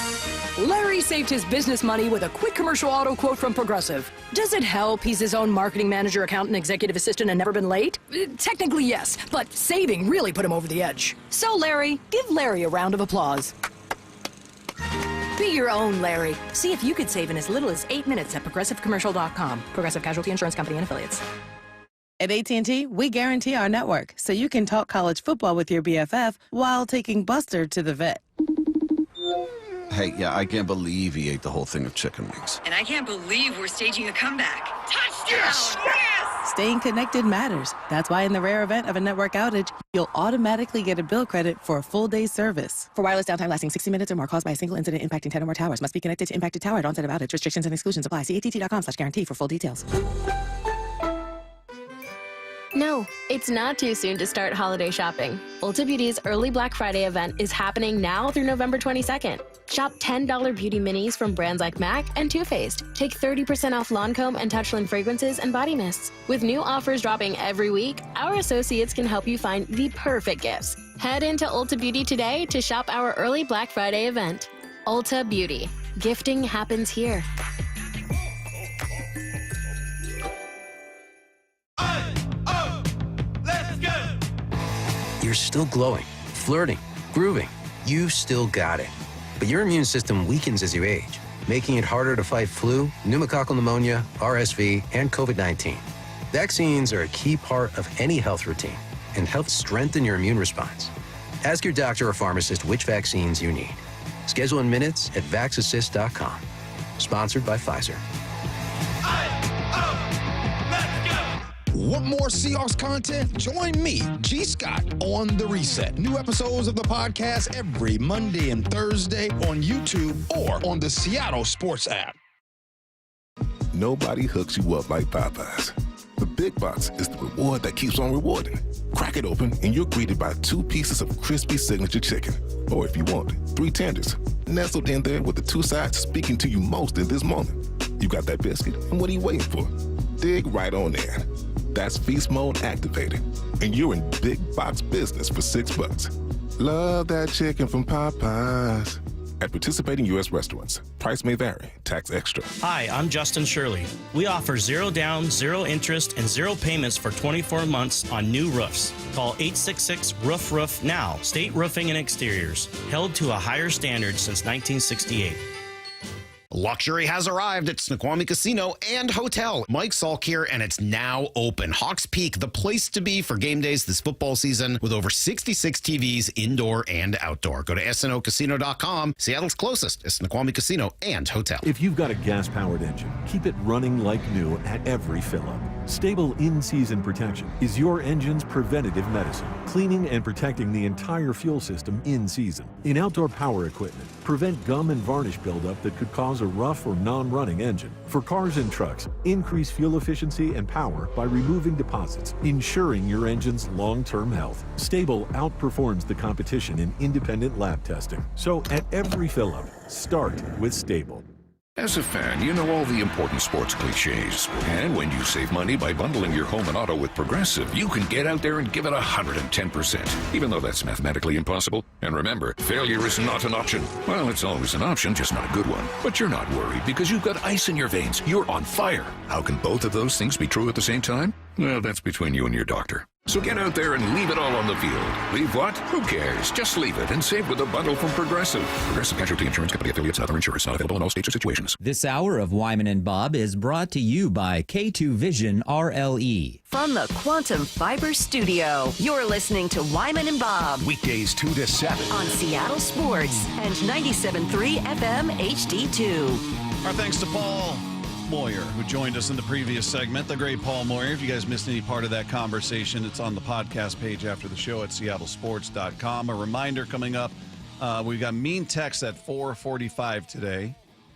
Larry saved his business money with a quick commercial auto quote from Progressive. Does it help he's his own marketing manager, accountant, executive assistant, and never been late? Technically, yes, but saving really put him over the edge. So, Larry, give Larry a round of applause. Be your own Larry. See if you could save in as little as 8 minutes at ProgressiveCommercial.com. Progressive Casualty Insurance Company and Affiliates. At AT&T, we guarantee our network so you can talk college football with your BFF while taking Buster to the vet. Hey, yeah, I can't believe he ate the whole thing of chicken wings. And I can't believe we're staging a comeback. Touchdown! Yes! Yes! Staying connected matters. That's why in the rare event of a network outage, you'll automatically get a bill credit for a full day's service. For wireless downtime lasting 60 minutes or more caused by a single incident impacting 10 or more towers, must be connected to impacted tower at onset of outage. Restrictions and exclusions apply. See att.com/guarantee for full details. No, it's not too soon to start holiday shopping. Ulta Beauty's early Black Friday event is happening now through November 22nd. Shop $10 beauty minis from brands like MAC and Too Faced. Take 30% off Lancome and Touchland fragrances and body mists. With new offers dropping every week, our associates can help you find the perfect gifts. Head into Ulta Beauty today to shop our early Black Friday event. Ulta Beauty. Gifting happens here. You're still glowing, flirting, grooving. You still got it. But your immune system weakens as you age, making it harder to fight flu, pneumococcal pneumonia, RSV, and COVID-19. Vaccines are a key part of any health routine and help strengthen your immune response. Ask your doctor or pharmacist which vaccines you need. Schedule in minutes at vaxassist.com. Sponsored by Pfizer. Want more Seahawks content? Join me, G. Scott, on The Reset. New episodes of the podcast every Monday and Thursday on YouTube or on the Seattle Sports app. Nobody hooks you up like Popeyes. The Big Box is the reward that keeps on rewarding. Crack it open and you're greeted by 2 pieces of crispy signature chicken. Or if you want, 3 tenders. Nestled in there with the 2 sides speaking to you most in this moment. You got that biscuit, and what are you waiting for? Dig right on in. That's feast mode activated. And you're in big box business for $6. Love that chicken from Popeyes. At participating U.S. restaurants. Price may vary. Tax extra. Hi, I'm Justin Shirley. We offer 0 down, 0 interest, and 0 payments for 24 months on new roofs. Call 866-ROOF-ROOF now. State Roofing and Exteriors. Held to a higher standard since 1968. Luxury has arrived at Snoqualmie Casino and Hotel. Mike Salk here, and it's now open. Hawks Peak, the place to be for game days this football season with over 66 TVs indoor and outdoor. Go to snocasino.com. Seattle's closest is Snoqualmie Casino and Hotel. If you've got a gas-powered engine, keep it running like new at every fill-up. Stable in-season protection is your engine's preventative medicine, cleaning and protecting the entire fuel system in season. In outdoor power equipment, prevent gum and varnish buildup that could cause a rough or non-running engine. For cars and trucks, increase fuel efficiency and power by removing deposits, ensuring your engine's long-term health. Stable outperforms the competition in independent lab testing. So at every fill-up, start with Stable. As a fan, you know all the important sports cliches. And when you save money by bundling your home and auto with Progressive, you can get out there and give it 110%, even though that's mathematically impossible. And remember, failure is not an option. Well, it's always an option, just not a good one. But you're not worried because you've got ice in your veins. You're on fire. How can both of those things be true at the same time? Well, that's between you and your doctor. So get out there and leave it all on the field. Leave what? Who cares? Just leave it and save with a bundle from Progressive. Progressive Casualty Insurance Company affiliates, other insurers, not available in all states or situations. This hour of Wyman and Bob is brought to you by K2 Vision RLE. From the Quantum Fiber Studio, you're listening to Wyman and Bob. Weekdays 2 to 7. On Seattle Sports and 97.3 FM HD2. Our thanks to Paul Moyer, who joined us in the previous segment. The great Paul Moyer. If you guys missed any part of that conversation, it's on the podcast page after the show at seattlesports.com. A reminder coming up, we've got Mean Text at 4:45 today.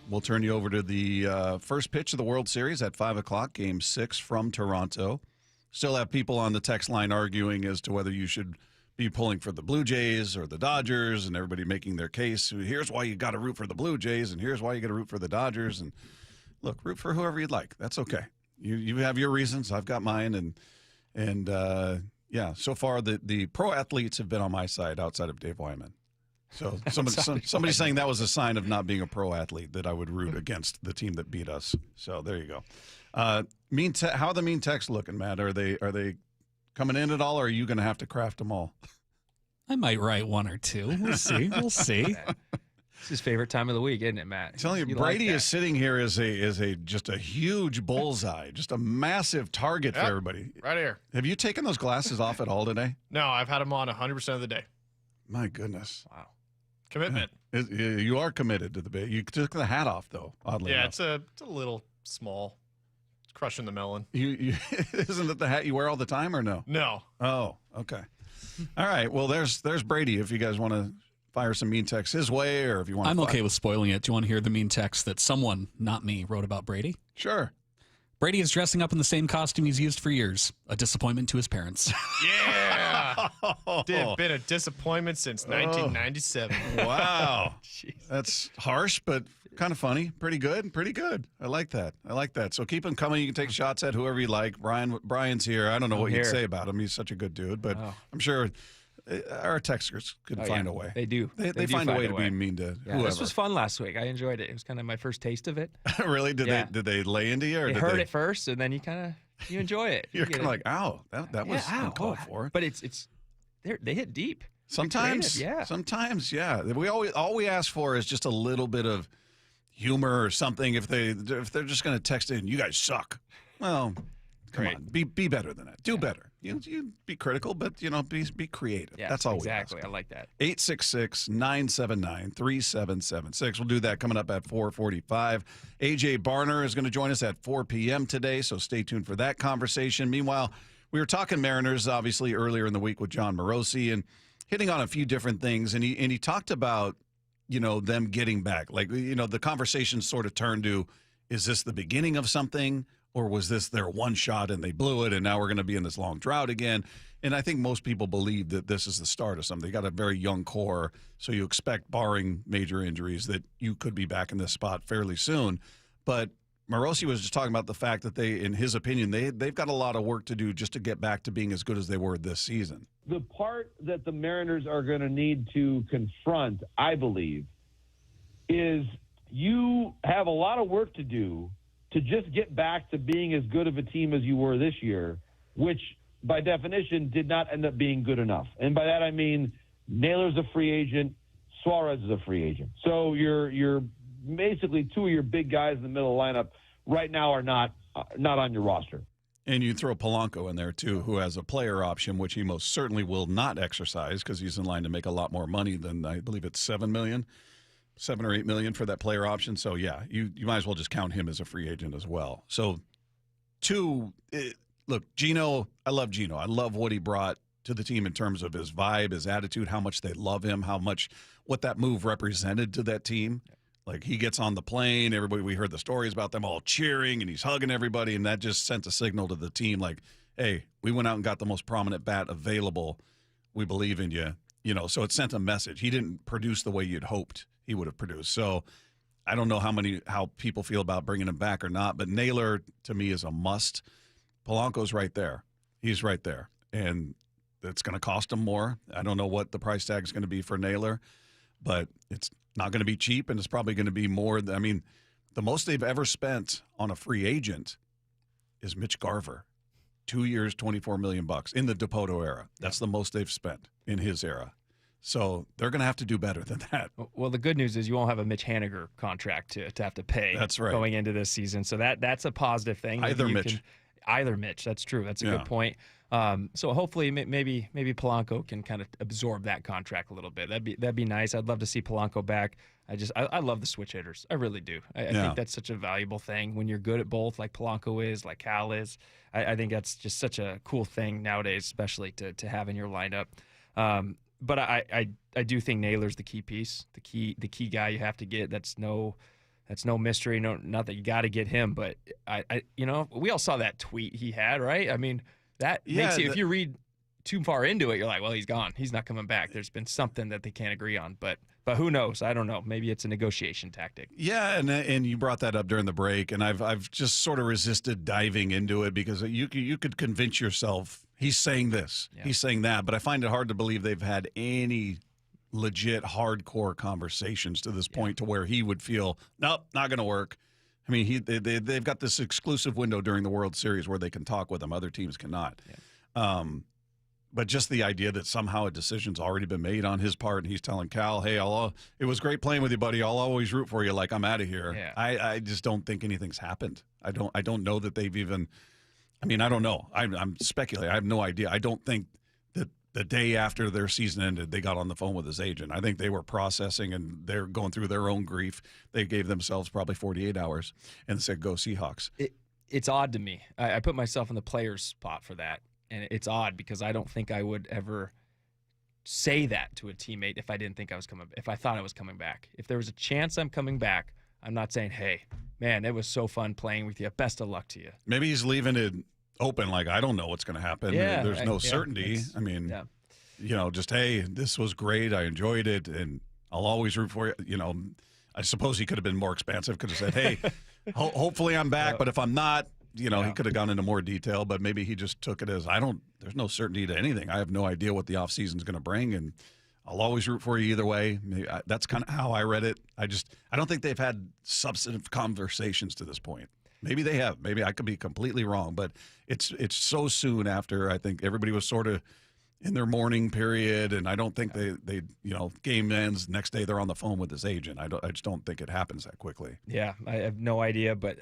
We'll turn you over to the first pitch of the World Series at 5 o'clock, Game 6 from Toronto. Still have people on the text line arguing as to whether you should be pulling for the Blue Jays or the Dodgers, and everybody making their case. Here's why you got to root for the Blue Jays, and here's why you got to root for the Dodgers. And look, root for whoever you'd like. That's okay. You have your reasons. I've got mine. And yeah, so far the pro athletes have been on my side outside of Dave Whyman. So somebody's saying that was a sign of not being a pro athlete, that I would root against the team that beat us. So there you go. How are the mean texts looking, Matt? Are they coming in at all, or are you going to have to craft them all? I might write one or two. We'll see. We'll see. It's his favorite time of the week, isn't it, Matt? I'm telling you, Brady is sitting here as just a huge bullseye, just a massive target for everybody. Right here. Have you taken those glasses off at all today? No, I've had them on 100% of the day. My goodness. Wow. Commitment. You are committed to the bit. You took the hat off, though, oddly enough. It's a little small. It's crushing the melon. Isn't it the hat you wear all the time, or no? No. Oh, okay. All right. Well, there's Brady if you guys want to fire some mean texts his way, or if you want to. I'm okay with spoiling it. Do you want to hear the mean text that someone, not me, wrote about Brady? Sure. Brady is dressing up in the same costume he's used for years. A disappointment to his parents. Yeah. Been a disappointment since 1997. Wow. That's harsh, but kind of funny. Pretty good. I like that. So keep them coming. You can take shots at whoever you like. Brian's here. I don't know what you'd say about him. He's such a good dude, but I'm sure our texters could find a way. They do. They find a way to be mean to whoever. This was fun last week. I enjoyed it. It was kind of my first taste of it. Really? Did they lay into you? Or it hurt at first, and then you enjoy it. You're kind of like, ow, that was uncalled for. But they hit deep. Sometimes, yeah. All we ask for is just a little bit of humor or something. If they're just going to text in, you guys suck. Well, come on, be better than that. Do better. You be critical, but be creative. Yeah, that's all exactly. we ask. I like that. 866-979-3776. We'll do that coming up at 4:45. AJ Barner is going to join us at 4 p.m. today, so stay tuned for that conversation. Meanwhile, we were talking Mariners obviously earlier in the week with Jon Morosi and hitting on a few different things, and he talked about them getting back. Like the conversation sort of turned to, is this the beginning of something? Or was this their one shot and they blew it, and now we're going to be in this long drought again? And I think most people believe that this is the start of something. They got a very young core, so you expect, barring major injuries, that you could be back in this spot fairly soon. But Morosi was just talking about the fact that they, in his opinion, they've got a lot of work to do just to get back to being as good as they were this season. The part that the Mariners are going to need to confront, I believe, is you have a lot of work to do to just get back to being as good of a team as you were this year, which by definition did not end up being good enough. And by that I mean Naylor's a free agent, Suarez is a free agent. So you're basically two of your big guys in the middle of the lineup right now are not on your roster. And you throw Polanco in there too, who has a player option, which he most certainly will not exercise because he's in line to make a lot more money than, I believe it's $7 or $8 million for that player option. So yeah, you might as well just count him as a free agent as well. So look, Gino, I love Gino. I love what he brought to the team in terms of his vibe, his attitude, how much they love him, what that move represented to that team. Like he gets on the plane, everybody, we heard the stories about them all cheering and he's hugging everybody. And that just sent a signal to the team like, hey, we went out and got the most prominent bat available. We believe in you. So it sent a message. He didn't produce the way you'd hoped he would have produced. So I don't know how people feel about bringing him back or not, but Naylor to me is a must. Polanco's right there. He's right there. And it's going to cost him more. I don't know what the price tag is going to be for Naylor, but it's not going to be cheap, and it's probably going to be more. The most they've ever spent on a free agent is Mitch Garver. 2 years, $24 million in the Dipoto era. That's the most they've spent in his era. So they're going to have to do better than that. Well, the good news is you won't have a Mitch Haniger contract to have to pay. That's right. Going into this season. So that's a positive thing. Either Mitch. Either Mitch. That's true. That's a good point. So hopefully maybe Polanco can kind of absorb that contract a little bit. That'd be nice. I'd love to see Polanco back. I love the switch hitters. I really do. I think that's such a valuable thing when you're good at both, like Polanco is, like Cal is. I think that's just such a cool thing nowadays, especially to have in your lineup. But I do think Naylor's the key piece, the key guy you have to get. That's no mystery. No, not that you got to get him, but we all saw that tweet he had, right? I mean, that makes you, if you read too far into it, you're like, well, he's gone. He's not coming back. There's been something that they can't agree on, but who knows? I don't know. Maybe it's a negotiation tactic. Yeah, and you brought that up during the break, and I've just sort of resisted diving into it because you could convince yourself he's saying this, he's saying that, but I find it hard to believe they've had any legit hardcore conversations to this point to where he would feel, nope, not going to work. I mean, they've got this exclusive window during the World Series where they can talk with him. Other teams cannot. Yeah. But just the idea that somehow a decision's already been made on his part, and he's telling Cal, hey, it was great playing with you, buddy. I'll always root for you like I'm out of here. Yeah. I just don't think anything's happened. I don't know that they've even – I mean, I don't know. I'm speculating. I have no idea. I don't think that the day after their season ended, they got on the phone with his agent. I think they were processing, and they're going through their own grief. They gave themselves probably 48 hours and said, go Seahawks. It's odd to me. I put myself in the player's spot for that. And it's odd because I don't think I would ever say that to a teammate if I didn't think if I thought I was coming back. If there was a chance I'm coming back, I'm not saying, hey, man, it was so fun playing with you. Best of luck to you. Maybe he's leaving it open, like, I don't know what's going to happen. Yeah, there's no certainty. I mean, just, hey, this was great. I enjoyed it, and I'll always root for you. I suppose he could have been more expansive, could have said, hey, hopefully I'm back, but if I'm not, he could have gone into more detail, but maybe he just took it as, there's no certainty to anything. I have no idea what the offseason is going to bring, and I'll always root for you either way. That's kind of how I read it. I don't think they've had substantive conversations to this point. Maybe they have. Maybe I could be completely wrong, but it's so soon after. I think everybody was sort of in their mourning period, and I don't think they game ends, next day they're on the phone with his agent. I just don't think it happens that quickly. Yeah, I have no idea, but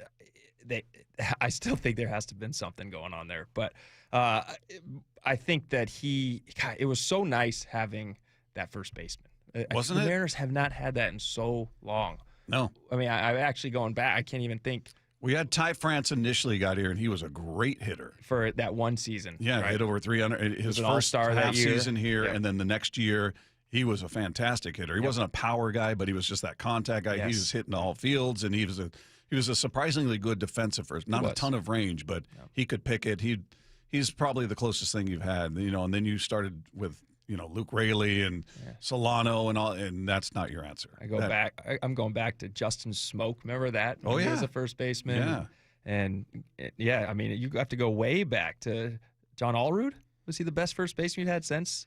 I still think there has to have been something going on there. But I think that it was so nice having that first baseman. Wasn't it? The Mariners have not had that in so long. No. I mean, I'm actually going back. I can't even think. We had Ty France initially got here, and he was a great hitter. For that one season. Yeah, right? hit over 300. His first all-star half that year. season here, and then the next year, he was a fantastic hitter. He wasn't a power guy, but he was just that contact guy. Yes. He was hitting all fields, and he was a surprisingly good defensive first. Not a ton of range, but he could pick it. He's probably the closest thing you've had, and then you started with Luke Raley and Solano and all, and that's not your answer. I'm going back to Justin Smoke. Remember that? Oh, yeah. He was a first baseman. Yeah. And I mean, you have to go way back to John Allrood. Was he the best first baseman you'd had since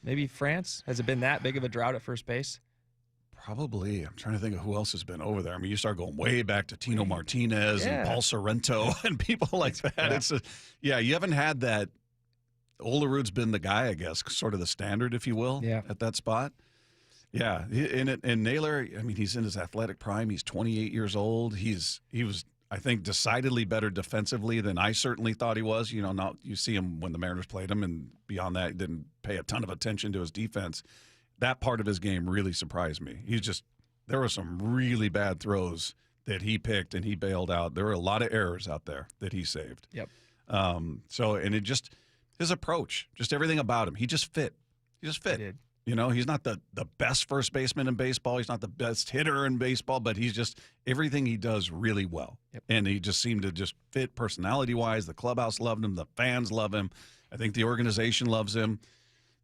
maybe France? Has it been that big of a drought at first base? Probably. I'm trying to think of who else has been over there. I mean, you start going way back to Tino Martinez and Paul Sorrento and people like that. Yeah. You haven't had that. Olerud's been the guy, I guess, sort of the standard, if you will, at that spot. Yeah, and Naylor, I mean, he's in his athletic prime. He's 28 years old. He was, I think, decidedly better defensively than I certainly thought he was. Now you see him when the Mariners played him, and beyond that, didn't pay a ton of attention to his defense. That part of his game really surprised me. There were some really bad throws that he picked and he bailed out. There were a lot of errors out there that he saved. Yep. His approach, just everything about him, he just fit. He just fit. He did. He's not the best first baseman in baseball. He's not the best hitter in baseball, but he's just everything he does really well. Yep. And he just seemed to just fit personality-wise. The clubhouse loved him. The fans love him. I think the organization loves him.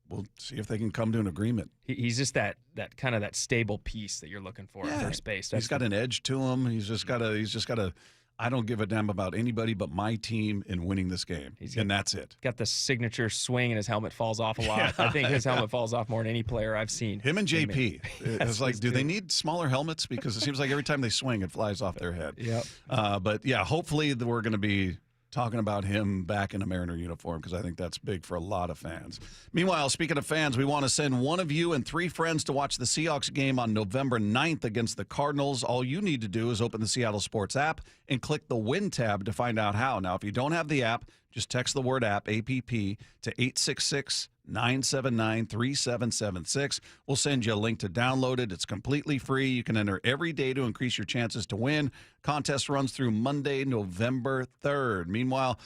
We'll see if they can come to an agreement. He's just that kind of that stable piece that you're looking for at first base. He's got an edge to him. He's just got a I don't give a damn about anybody but my team in winning this game, and that's it. Got the signature swing, and his helmet falls off a lot. Yeah, I think his helmet falls off more than any player I've seen. Him and JP. It's like, do they need smaller helmets? Because it seems like every time they swing, it flies off their head. Yep. But, hopefully we're going to be talking about him back in a Mariner uniform because I think that's big for a lot of fans. Meanwhile, speaking of fans, we want to send one of you and 3 friends to watch the Seahawks game on November 9th against the Cardinals. All you need to do is open the Seattle Sports app and click the Win tab to find out how. Now, if you don't have the app, just text the word app, APP, to 866-979-3776. We'll send you a link to download it. It's completely free. You can enter every day to increase your chances to win. Contest runs through Monday, November 3rd. Meanwhile,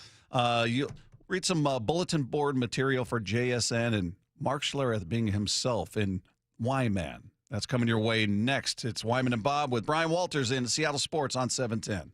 you'll read some bulletin board material for JSN and Mark Schlereth being himself in Whyman. That's coming your way next. It's Wyman and Bob with Brian Walters in Seattle Sports on 710.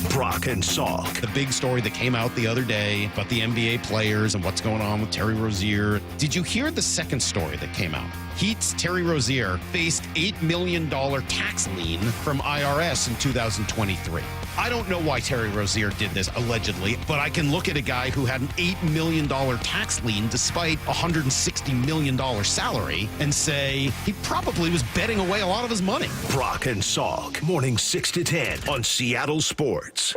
Brock and Salk. The big story that came out the other day about the NBA players and what's going on with Terry Rozier. Did you hear the second story that came out? Heat's Terry Rozier faced $8 million tax lien from IRS in 2023. I don't know why Terry Rozier did this, allegedly, but I can look at a guy who had an $8 million tax lien despite a $160 million salary and say he probably was betting away a lot of his money. Brock and Salk, morning 6 to 10 on Seattle Sports.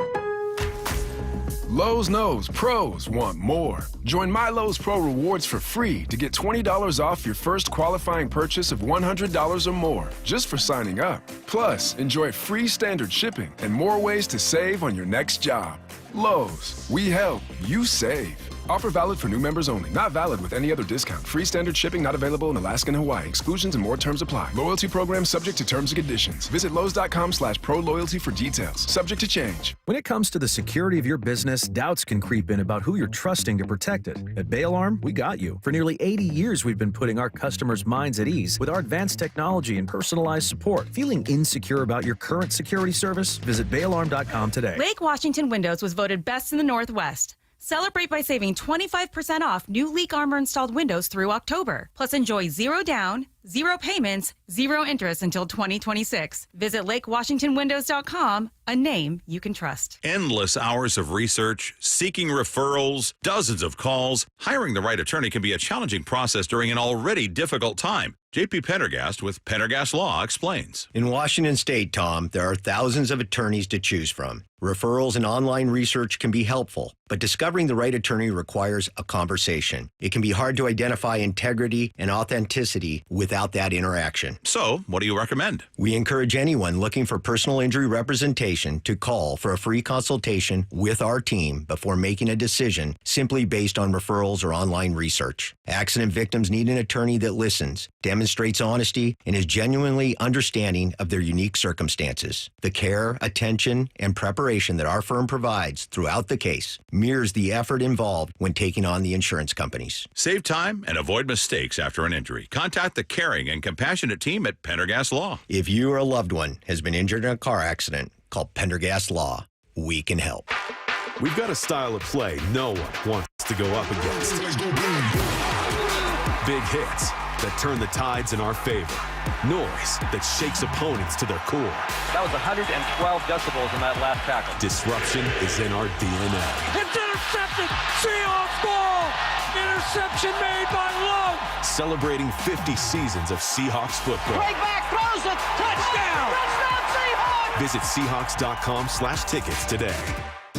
Lowe's knows pros want more. Join My Lowe's Pro Rewards for free to get $20 off your first qualifying purchase of $100 or more just for signing up. Plus, enjoy free standard shipping and more ways to save on your next job. Lowe's, we help, you save. Offer valid for new members only. Not valid with any other discount. Free standard shipping not available in Alaska and Hawaii. Exclusions and more terms apply. Loyalty program subject to terms and conditions. Visit Lowe's.com/pro-loyalty for details. Subject to change. When it comes to the security of your business, doubts can creep in about who you're trusting to protect it. At Bail Arm, we got you. For nearly 80 years, we've been putting our customers' minds at ease with our advanced technology and personalized support. Feeling insecure about your current security service? Visit bailarm.com today. Lake Washington Windows was voted best in the Northwest. Celebrate by saving 25% off new Leak Armor installed windows through October. Plus, enjoy 0 down, 0 payments, 0 interest until 2026. Visit LakeWashingtonWindows.com, a name you can trust. Endless hours of research, seeking referrals, dozens of calls. Hiring the right attorney can be a challenging process during an already difficult time. J.P. Pendergast with Pendergast Law explains. In Washington State, Tom, there are thousands of attorneys to choose from. Referrals and online research can be helpful, but discovering the right attorney requires a conversation. It can be hard to identify integrity and authenticity without that interaction. So, what do you recommend? We encourage anyone looking for personal injury representation to call for a free consultation with our team before making a decision simply based on referrals or online research. Accident victims need an attorney that listens, demonstrates honesty, and is genuinely understanding of their unique circumstances. The care, attention, and preparation that our firm provides throughout the case mirrors the effort involved when taking on the insurance companies. Save time and avoid mistakes after an injury. Contact the caring and compassionate team at Pendergast Law. If you or a loved one has been injured in a car accident, call Pendergast Law. We can help. We've got a style of play no one wants to go up against. Big hits that turn the tides in our favor. Noise that shakes opponents to their core. That was 112 decibels in that last tackle. Disruption is in our DNA. It's intercepted! Seahawks ball! Interception made by Love! Celebrating 50 seasons of Seahawks football. Break back, throws it! Touchdown! Touchdown Seahawks! Visit Seahawks.com/tickets today.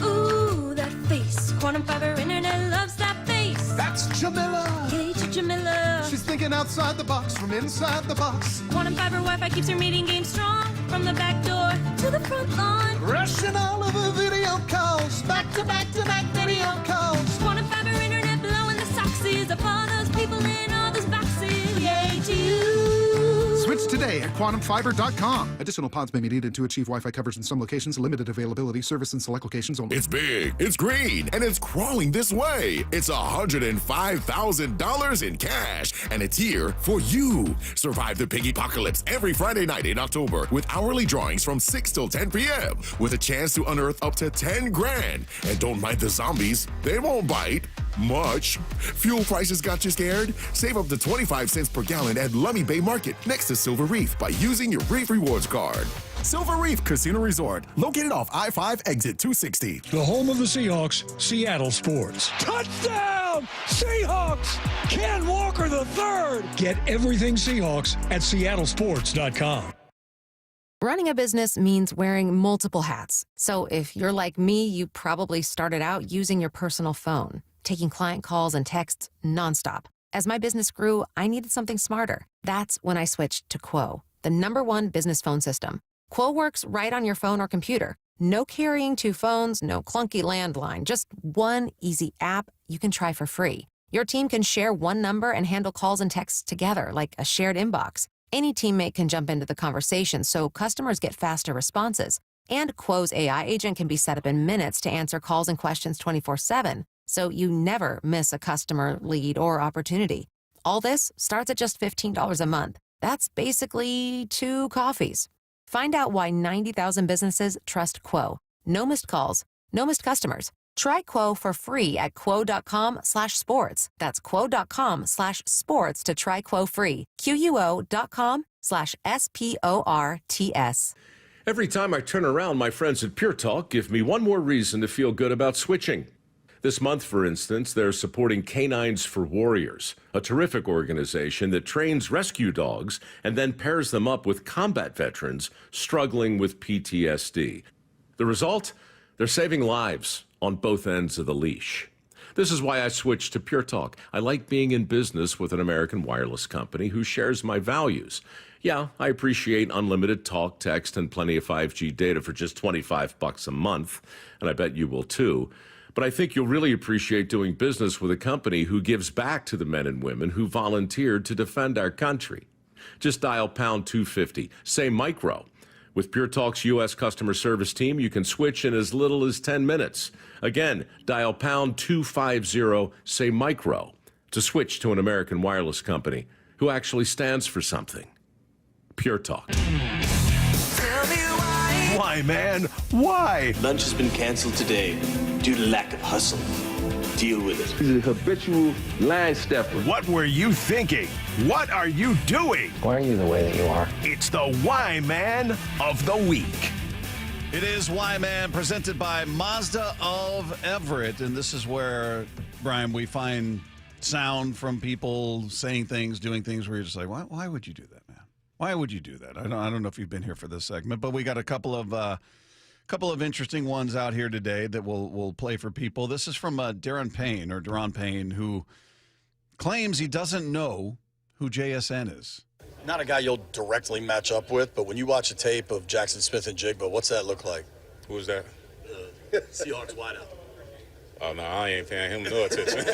Ooh, that face. Quantum Fiber Internet loves that face. That's Jamila. Hey, Jamila. She's thinking outside the box from inside the box. Quantum Fiber Wi-Fi keeps her meeting game strong. From the back door to the front lawn. Rushing all of her video calls. Back to back to back video calls. Quantum Fiber Internet blowing the soxies up all those people in all those boxes. Yay to you. Switch today at quantumfiber.com. Additional pods may be needed to achieve Wi-Fi coverage in some locations. Limited availability. Service in select locations only. It's big, it's green, and it's crawling this way. It's $105,000 in cash, and it's here for you. Survive the piggy apocalypse every Friday night in October with hourly drawings from 6 till 10 p.m. with a chance to unearth up to 10 grand. And don't mind the zombies. They won't bite much. Fuel prices got you scared? Save up to 25 cents per gallon at Lummi Bay Market next to Silver Reef by using your Reef Rewards card. Silver Reef Casino Resort, located off I-5 exit 260. The home of the Seahawks, Seattle Sports. Touchdown! Seahawks! Ken Walker III! Get everything Seahawks at seattlesports.com. Running a business means wearing multiple hats. So if you're like me, you probably started out using your personal phone, taking client calls and texts nonstop. As my business grew, I needed something smarter. That's when I switched to Quo, the #1 business phone system. Quo works right on your phone or computer. No carrying 2 phones, no clunky landline, just one easy app you can try for free. Your team can share one number and handle calls and texts together like a shared inbox. Any teammate can jump into the conversation so customers get faster responses. And Quo's AI agent can be set up in minutes to answer calls and questions 24/7, so you never miss a customer, lead, or opportunity. All this starts at just $15 a month. That's basically 2 coffees. Find out why 90,000 businesses trust Quo. No missed calls, no missed customers. Try Quo for free at quo.com/sports. That's quo.com/sports to try Quo free. QUO.com/SPORTS. Every time I turn around, my friends at Pure Talk give me one more reason to feel good about switching. This month, for instance, they're supporting Canines for Warriors, a terrific organization that trains rescue dogs and then pairs them up with combat veterans struggling with PTSD. The result? They're saving lives on both ends of the leash. This is why I switched to Pure Talk. I like being in business with an American wireless company who shares my values. Yeah, I appreciate unlimited talk, text, and plenty of 5G data for just $25 a month, and I bet you will too. But I think you'll really appreciate doing business with a company who gives back to the men and women who volunteered to defend our country. Just dial pound 250, say micro. With Pure Talk's U.S. customer service team, you can switch in as little as 10 minutes. Again, dial pound 250, say micro, to switch to an American wireless company who actually stands for something. Pure Talk. Tell me why. Why, man? Why? Lunch has been canceled today due to lack of hustle. Deal with it. He's a habitual line stepper. What were you thinking? What are you doing? Why are you the way that you are? It's the Whyman of the Week. It is Whyman, presented by Mazda of Everett. And this is where, Brian, we find sound from people saying things, doing things where you're just like, why would you do that, man? Why would you do that? I don't know if you've been here for this segment, but we got a couple of interesting ones out here today that we'll play for people. This is from Daron Payne, who claims he doesn't know who JSN is. Not a guy you'll directly match up with, but when you watch a tape of Jackson Smith and Jigba, what's that look like? Who's that? Seahawks wideout. Oh, no, I ain't paying him no attention.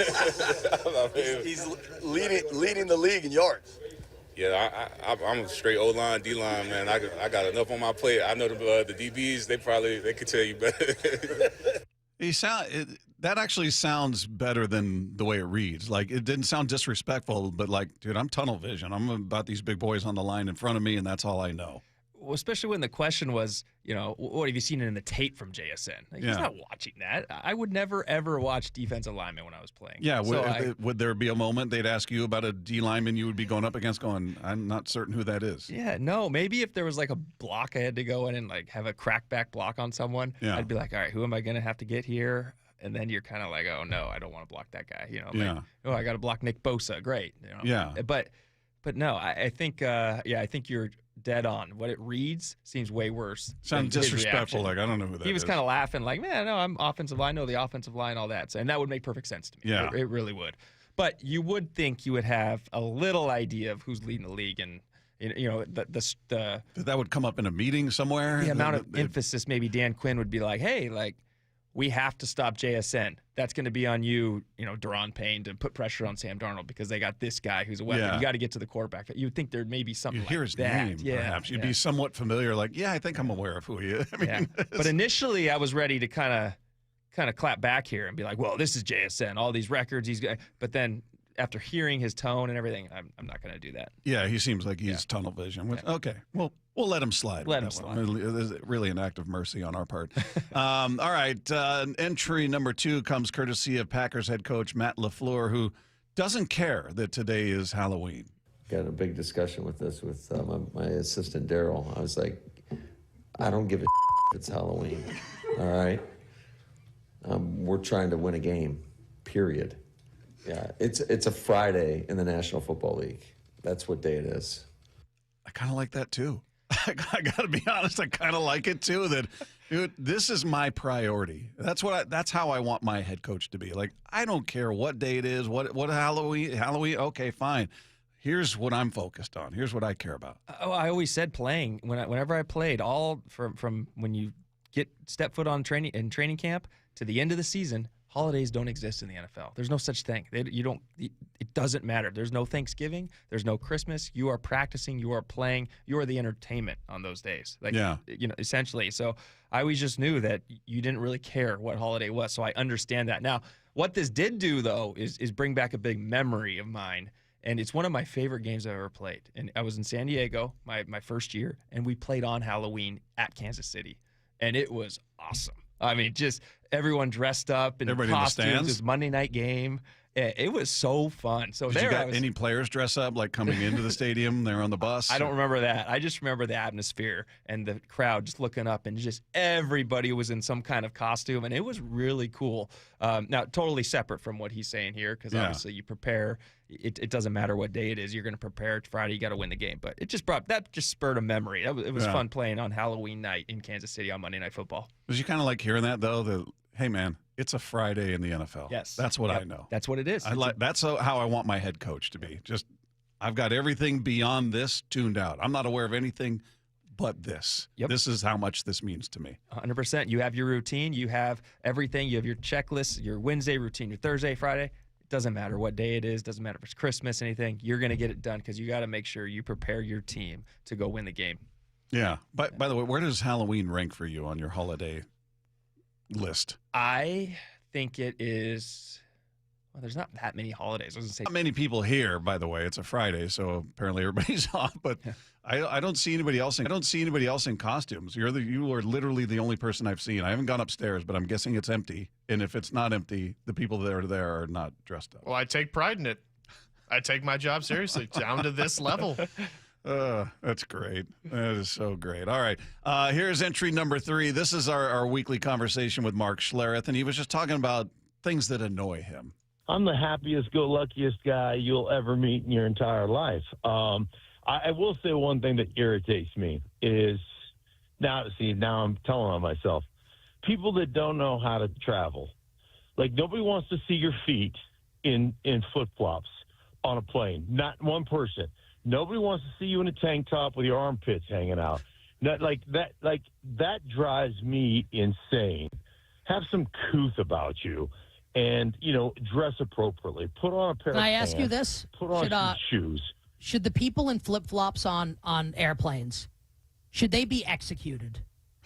He's leading the league in yards. Yeah, I'm a straight O-line, D-line, man. I got enough on my plate. I know the DBs, they could tell you better. That actually sounds better than the way it reads. Like, it didn't sound disrespectful, but like, dude, I'm tunnel vision. I'm about these big boys on the line in front of me, and that's all I know. Well, especially when the question was, what have you seen in the tape from JSN? Like, he's not watching that. I would never, ever watch defensive linemen when I was playing. Yeah, would there be a moment they'd ask you about a D lineman you would be going up against going, I'm not certain who that is? Yeah, no, maybe if there was like a block I had to go in and like have a crackback block on someone, I'd be like, all right, who am I going to have to get here? And then you're kind of like, oh, no, I don't want to block that guy. I got to block Nick Bosa. Great. Yeah. But no, I think you're dead on. What it reads seems way worse. Sounds disrespectful. Like, I don't know who that is. He was kind of laughing like, man, no, I'm offensive line. I know the offensive line, all that. So, and that would make perfect sense to me. Yeah. It really would. But you would think you would have a little idea of who's leading the league and, that would come up in a meeting somewhere. The amount of emphasis maybe Dan Quinn would be like, hey, like, we have to stop JSN. That's going to be on you, Daron Payne, to put pressure on Sam Darnold because they got this guy who's a weapon. Yeah. You got to get to the quarterback. You'd think there may be something like that. You'd hear his name, perhaps. You'd be somewhat familiar, like, yeah, I think I'm aware of who he is. But initially, I was ready to kind of clap back here and be like, well, this is JSN, all these records. But then after hearing his tone and everything, I'm not going to do that. Yeah, he seems like he's tunnel vision. Okay, well, we'll let him slide. Let him slide. It's really an act of mercy on our part. All right, entry number 2 comes courtesy of Packers head coach Matt LaFleur, who doesn't care that today is Halloween. Got a big discussion with this with my assistant Daryl. I was like, I don't give a if it's Halloween. All right, we're trying to win a game. Period. Yeah, it's a Friday in the National Football League. That's what day it is. I kind of like that too. I got to be honest, I kind of like it too. That, dude, this is my priority. That's how I want my head coach to be. Like, I don't care what day it is, what Halloween. Okay, fine. Here's what I'm focused on. Here's what I care about. Oh, I always said playing whenever I played, all from when you step foot on training camp to the end of the season. Holidays don't exist in the NFL. There's no such thing. It doesn't matter. There's no Thanksgiving. There's no Christmas. You are practicing. You are playing. You are the entertainment on those days. Essentially. So I always just knew that you didn't really care what holiday was. So I understand that. Now, what this did do, though, is bring back a big memory of mine. And it's one of my favorite games I've ever played. And I was in San Diego my first year, and we played on Halloween at Kansas City. And it was awesome. I mean, just everyone dressed up in Everybody costumes. in the stands? It was Monday night game. It was so fun. So Did you got any players dress up, like coming into the stadium? They're on the bus? I don't remember that. I just remember the atmosphere and the crowd just looking up, and just everybody was in some kind of costume, and it was really cool. Now, totally separate from what he's saying here, because obviously you prepare. It doesn't matter what day it is. You're going to prepare. Friday, you got to win the game. But it just spurred a memory. It was fun playing on Halloween night in Kansas City on Monday Night Football. Was you kind of like hearing that, though? Hey, man, it's a Friday in the NFL. Yes. That's what I know. That's what it is. That's how I want my head coach to be. Just, I've got everything beyond this tuned out. I'm not aware of anything but this. Yep. This is how much this means to me. 100%. You have your routine. You have everything. You have your checklist, your Wednesday routine, your Thursday, Friday. It doesn't matter what day it is. Doesn't matter if it's Christmas, anything. You're going to get it done because you got to make sure you prepare your team to go win the game. Yeah. By the way, where does Halloween rank for you on your holiday list? I think it is. Well, there's not that many holidays. I was gonna say not many people here, by the way. It's a Friday, so apparently everybody's off. But I don't see anybody else. I don't see anybody else in costumes. You are literally the only person I've seen. I haven't gone upstairs, but I'm guessing it's empty. And if it's not empty, the people that are there are not dressed up. Well, I take pride in it. I take my job seriously, down to this level. That's great. That is so great. All right. Here's entry number 3. This is our weekly conversation with Mark Schlereth, and he was just talking about things that annoy him. I'm the happiest-go-luckiest guy you'll ever meet in your entire life. I will say one thing that irritates me is, now I'm telling on myself, people that don't know how to travel. Like, nobody wants to see your feet in flip-flops on a plane. Not one person. Nobody wants to see you in a tank top with your armpits hanging out. That drives me insane. Have some couth about you, and dress appropriately. Put on a pair of pants. Can I ask you this? Put on some shoes. Should the people in flip-flops on airplanes, should they be executed?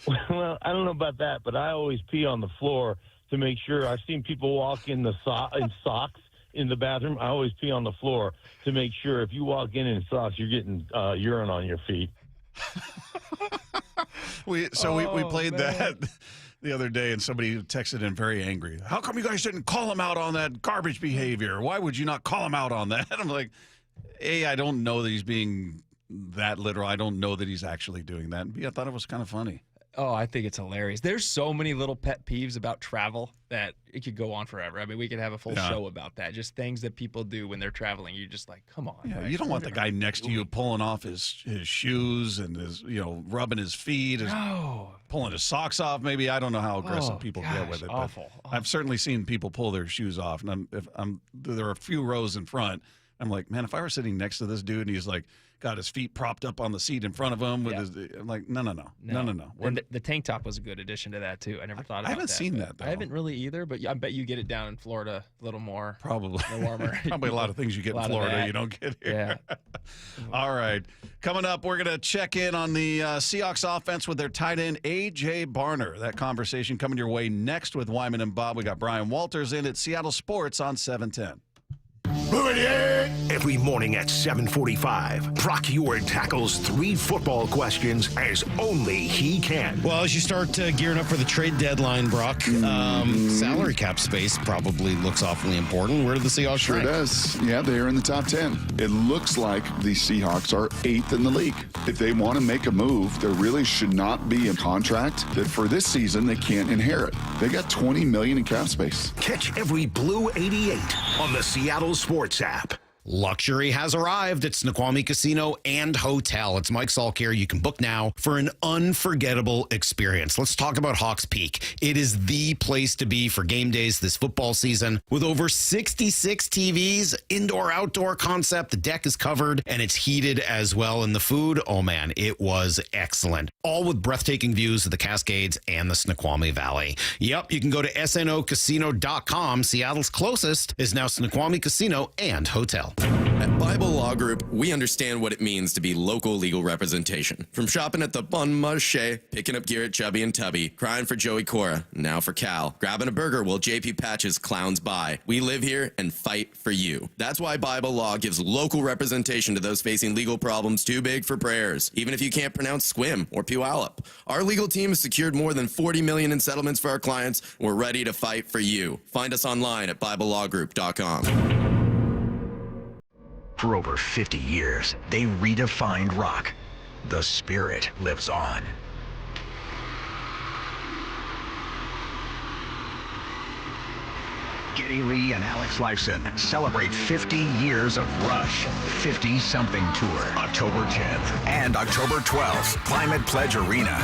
Well, I don't know about that, but I always pee on the floor to make sure. I've seen people walk in in socks in the bathroom. I always pee on the floor to make sure if you walk in socks, you're getting urine on your feet. We played that the other day, and somebody texted in very angry. How come you guys didn't call him out on that garbage behavior? Why would you not call him out on that? I'm like, A, I don't know that he's being that literal. I don't know that he's actually doing that. And B, I thought it was kind of funny. Oh, I think it's hilarious. There's so many little pet peeves about travel that it could go on forever. I mean, we could have a full show about that. Just things that people do when they're traveling. You're just like, come on. Yeah, you don't want the guy next to you pulling off his shoes and his, rubbing his feet, pulling his socks off. Maybe I don't know how aggressive people get with it. Awful. I've certainly seen people pull their shoes off, and there are a few rows in front. I'm like, man, if I were sitting next to this dude and he's like got his feet propped up on the seat in front of him with I'm like, no. And the tank top was a good addition to that too. I never thought about that. I haven't seen that though. I haven't really either, but I bet you get it down in Florida a little more. Probably. A little warmer. Probably a lot of things you get in Florida you don't get here. Yeah. All right. Coming up, we're going to check in on the Seahawks offense with their tight end, A.J. Barner. That conversation coming your way next with Wyman and Bob. We got Brian Walters in at Seattle Sports on 710. Every morning at 7:45, Brock Ewart tackles 3 football questions as only he can. Well, as you start gearing up for the trade deadline, Brock, salary cap space probably looks awfully important. Where do the Seahawks rank? Sure does. Yeah, they are in the top 10. It looks like the Seahawks are 8th in the league. If they want to make a move, there really should not be a contract that for this season they can't inherit. They got $20 million in cap space. Catch every Blue 88 on the Seattle Sports app. Luxury has arrived at Snoqualmie Casino and Hotel. It's Mike Salk here. You can book now for an unforgettable experience. Let's talk about Hawks Peak. It is the place to be for game days this football season. With over 66 TVs, indoor-outdoor concept, the deck is covered and it's heated as well. And the food, oh man, it was excellent. All with breathtaking views of the Cascades and the Snoqualmie Valley. Yep, you can go to snocasino.com. Seattle's closest is now Snoqualmie Casino and Hotel. At Bible Law Group, we understand what it means to be local legal representation. From shopping at the Bon Marché, picking up gear at Chubby and Tubby, crying for Joey Cora, now for Cal, grabbing a burger while JP Patches clowns by. We live here and fight for you. That's why Bible Law gives local representation to those facing legal problems too big for prayers, even if you can't pronounce Squim or Puyallup. Our legal team has secured more than $40 million in settlements for our clients. We're ready to fight for you. Find us online at BibleLawGroup.com. For over 50 years, they redefined rock. The spirit lives on. Geddy Lee and Alex Lifeson celebrate 50 years of Rush 50-something tour, October 10th and October 12th, Climate Pledge Arena.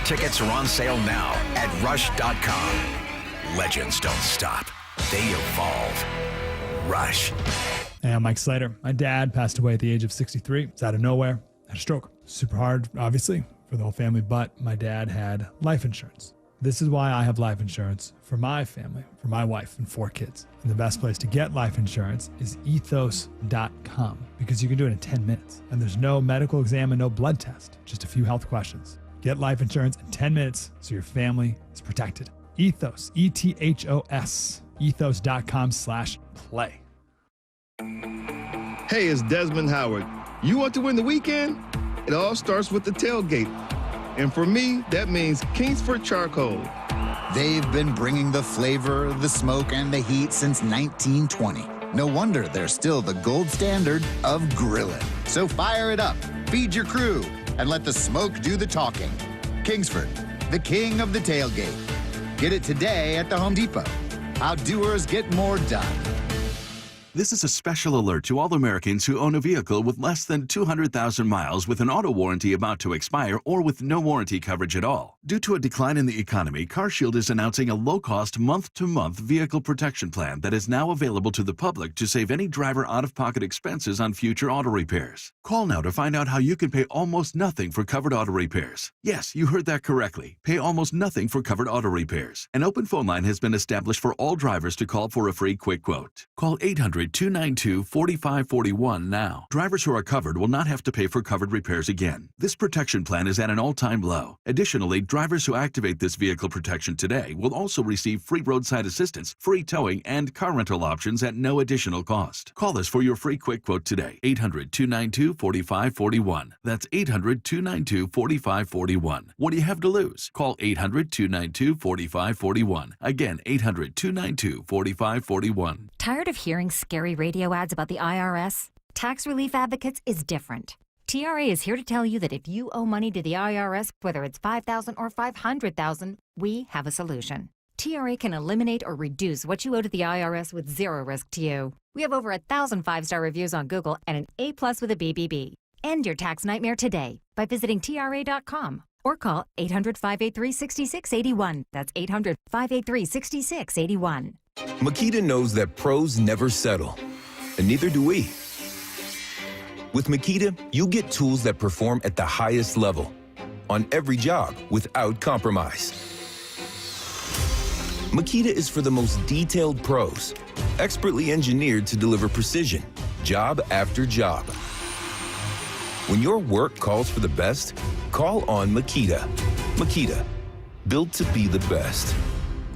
Tickets are on sale now at Rush.com. Legends don't stop. They evolve. Rush. Hey, I'm Mike Slater. My dad passed away at the age of 63. It's out of nowhere. Had a stroke. Super hard, obviously, for the whole family, but my dad had life insurance. This is why I have life insurance for my family, for my wife and 4 kids. And the best place to get life insurance is ethos.com because you can do it in 10 minutes. And there's no medical exam and no blood test, just a few health questions. Get life insurance in 10 minutes so your family is protected. Ethos, E-T-H-O-S, ethos.com/play. Hey, it's Desmond Howard. You want to win the weekend? It all starts with the tailgate. And for me, that means Kingsford Charcoal. They've been bringing the flavor, the smoke, and the heat since 1920. No wonder they're still the gold standard of grilling. So fire it up, feed your crew, and let the smoke do the talking. Kingsford, the king of the tailgate. Get it today at the Home Depot. How doers get more done. This is a special alert to all Americans who own a vehicle with less than 200,000 miles with an auto warranty about to expire or with no warranty coverage at all. Due to a decline in the economy, CarShield is announcing a low-cost month-to-month vehicle protection plan that is now available to the public to save any driver out-of-pocket expenses on future auto repairs. Call now to find out how you can pay almost nothing for covered auto repairs. Yes, you heard that correctly. Pay almost nothing for covered auto repairs. An open phone line has been established for all drivers to call for a free quick quote. Call 800-292-4541 now. Drivers who are covered will not have to pay for covered repairs again. This protection plan is at an all-time low. Additionally, drivers who activate this vehicle protection today will also receive free roadside assistance, free towing, and car rental options at no additional cost. Call us for your free quick quote today. 800-292-4541. That's 800-292-4541. What do you have to lose? Call 800-292-4541. Again, 800-292-4541. Tired of hearing scary radio ads about the IRS? Tax Relief Advocates is different. TRA is here to tell you that if you owe money to the IRS, whether it's $5,000 or $500,000, we have a solution. TRA can eliminate or reduce what you owe to the IRS with zero risk to you. We have over 1,000 5-star reviews on Google and an A+ with a BBB. End your tax nightmare today by visiting TRA.com or call 800-583-6681. That's 800-583-6681. Makita knows that pros never settle, and neither do we. With Makita, you get tools that perform at the highest level on every job without compromise. Makita is for the most detailed pros, expertly engineered to deliver precision, job after job. When your work calls for the best, call on Makita. Makita, built to be the best.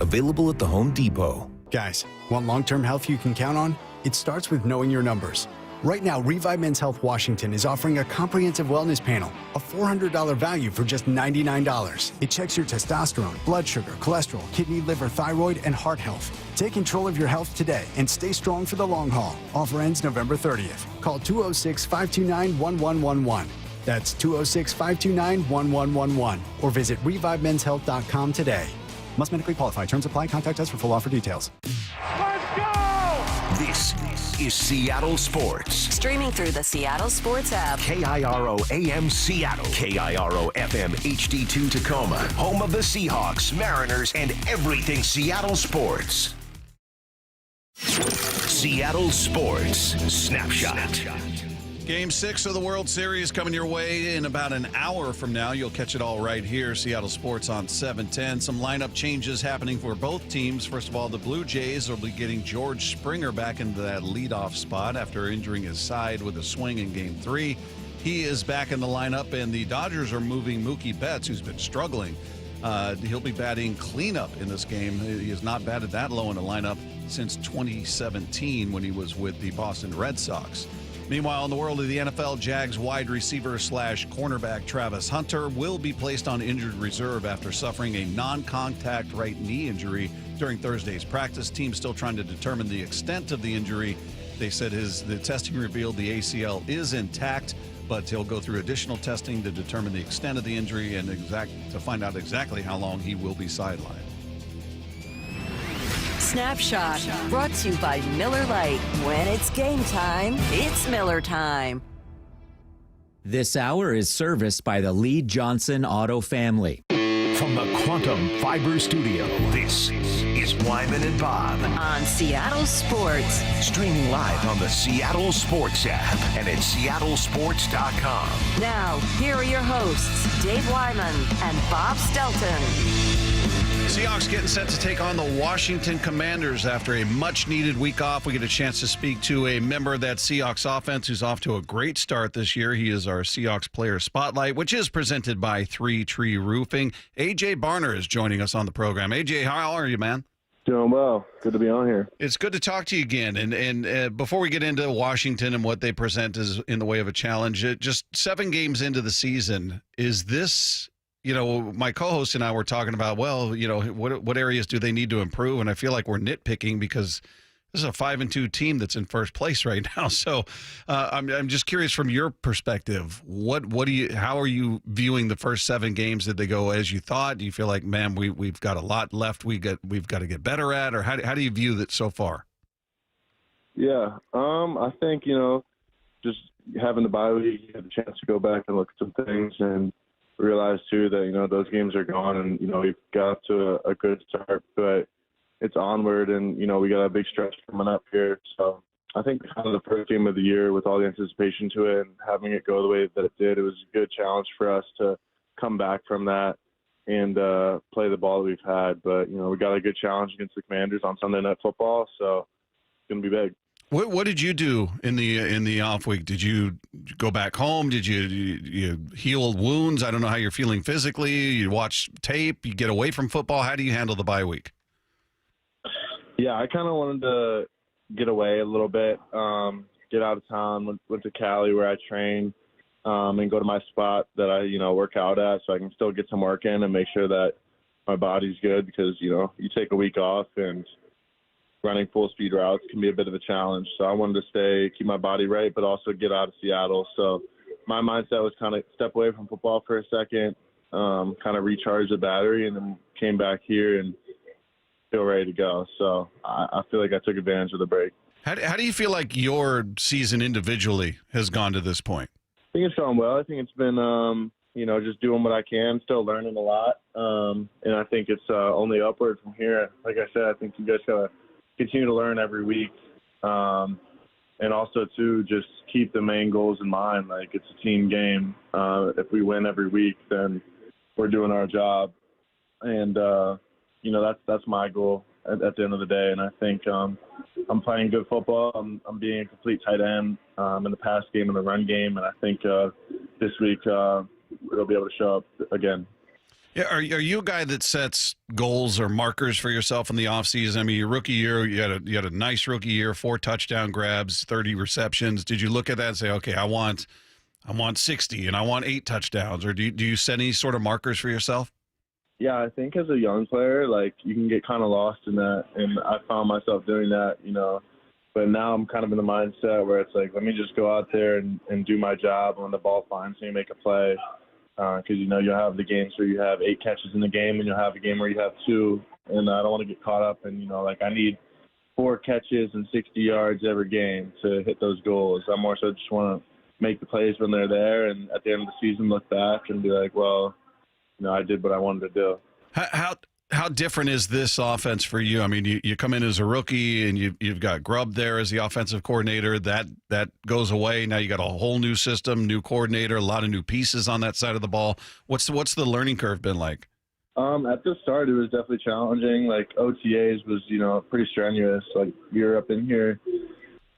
Available at the Home Depot. Guys, want long-term health you can count on? It starts with knowing your numbers. Right now, Revive Men's Health Washington is offering a comprehensive wellness panel, a $400 value for just $99. It checks your testosterone, blood sugar, cholesterol, kidney, liver, thyroid, and heart health. Take control of your health today and stay strong for the long haul. Offer ends November 30th. Call 206-529-1111. That's 206-529-1111. Or visit ReviveMen'sHealth.com today. Must medically qualify. Terms apply. Contact us for full offer details. Let's go! This is Seattle Sports. Streaming through the Seattle Sports app. KIRO AM Seattle. KIRO FM HD2 Tacoma. Home of the Seahawks, Mariners, and everything Seattle sports. Seattle Sports Snapshot. Game 6 of the World Series coming your way in about an hour from now. You'll catch it all right here, Seattle Sports on 710. Some lineup changes happening for both teams. First of all, the Blue Jays will be getting George Springer back into that leadoff spot after injuring his side with a swing in Game 3. He is back in the lineup, and the Dodgers are moving Mookie Betts, who's been struggling. He'll be batting cleanup in this game. He has not batted that low in the lineup since 2017 when he was with the Boston Red Sox. Meanwhile, in the world of the NFL, Jags wide receiver / cornerback Travis Hunter will be placed on injured reserve after suffering a non-contact right knee injury during Thursday's practice. Team still trying to determine the extent of the injury. They said the testing revealed the ACL is intact, but he'll go through additional testing to determine the extent of the injury and to find out exactly how long he will be sidelined. Snapshot, brought to you by Miller Lite. When it's game time, it's Miller time. This hour is serviced by the Lee Johnson Auto family. From the Quantum Fiber Studio, this is Wyman and Bob. On Seattle Sports. Streaming live on the Seattle Sports app and at seattlesports.com. Now, here are your hosts, Dave Wyman and Bob Stelton. Seahawks getting set to take on the Washington Commanders after a much-needed week off. We get a chance to speak to a member of that Seahawks offense who's off to a great start this year. He is our Seahawks Player Spotlight, which is presented by 3 Tree Roofing. A.J. Barner is joining us on the program. A.J., how are you, man? Doing well. Good to be on here. It's good to talk to you again. And before we get into Washington and what they present as in the way of a challenge, just 7 games into the season, is this... You know, my co-host and I were talking about, well, you know, what areas do they need to improve? And I feel like we're nitpicking because this is a 5-2 team that's in first place right now. So I'm just curious from your perspective, how are you viewing the first 7 games? Did they go as you thought? Do you feel like, man, we've got a lot left we've got to get better at? Or how do you view that so far? Yeah, I think, you know, just having the bye week, you had a chance to go back and look at some things and realize too that, you know, those games are gone and, you know, we've got to a good start, but it's onward and, you know, we got a big stretch coming up here. So I think kind of the first game of the year with all the anticipation to it and having it go the way that it did, it was a good challenge for us to come back from that and play the ball that we've had. But, you know, we got a good challenge against the Commanders on Sunday Night Football, so it's going to be big. What did you do in the off week? Did you go back home? Did you heal wounds? I don't know how you're feeling physically. You watch tape. You get away from football. How do you handle the bye week? Yeah, I kind of wanted to get away a little bit, get out of town. Went to Cali where I train, and go to my spot that I work out at, so I can still get some work in and make sure that my body's good because you take a week off and running full speed routes can be a bit of a challenge. So I wanted to keep my body right, but also get out of Seattle. So my mindset was kind of step away from football for a second, kind of recharge the battery, and then came back here and feel ready to go. So I feel like I took advantage of the break. How do you feel like your season individually has gone to this point? I think it's gone well. I think it's been, just doing what I can, still learning a lot. And I think it's only upward from here. Like I said, I think you guys got to continue to learn every week. And also, too, just keep the main goals in mind. Like, it's a team game. If we win every week, then we're doing our job. And, that's my goal at the end of the day. And I think I'm playing good football. I'm being a complete tight end in the pass game and the run game. And I think this week we'll be able to show up again. Yeah, are you a guy that sets goals or markers for yourself in the offseason? I mean, your rookie year, you had a nice rookie year, 4 touchdown grabs, 30 receptions. Did you look at that and say, okay, I want 60 and I want 8 touchdowns? Or do you set any sort of markers for yourself? Yeah, I think as a young player, like, you can get kind of lost in that, and I found myself doing that, But now I'm kind of in the mindset where it's like, let me just go out there and do my job. When the ball finds me, make a play. Because, you'll have the games where you have 8 catches in the game, and you'll have a game where you have 2. And I don't want to get caught up in, I need 4 catches and 60 yards every game to hit those goals. I more so just want to make the plays when they're there, and at the end of the season look back and be like, well, I did what I wanted to do. How different is this offense for you? I mean, you come in as a rookie, and you've got Grubb there as the offensive coordinator. That goes away. Now you got a whole new system, new coordinator, a lot of new pieces on that side of the ball. What's the learning curve been like? At the start, it was definitely challenging. Like OTAs was, pretty strenuous. Like we were up in here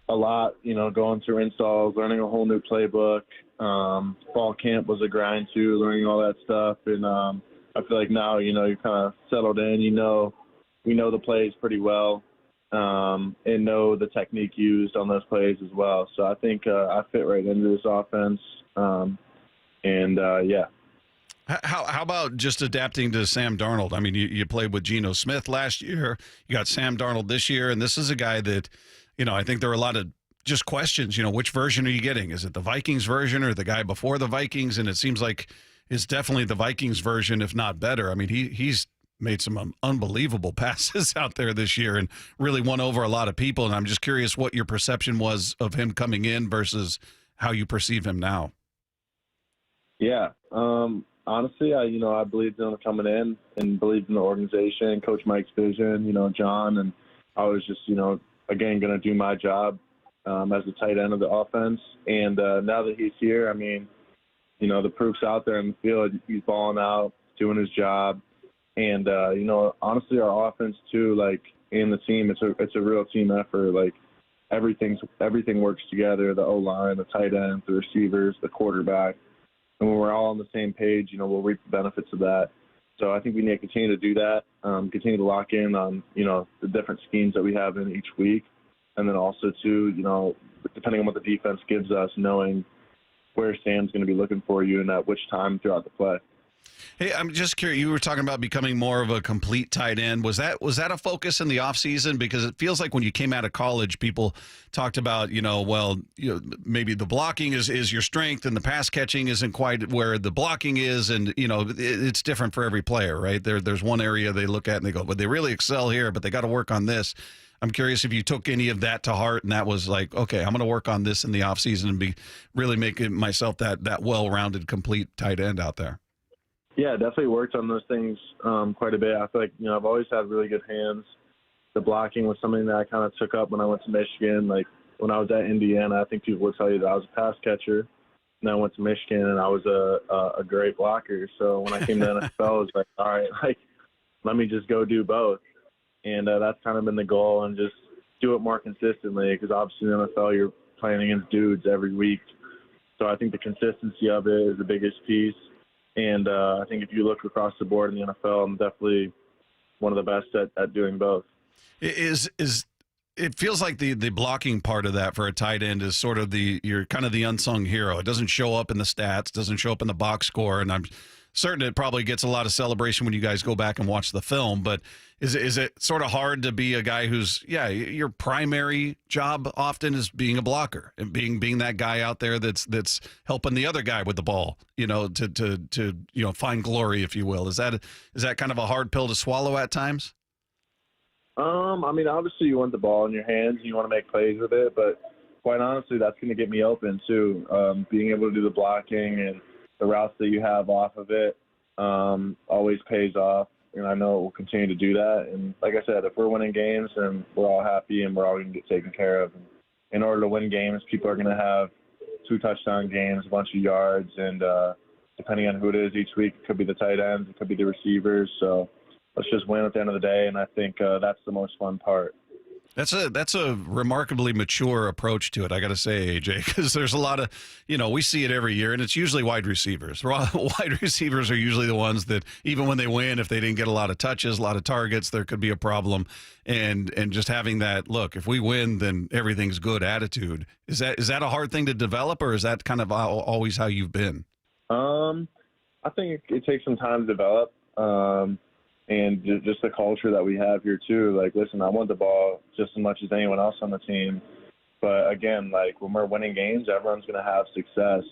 a lot, going through installs, learning a whole new playbook. Fall camp was a grind too, learning all that stuff. And I feel like now, you're kind of settled in. We know the plays pretty well, and know the technique used on those plays as well. So I think I fit right into this offense. Yeah. How about just adapting to Sam Darnold? I mean, you played with Geno Smith last year. You got Sam Darnold this year, and this is a guy that, I think there are a lot of just questions. Which version are you getting? Is it the Vikings version or the guy before the Vikings? And it seems like it's definitely the Vikings version, if not better. I mean, he's made some unbelievable passes out there this year and really won over a lot of people. And I'm just curious what your perception was of him coming in versus how you perceive him now. Yeah. Honestly, I believed in him coming in and believed in the organization, Coach Mike's vision, John, and I was just, again, going to do my job as the tight end of the offense. And now that he's here, I mean, the proof's out there in the field. He's balling out, doing his job. And, honestly, our offense, too, like, in the team, it's a real team effort. Like, everything works together, the O-line, the tight end, the receivers, the quarterback. And when we're all on the same page, we'll reap the benefits of that. So I think we need to continue to do that, continue to lock in on, the different schemes that we have in each week. And then also, too, depending on what the defense gives us, knowing where Sam's going to be looking for you and at which time throughout the play. Hey, I'm just curious. You were talking about becoming more of a complete tight end. Was that a focus in the offseason? Because it feels like when you came out of college, people talked about, maybe the blocking is your strength and the pass catching isn't quite where the blocking is. And, it's different for every player, right? There's one area they look at and they go, but they really excel here, but they got to work on this. I'm curious if you took any of that to heart and that was like, okay, I'm going to work on this in the offseason and really making myself that well-rounded, complete tight end out there. Yeah, definitely worked on those things quite a bit. I feel like, I've always had really good hands. The blocking was something that I kind of took up when I went to Michigan. Like, when I was at Indiana, I think people would tell you that I was a pass catcher. And then I went to Michigan, and I was a great blocker. So when I came to NFL, I was like, all right, like, let me just go do both. And that's kind of been the goal, and just do it more consistently, because obviously in the NFL you're playing against dudes every week. So I think the consistency of it is the biggest piece. And I think if you look across the board in the NFL, I'm definitely one of the best at doing both. It feels like the blocking part of that for a tight end is sort of you're kind of the unsung hero. It doesn't show up in the stats, doesn't show up in the box score, and I'm certain it probably gets a lot of celebration when you guys go back and watch the film. But is it sort of hard to be a guy who's, your primary job often is being a blocker and being that guy out there that's helping the other guy with the ball, to find glory, if you will. Is that kind of a hard pill to swallow at times? I mean, obviously you want the ball in your hands and you want to make plays with it, but quite honestly, that's going to get me open too. Being able to do the blocking and the routes that you have off of it always pays off, and I know it will continue to do that. And like I said, if we're winning games, then we're all happy and we're all going to get taken care of. And in order to win games, people are going to have 2 touchdown games, a bunch of yards, and depending on who it is each week, it could be the tight ends, it could be the receivers. So let's just win at the end of the day, and I think that's the most fun part. That's a remarkably mature approach to it, I got to say, AJ, because there's a lot of, we see it every year, and it's usually wide receivers. Wide receivers are usually the ones that, even when they win, if they didn't get a lot of touches, a lot of targets, there could be a problem. And just having that, look, if we win, then everything's good attitude. Is that a hard thing to develop, or is that kind of always how you've been? I think it takes some time to develop. And just the culture that we have here too. Like, listen, I want the ball just as much as anyone else on the team. But again, like, when we're winning games, everyone's going to have success.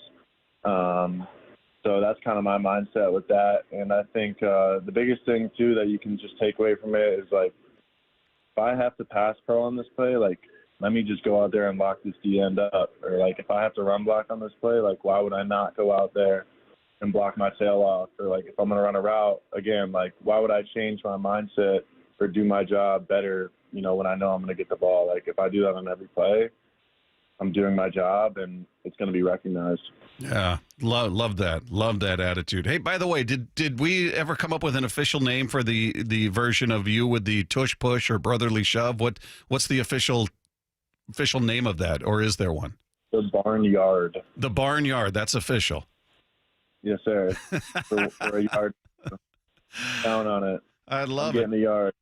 So that's kind of my mindset with that. And I think the biggest thing too that you can just take away from it is, like, if I have to pass pro on this play, like, let me just go out there and lock this D end up. Or, like, if I have to run block on this play, like, why would I not go out there and block my tail off? Or, like, if I'm going to run a route, again, like, why would I change my mindset or do my job better, you know, when I know I'm going to get the ball? Like, if I do that on every play, I'm doing my job, and it's going to be recognized. Yeah, love that. Love that attitude. Hey, by the way, did we ever come up with an official name for the version of you with the tush push or brotherly shove? What's the official name of that, or is there one? The Barnyard. The Barnyard. That's official. Yes, sir. for a yard. Down on it. I love getting the yard.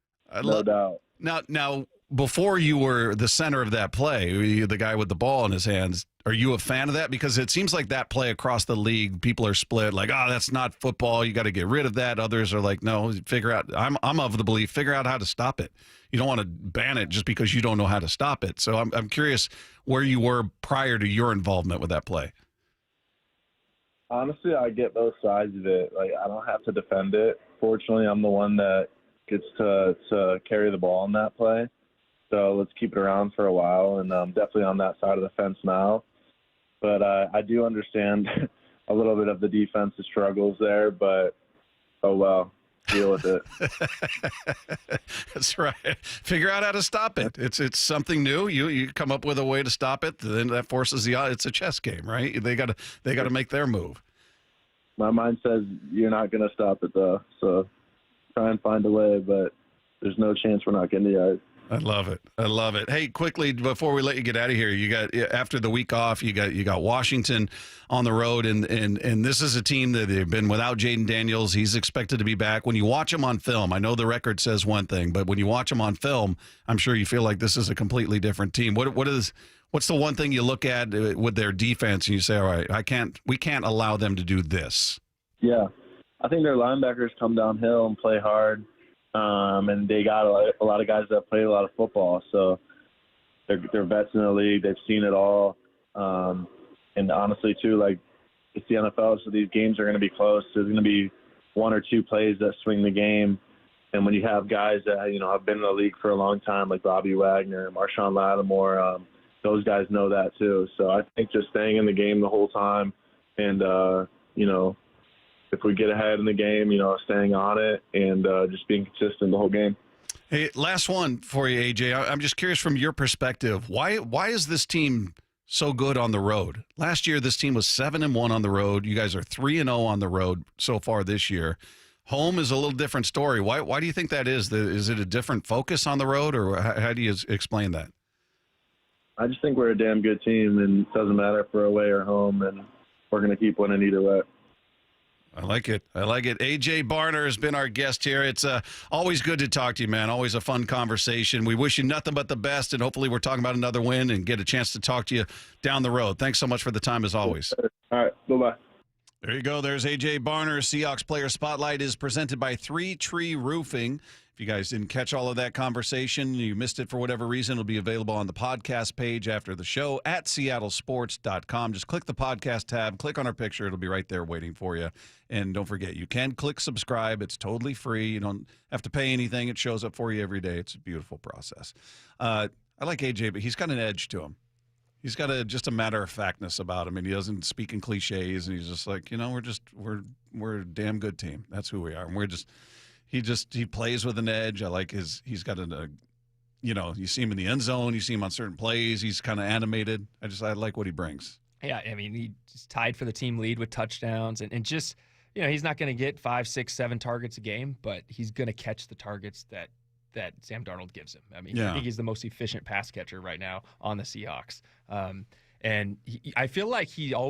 No doubt. Now, before you were the center of that play, the guy with the ball in his hands, are you a fan of that? Because it seems like that play across the league, people are split. Like, oh, that's not football. You got to get rid of that. Others are like, no, figure out. I'm of the belief, figure out how to stop it. You don't want to ban it just because you don't know how to stop it. So I'm curious where you were prior to your involvement with that play. Honestly, I get both sides of it. Like, I don't have to defend it. Fortunately, I'm the one that gets to carry the ball on that play. So let's keep it around for a while, and I'm definitely on that side of the fence now. But I do understand a little bit of the defensive struggles there, but oh well, deal with it. That's right. Figure out how to stop it. It's something new. You come up with a way to stop it, then that forces it's a chess game, right? They got to make their move. My mind says you're not going to stop it though, so try and find a way, but there's no chance we're not getting the yard. I love it. Hey, quickly before we let you get out of here, you got after the week off, you got Washington on the road, and this is a team that they've been without Jaden Daniels. He's expected to be back. When you watch him on film, I know the record says one thing, but when you watch him on film, I'm sure you feel like this is a completely different team. What's the one thing you look at with their defense and you say, all right, we can't allow them to do this? Yeah, I think their linebackers come downhill and play hard. And they got a lot of guys that play a lot of football, so they're vets in the league. They've seen it all, and honestly, too, like, it's the NFL, so these games are going to be close. There's going to be one or two plays that swing the game, and when you have guys that have been in the league for a long time, like Bobby Wagner, Marshawn Lattimore, those guys know that too. So I think just staying in the game the whole time, and if we get ahead in the game, staying on it and just being consistent the whole game. Hey, last one for you, AJ. I'm just curious from your perspective, why is this team so good on the road? Last year, this team was 7-1 on the road. You guys are 3-0 on the road so far this year. Home is a little different story. Why do you think that is? Is it a different focus on the road, or how do you explain that? I just think we're a damn good team, and it doesn't matter if we're away or home, and we're going to keep winning either way. I like it. AJ Barner has been our guest here. It's always good to talk to you, man. Always a fun conversation. We wish you nothing but the best, and hopefully we're talking about another win and get a chance to talk to you down the road. Thanks so much for the time, as always. All right. Bye-bye. There you go. There's AJ Barner. Seahawks Player Spotlight is presented by 3 Tree Roofing. If you guys didn't catch all of that conversation, you missed it for whatever reason, it'll be available on the podcast page after the show at seattlesports.com. Just click the podcast tab, click on our picture. It'll be right there waiting for you. And don't forget, you can click subscribe. It's totally free. You don't have to pay anything. It shows up for you every day. It's a beautiful process. I like AJ, but he's got an edge to him. He's got just a matter-of-factness about him, and he doesn't speak in cliches, and he's just like, we're a damn good team. That's who we are. And he plays with an edge. I like he's got you see him in the end zone, you see him on certain plays, he's kind of animated. I like what he brings. Yeah, I mean, he's tied for the team lead with touchdowns, and just, he's not going to get 5, 6, 7 targets a game, but he's going to catch the targets that Sam Darnold gives him. I mean, I think he's the most efficient pass catcher right now on the Seahawks. And I feel like he's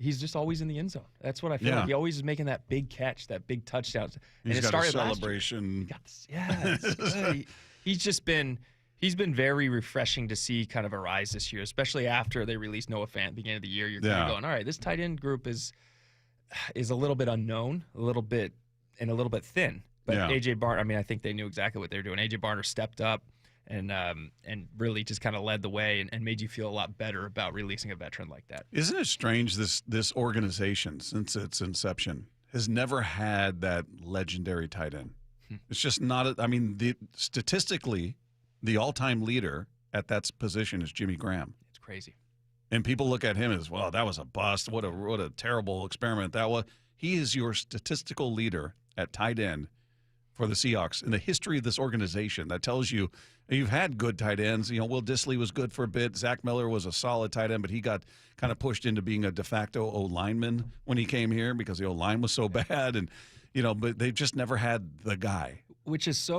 just always in the end zone. That's what I feel like. He always is making that big catch, that big touchdown. And he's it started got a celebration. He's been very refreshing to see kind of a rise this year, especially after they released Noah Fant at the beginning of the year. You're kind of going, all right, this tight end group is a little bit unknown, a little bit thin. But AJ Barner, I mean, I think they knew exactly what they were doing. AJ Barner stepped up and really just kind of led the way and made you feel a lot better about releasing a veteran like that. Isn't it strange this organization, since its inception, has never had that legendary tight end? It's just not – statistically, the all-time leader at that position is Jimmy Graham. It's crazy. And people look at him as, well, that was a bust. What a terrible experiment that was. He is your statistical leader at tight end for the Seahawks in the history of this organization. That tells you you've had good tight ends. Will Dissly was good for a bit. Zach Miller was a solid tight end, but he got kind of pushed into being a de facto O-lineman when he came here because the O-line was so bad. And, but they've just never had the guy. Which is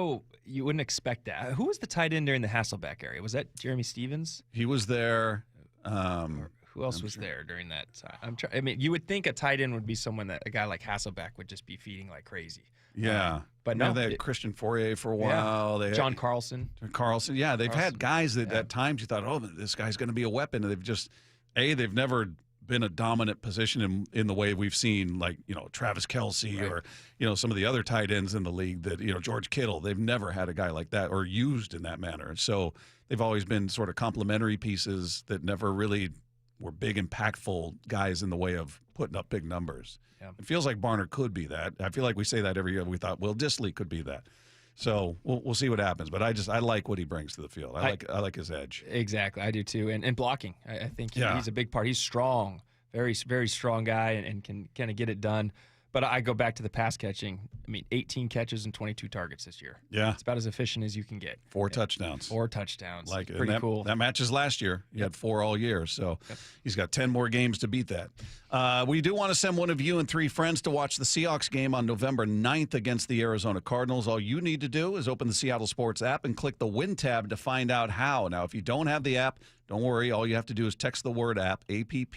you wouldn't expect that. Who was the tight end during the Hasselbeck area? Was that Jeremy Stevens? He was there. Who else was there during that time? I mean, you would think a tight end would be someone that a guy like Hasselbeck would just be feeding like crazy. Yeah. But no. They had Christian Fourier for a while. Yeah. They John Carlson. Yeah, they've had guys that at times you thought, oh, this guy's going to be a weapon. And they've just, they've never been a dominant position in the way we've seen, like, Travis Kelce or, some of the other tight ends in the league that, George Kittle. They've never had a guy like that or used in that manner. So they've always been sort of complementary pieces that never really were big, impactful guys in the way of putting up big numbers. Yeah. It feels like Barner could be that. I feel like we say that every year. We thought, well, Dissly could be that. So we'll see what happens. But I like what he brings to the field. I like his edge. Exactly, I do too. And blocking, I think he's a big part. He's strong, very very strong guy, and can kind of get it done. But I go back to the pass catching. I mean, 18 catches and 22 targets this year. Yeah. It's about as efficient as you can get. 4 touchdowns. 4 touchdowns. Like pretty cool. That matches last year. He had 4 all year, so he's got 10 more games to beat that. We do want to send one of you and 3 friends to watch the Seahawks game on November 9th against the Arizona Cardinals. All you need to do is open the Seattle Sports app and click the Win tab to find out how. Now, if you don't have the app, don't worry. All you have to do is text the word app, APP,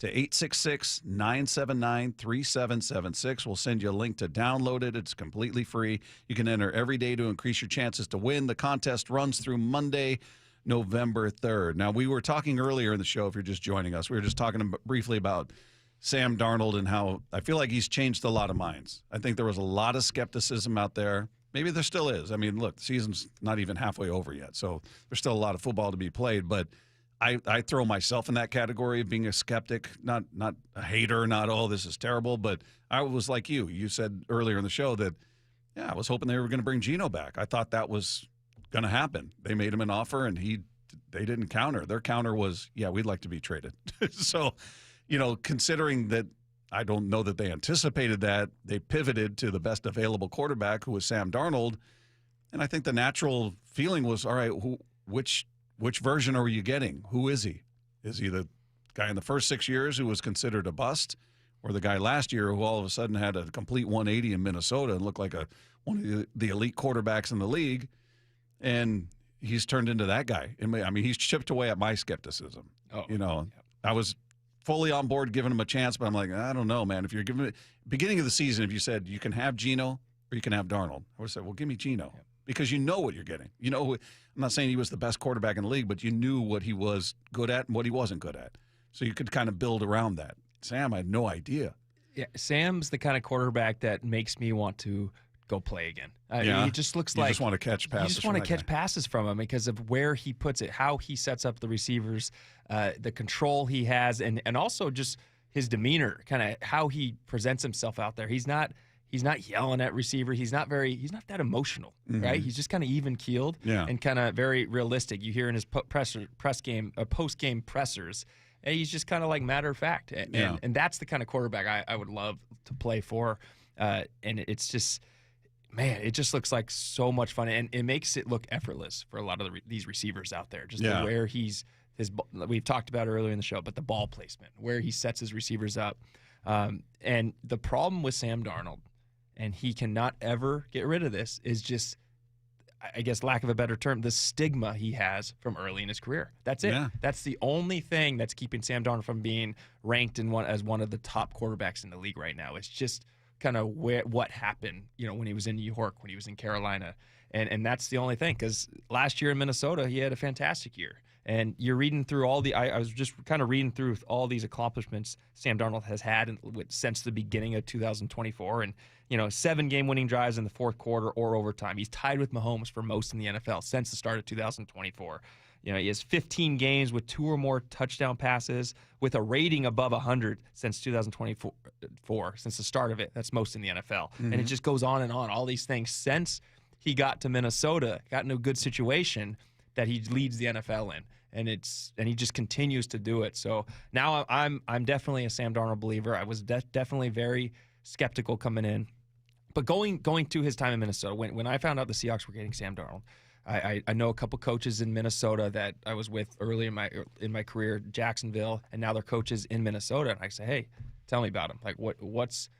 to 866-979-3776. We'll send you a link to download it. It's completely free. You can enter every day to increase your chances to win. The contest runs through Monday, November 3rd. Now, we were talking earlier in the show, if you're just joining us, we were just talking briefly about Sam Darnold and how I feel like he's changed a lot of minds. I think there was a lot of skepticism out there. Maybe there still is. I mean, look, the season's not even halfway over yet, so there's still a lot of football to be played. But I throw myself in that category of being a skeptic, not a hater, not, oh, this is terrible. But I was like you. You said earlier in the show that, yeah, I was hoping they were going to bring Geno back. I thought that was going to happen. They made him an offer, and they didn't counter. Their counter was, yeah, we'd like to be traded. So, considering that, I don't know that they anticipated that. They pivoted to the best available quarterback, who was Sam Darnold. And I think the natural feeling was, all right, which version are you getting? Who is he? Is he the guy in the first 6 years who was considered a bust, or the guy last year who all of a sudden had a complete 180 in Minnesota and looked like one of the elite quarterbacks in the league? And he's turned into that guy. I mean, he's chipped away at my skepticism. I was fully on board giving him a chance, but I'm like, I don't know, man. If you're giving it beginning of the season, if you said you can have Geno or you can have Darnold, I would have said, well, give me Geno, because you know what you're getting. I'm not saying he was the best quarterback in the league, but you knew what he was good at and what he wasn't good at. So you could kind of build around that. Sam, I had no idea. Yeah, Sam's the kind of quarterback that makes me want to go play again. He just looks like you just want to catch passes. You just want to catch passes from him because of where he puts it, how he sets up the receivers, the control he has, and also just his demeanor, kind of how he presents himself out there. He's not yelling at receiver. He's not that emotional, right? He's just kind of even keeled and kind of very realistic. You hear in his post game pressers, and he's just kind of like matter of fact, and that's the kind of quarterback I would love to play for. And it's just, man, it just looks like so much fun, and it makes it look effortless for a lot of these receivers out there. Just where we've talked about earlier in the show, but the ball placement, where he sets his receivers up. And the problem with Sam Darnold, and he cannot ever get rid of this, is just, I guess, lack of a better term, the stigma he has from early in his career. That's it. Yeah. That's the only thing that's keeping Sam Darnold from being ranked as one of the top quarterbacks in the league right now. It's just kind of what happened, when he was in New York, when he was in Carolina. And that's the only thing, because last year in Minnesota, he had a fantastic year. And you're reading through I was just kind of reading through all these accomplishments Sam Darnold has had since the beginning of 2024. And, 7 game-winning drives in the fourth quarter or overtime. He's tied with Mahomes for most in the NFL since the start of 2024. He has 15 games with 2 or more touchdown passes with a rating above 100 since 2024, since the start of it. That's most in the NFL. And it just goes on and on, all these things since he got to Minnesota, got in a good situation. that he leads the NFL in. And he just continues to do it. So now I'm definitely a Sam Darnold believer. I was definitely very skeptical coming in, but going to his time in Minnesota, when I found out the Seahawks were getting Sam Darnold, I know a couple coaches in Minnesota that I was with early in my career, Jacksonville, and now they're coaches in Minnesota. And I say, hey, tell me about him. Like what's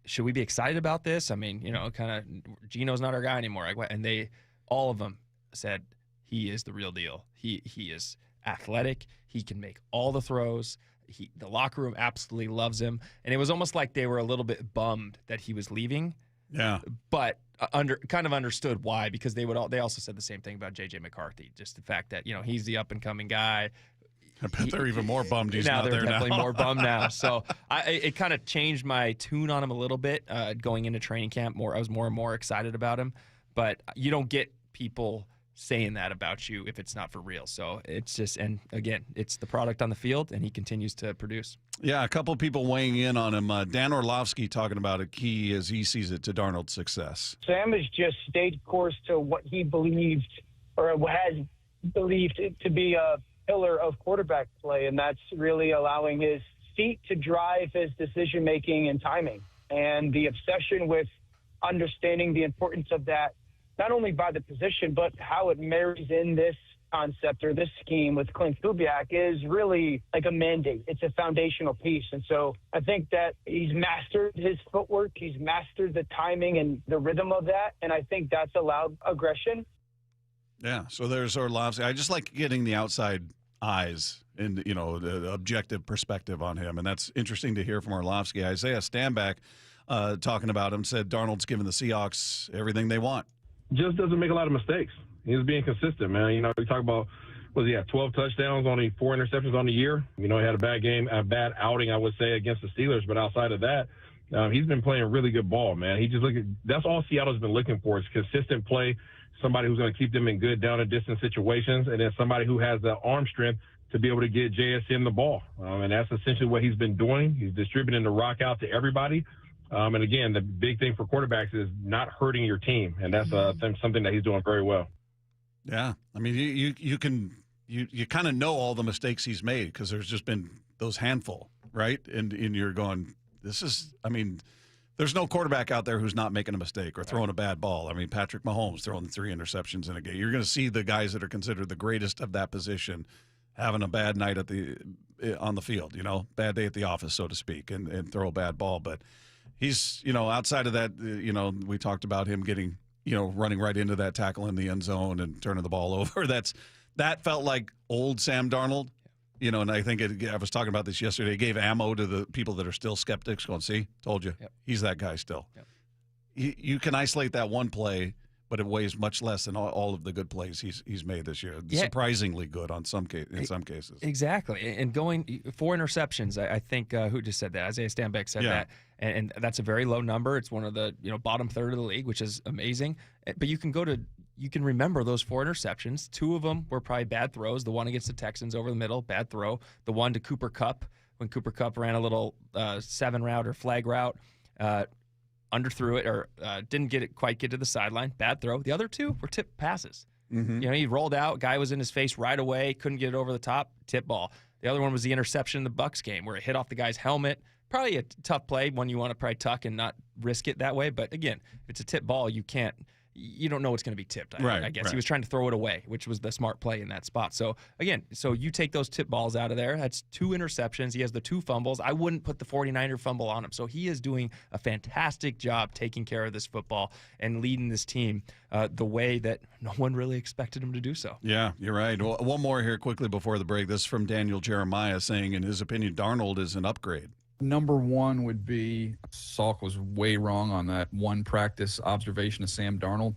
should we be excited about this? I mean, kind of Gino's not our guy anymore. And all of them said, he is the real deal. He is athletic. He can make all the throws. The locker room absolutely loves him. And it was almost like they were a little bit bummed that he was leaving. Yeah. But kind of understood why, because they also said the same thing about J.J. McCarthy. Just the fact that he's the up and coming guy. I bet they're even more bummed he's not there now. They're definitely more bummed now. So it kind of changed my tune on him a little bit going into training camp. I was more and more excited about him. But you don't get people saying that about you if it's not for real. So it's just, and again, it's the product on the field, and he continues to produce. Yeah, a couple of people weighing in on him. Dan Orlovsky talking about a key as he sees it to Darnold's success. Sam has just stayed course to what he believed or has believed to be a pillar of quarterback play, and that's really allowing his feet to drive his decision-making and timing. And the obsession with understanding the importance of that, not only by the position, but how it marries in this concept or this scheme with Clint Kubiak is really like a mandate. It's a foundational piece. And so I think that he's mastered his footwork. He's mastered the timing and the rhythm of that. And I think that's allowed aggression. Yeah, so there's Orlovsky. I just like getting the outside eyes and, the objective perspective on him. And that's interesting to hear from Orlovsky. Isaiah Stanback talking about him said Darnold's given the Seahawks everything they want. Just doesn't make a lot of mistakes. He's being consistent, man. We talk about, 12 touchdowns, only 4 interceptions on the year. He had a bad outing, I would say, against the Steelers. But outside of that, he's been playing really good ball, man. That's all Seattle's been looking for is consistent play, somebody who's going to keep them in good down and distance situations, and then somebody who has the arm strength to be able to get JSN the ball. And that's essentially what he's been doing. He's distributing the rock out to everybody. And again, the big thing for quarterbacks is not hurting your team, and that's something that he's doing very well. Yeah, I mean, you kind of know all the mistakes he's made because there's just been those handful, right? And you're going, there's no quarterback out there who's not making a mistake or throwing a bad ball. I mean, Patrick Mahomes throwing 3 interceptions in a game. You're going to see the guys that are considered the greatest of that position having a bad night on the field, bad day at the office, so to speak, and throw a bad ball, but. He's, outside of that, we talked about him getting, running right into that tackle in the end zone and turning the ball over. That felt like old Sam Darnold, and I think I was talking about this yesterday. It gave ammo to the people that are still skeptics going, see, told you, He's that guy still. Yep. You can isolate that one play, but it weighs much less than all of the good plays he's made this year. Yeah. Surprisingly good in some cases. Exactly. And going 4 interceptions, I think who just said that? Isaiah Stanback said that. And that's a very low number. It's one of the bottom third of the league, which is amazing. But you can remember those 4 interceptions. 2 of them were probably bad throws. The one against the Texans over the middle, bad throw. The one to Cooper Kupp when Cooper Kupp ran a little 7 route or flag route. Underthrew it or didn't quite get to the sideline. Bad throw. The other 2 were tip passes. Mm-hmm. He rolled out. Guy was in his face right away. Couldn't get it over the top. Tip ball. The other one was the interception in the Bucs game where it hit off the guy's helmet. Probably a tough play, one you want to probably tuck and not risk it that way. But again, if it's a tip ball, you don't know it's going to be tipped. I guess he was trying to throw it away, which was the smart play in that spot. So again, you take those tip balls out of there. That's 2 interceptions. He has the 2 fumbles. I wouldn't put the 49er fumble on him. So he is doing a fantastic job taking care of this football and leading this team the way that no one really expected him to do so. Yeah, you're right. Well, one more here quickly before the break. This is from Daniel Jeremiah saying, in his opinion, Darnold is an upgrade. Number 1 would be Salk was way wrong on that one practice observation of Sam Darnold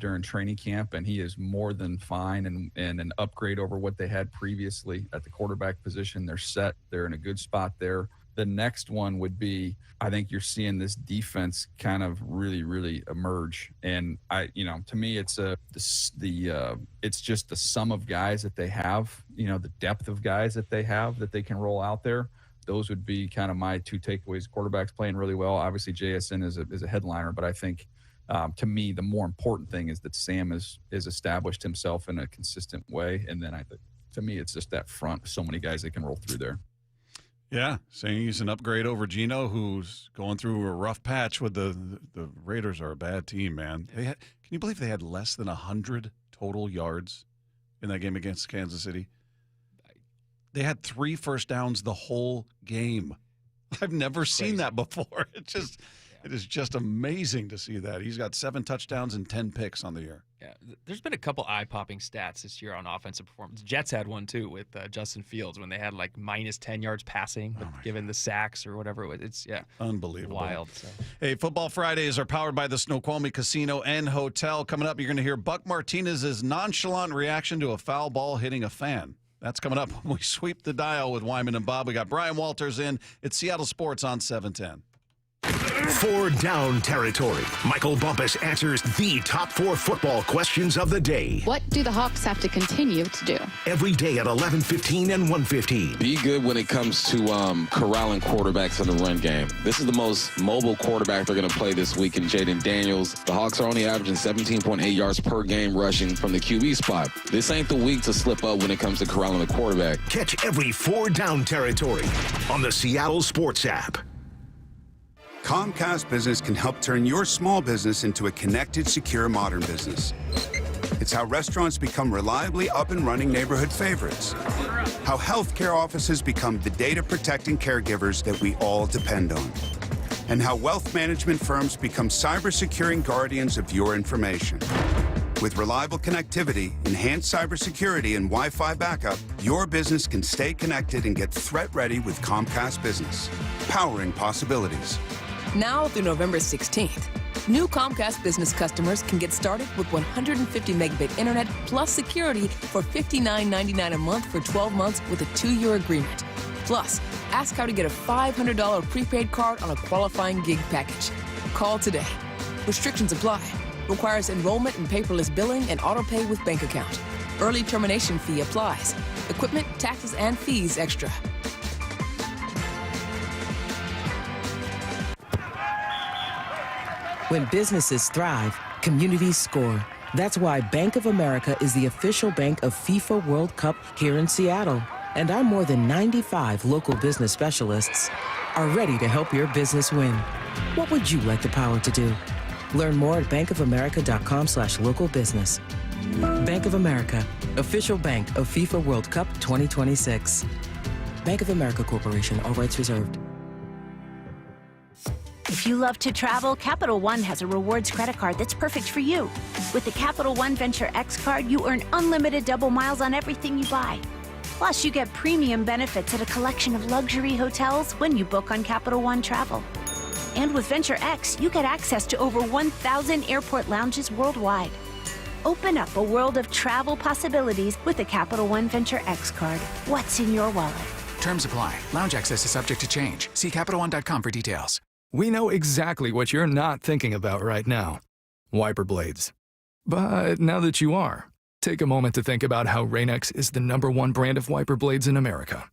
during training camp, and he is more than fine and an upgrade over what they had previously at the quarterback position. They're set. They're in a good spot there. The next one would be, I think you're seeing this defense kind of really, really emerge. And to me, it's it's just the sum of guys that they have, the depth of guys that they have that they can roll out there. Those would be kind of my 2 takeaways. Quarterbacks playing really well. Obviously, JSN is a headliner, but I think To me, the more important thing is that Sam is established himself in a consistent way. And then to me, it's just that front. So many guys that can roll through there. Yeah, saying he's an upgrade over Geno, who's going through a rough patch with the Raiders are a bad team, man. Can you believe they had less than 100 total yards in that game against Kansas City? They had 3 first downs the whole game. I've never seen that before. It is just amazing to see that. He's got 7 touchdowns and 10 picks on the year. Yeah, there's been a couple eye-popping stats this year on offensive performance. Jets had one too with Justin Fields when they had like minus 10 yards passing, given the sacks or whatever it was. It's unbelievable, wild. So. Hey, Football Fridays are powered by the Snoqualmie Casino and Hotel. Coming up, you're going to hear Buck Martinez's nonchalant reaction to a foul ball hitting a fan. That's coming up when we sweep the dial with Wyman and Bob. We got Brian Walters in. It's Seattle Sports on 710. 4 down territory. Michael Bumpus answers the top 4 football questions of the day. What do the Hawks have to continue to do? Every day at 11:15 and 1:15. Be good when it comes to corralling quarterbacks in the run game. This is the most mobile quarterback they're going to play this week in Jaden Daniels. The Hawks are only averaging 17.8 yards per game rushing from the QB spot. This ain't the week to slip up when it comes to corralling the quarterback. Catch every 4 down territory on the Seattle Sports app. Comcast Business can help turn your small business into a connected, secure, modern business. It's how restaurants become reliably up and running neighborhood favorites. How healthcare offices become the data protecting caregivers that we all depend on. And how wealth management firms become cyber securing guardians of your information. With reliable connectivity, enhanced cybersecurity, and Wi-Fi backup, your business can stay connected and get threat ready with Comcast Business. Powering possibilities. Now through November 16th, new Comcast Business customers can get started with 150 megabit internet plus security for $59.99 a month for 12 months with a 2-year agreement. Plus, ask how to get a $500 prepaid card on a qualifying gig package. Call today. Restrictions apply. Requires enrollment in paperless billing and auto pay with bank account. Early termination fee applies. Equipment, taxes, and fees extra. When businesses thrive, communities score. That's why Bank of America is the official bank of FIFA World Cup here in Seattle. And our more than 95 local business specialists are ready to help your business win. What would you like the power to do? Learn more at bankofamerica.com/local business. Bank of America, official bank of FIFA World Cup 2026. Bank of America Corporation, all rights reserved. If you love to travel, Capital One has a rewards credit card that's perfect for you. With the Capital One Venture X card, you earn unlimited double miles on everything you buy. Plus, you get premium benefits at a collection of luxury hotels when you book on Capital One Travel. And with Venture X, you get access to over 1,000 airport lounges worldwide. Open up a world of travel possibilities with the Capital One Venture X card. What's in your wallet? Terms apply. Lounge access is subject to change. See CapitalOne.com for details. We know exactly what you're not thinking about right now. Wiper blades. But now that you are, take a moment to think about how Rain-X is the #1 brand of wiper blades in America.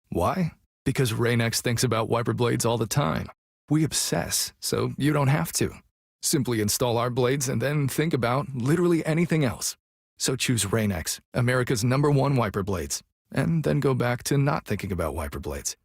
Why? Because Rain-X thinks about wiper blades all the time. We obsess, so you don't have to. Simply install our blades and then think about literally anything else. So choose Rain-X, America's #1 wiper blades, and then go back to not thinking about wiper blades.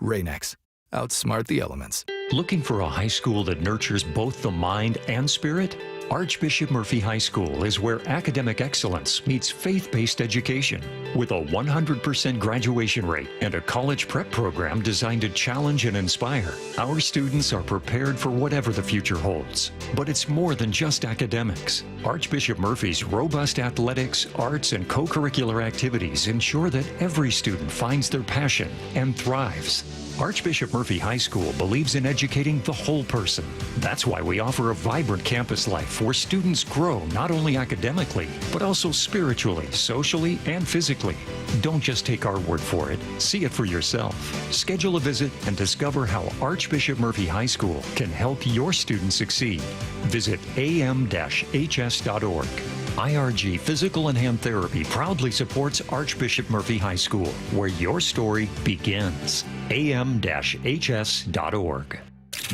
Rain-X. Outsmart the elements. Looking for a high school that nurtures both the mind and spirit? Archbishop Murphy High School is where academic excellence meets faith-based education. With a 100% graduation rate and a college prep program designed to challenge and inspire, our students are prepared for whatever the future holds. But it's more than just academics. Archbishop Murphy's robust athletics, arts, and co-curricular activities ensure that every student finds their passion and thrives. Archbishop Murphy High School believes in educating the whole person. That's why we offer a vibrant campus life where students grow not only academically, but also spiritually, socially, and physically. Don't just take our word for it. See it for yourself. Schedule a visit and discover how Archbishop Murphy High School can help your students succeed. Visit am-hs.org. IRG Physical and Hand Therapy proudly supports Archbishop Murphy High School, where your story begins. am-hs.org.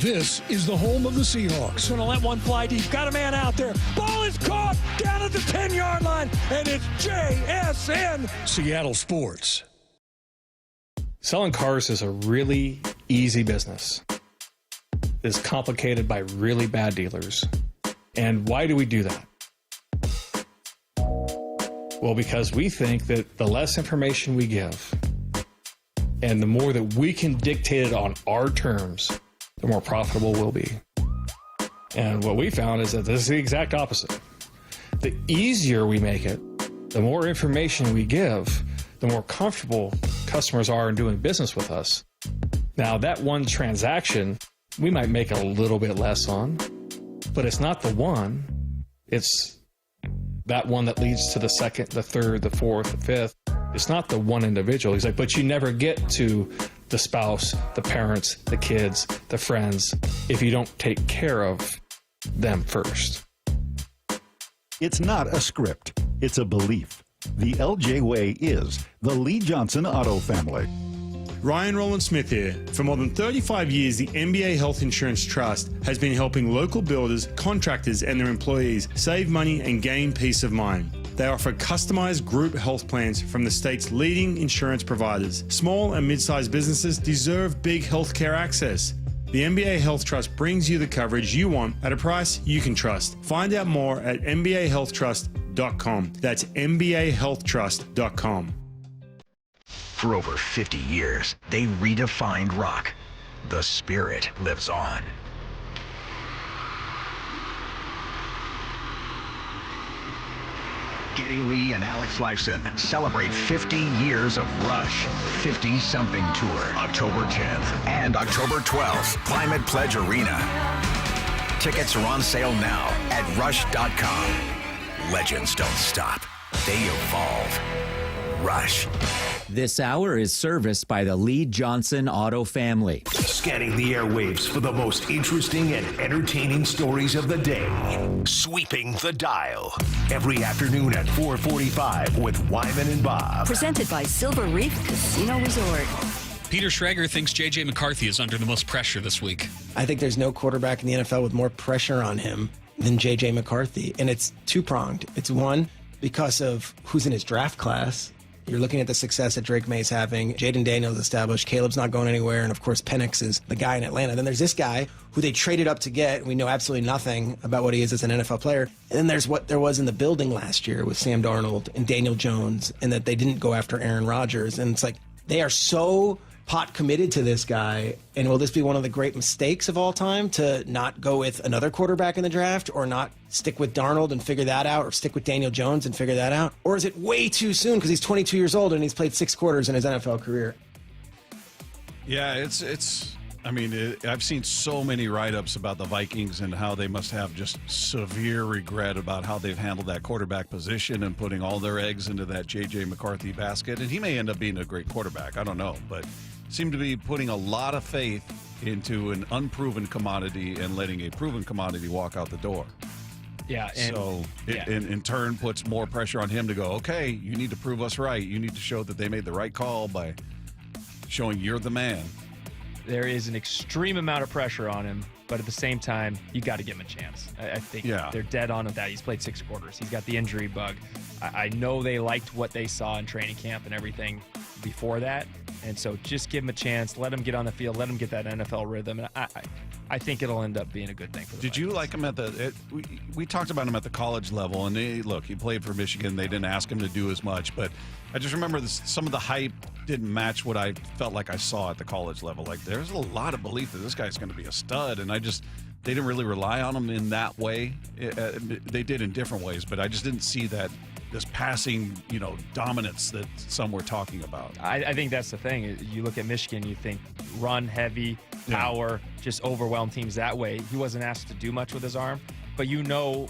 This is the home of the Seahawks. Going to let one fly deep. Got a man out there. Ball is caught down at the 10-yard line, and it's JSN. Seattle Sports. Selling cars is a really easy business. It's complicated by really bad dealers. And why do we do that? Well, because we think that the less information we give and the more that we can dictate it on our terms, the more profitable we'll be. And what we found is that this is the exact opposite. The easier we make it, the more information we give, the more comfortable customers are in doing business with us. Now, that one transaction, we might make a little bit less on, but it's not the one. It's that one that leads to the second, the third, the fourth, the fifth. It's not the one individual. He's like, but you never get to the spouse, the parents, the kids, the friends, if you don't take care of them first. It's not a script. It's a belief. The LJ Way is the Lee Johnson Auto family. Ryan Roland Smith here. For more than 35 years, the NBA Health Insurance Trust has been helping local builders, contractors, and their employees save money and gain peace of mind. They offer customized group health plans from the state's leading insurance providers. Small and mid-sized businesses deserve big healthcare access. The NBA Health Trust brings you the coverage you want at a price you can trust. Find out more at MBAHealthTrust.com. That's MBAHealthTrust.com. For over 50 years, they redefined rock. The spirit lives on. Geddy Lee and Alex Lifeson celebrate 50 years of Rush 50-something tour, October 10th and October 12th, Climate Pledge Arena. Tickets are on sale now at rush.com. Legends don't stop. They evolve. Rush. This hour is serviced by the Lee Johnson Auto family. Scanning the airwaves for the most interesting and entertaining stories of the day. Sweeping the dial. Every afternoon at 4:45 with Wyman and Bob. Presented by Silver Reef Casino Resort. Peter Schrager thinks J.J. McCarthy is under the most pressure this week. I think there's no quarterback in the NFL with more pressure on him than J.J. McCarthy. And it's two-pronged. It's one, because of who's in his draft class. You're looking at the success that Drake May's having. Jaden Daniels established. Caleb's not going anywhere. And, of course, Penix is the guy in Atlanta. Then there's this guy who they traded up to get. We know absolutely nothing about what he is as an NFL player. And then there's what there was in the building last year with Sam Darnold and Daniel Jones, and that they didn't go after Aaron Rodgers. And it's like they are so pot committed to this guy. And will this be one of the great mistakes of all time to not go with another quarterback in the draft, or not stick with Darnold and figure that out, or stick with Daniel Jones and figure that out? Or is it way too soon because he's 22 years old and he's played 6 quarters in his NFL career? Yeah, I've seen so many write-ups about the Vikings and how they must have just severe regret about how they've handled that quarterback position and putting all their eggs into that J.J. McCarthy basket. And he may end up being a great quarterback. I don't know. But seem to be putting a lot of faith into an unproven commodity and letting a proven commodity walk out the door. Yeah. And, so it in turn puts more pressure on him to go, okay, you need to prove us right. You need to show that they made the right call by showing you're the man. There is an extreme amount of pressure on him, but at the same time, you got to give him a chance. I think they're dead on with that. He's played 6 quarters. He's got the injury bug. I know they liked what they saw in training camp and everything before that, and so just give him a chance. Let him get on the field. Let him get that NFL rhythm. And I think it'll end up being a good thing for the Did you like him at we talked about him at the college level, and he played for Michigan. They didn't ask him to do as much, but I just remember some of the hype didn't match what I felt like I saw at the college level. Like, there's a lot of belief that this guy's going to be a stud, and they didn't really rely on him in that way. They did in different ways, but I just didn't see this passing, dominance that some were talking about. I think that's the thing. You look at Michigan, you think run heavy, power, just overwhelm teams that way. He wasn't asked to do much with his arm, but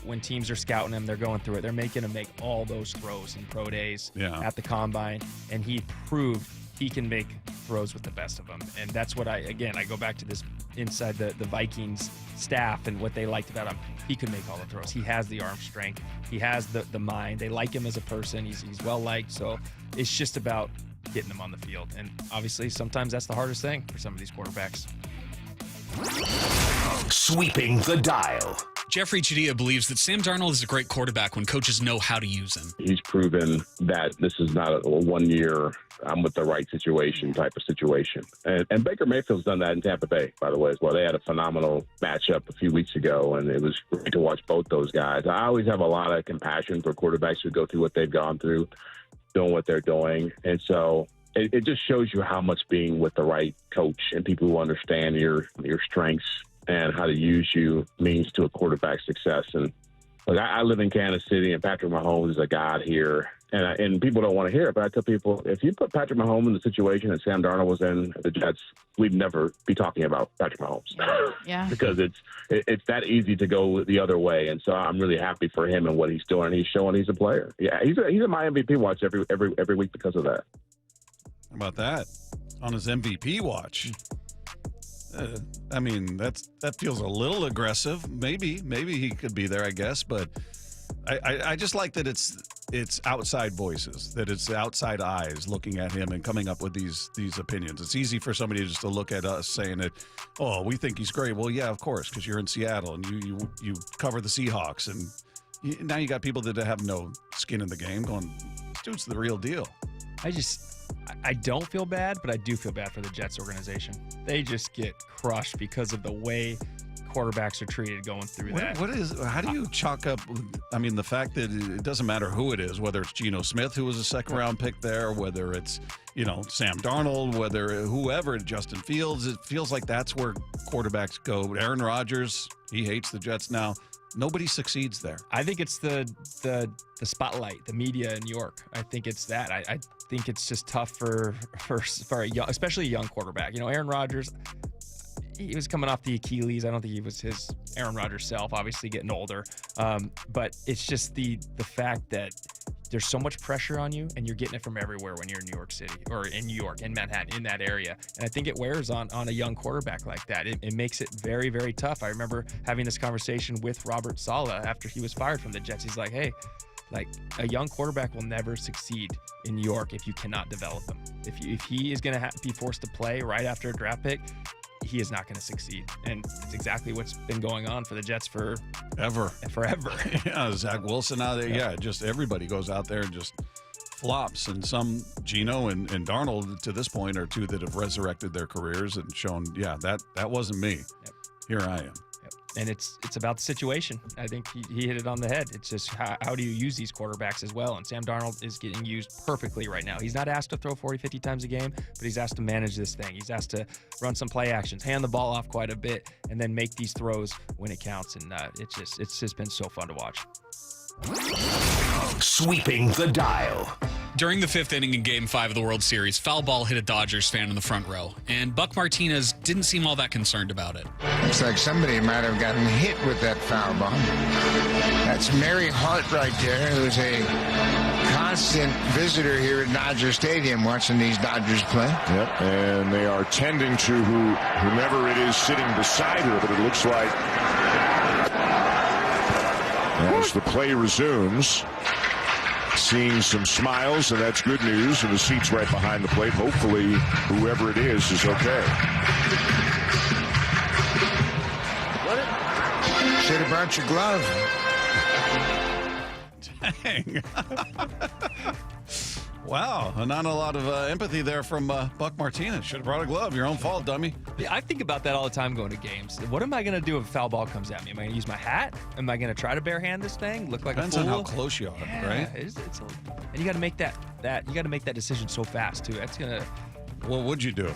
when teams are scouting him, they're going through it. They're making him make all those throws in pro days at the combine, and he proved he can make throws with the best of them. And that's what I go back to this inside the Vikings staff and what they liked about him. He could make all the throws. He has the arm strength. He has the mind. They like him as a person. He's well-liked. So it's just about getting him on the field. And obviously, sometimes that's the hardest thing for some of these quarterbacks. Sweeping the dial. Jeffrey Chidilla believes that Sam Darnold is a great quarterback when coaches know how to use him. He's proven that this is not a 1 year, I'm with the right situation type of situation. And Baker Mayfield's done that in Tampa Bay, by the way, as well. They had a phenomenal matchup a few weeks ago, and it was great to watch both those guys. I always have a lot of compassion for quarterbacks who go through what they've gone through, doing what they're doing. And so it just shows you how much being with the right coach and people who understand your strengths and how to use you means to a quarterback's success. And look, I live in Kansas City, and Patrick Mahomes is a god here. And people don't want to hear it, but I tell people, if you put Patrick Mahomes in the situation that Sam Darnold was in the Jets, we'd never be talking about Patrick Mahomes. Yeah. Because it's that easy to go the other way. And so I'm really happy for him and what he's doing. He's showing he's a player. Yeah, he's in my MVP watch every week because of that. How about that? On his MVP watch. I mean, that feels a little aggressive. Maybe he could be there, I guess. But I just like that it's outside voices, that it's outside eyes looking at him and coming up with these opinions. It's easy for somebody just to look at us saying that, oh, we think he's great. Well, yeah, of course, because you're in Seattle and you cover the Seahawks, and now you got people that have no skin in the game going, this dude's the real deal. I don't feel bad, but I do feel bad for the Jets organization. They just get crushed because of the way quarterbacks are treated going through that. How do you chalk up, I mean, the fact that it doesn't matter who it is, whether it's Geno Smith, who was a second-round pick there, whether it's, Sam Darnold, whether whoever, Justin Fields, it feels like that's where quarterbacks go. Aaron Rodgers, he hates the Jets now. Nobody succeeds there. I think it's the spotlight, the media in New York. I think it's that. I think it's just tough for a young, especially a young quarterback. Aaron Rodgers, he was coming off the Achilles. I don't think he was his Aaron Rodgers self, obviously getting older. But it's just the fact that there's so much pressure on you, and you're getting it from everywhere when you're in New York City or in New York, in Manhattan, in that area. And I think it wears on a young quarterback like that. It makes it very, very tough. I remember having this conversation with Robert Saleh after he was fired from the Jets. He's like, hey, a young quarterback will never succeed in New York if you cannot develop him. If he is going to be forced to play right after a draft pick, he is not going to succeed. And it's exactly what's been going on for the Jets forever. Yeah, Zach Wilson out there. Yeah, just everybody goes out there and just flops. And some, Geno and Darnold to this point are two that have resurrected their careers and shown, yeah, that wasn't me. Yep. Here I am. And it's about the situation. I think he hit it on the head. It's just how do you use these quarterbacks as well? And Sam Darnold is getting used perfectly right now. He's not asked to throw 40, 50 times a game, but he's asked to manage this thing. He's asked to run some play actions, hand the ball off quite a bit, and then make these throws when it counts. And it's just been so fun to watch. Sweeping the dial. During the fifth inning in Game 5 of the World Series, foul ball hit a Dodgers fan in the front row, and Buck Martinez didn't seem all that concerned about it. Looks like somebody might have gotten hit with that foul ball. That's Mary Hart right there, who's a constant visitor here at Dodger Stadium watching these Dodgers play. Yep, and they are tending to whomever it is sitting beside her, but it looks like as the play resumes, seeing some smiles, and that's good news, and the seat's right behind the plate. Hopefully, whoever it is okay. Should have brought your glove. Dang. Wow, not a lot of empathy there from Buck Martinez. Should have brought a glove. Your own fault, dummy. Yeah, I think about that all the time going to games. What am I going to do if a foul ball comes at me? Am I going to use my hat? Am I going to try to barehand this thing? Look like Depends a fool? on how close you are, right? And you got to make that decision so fast too. That's gonna. What would you do?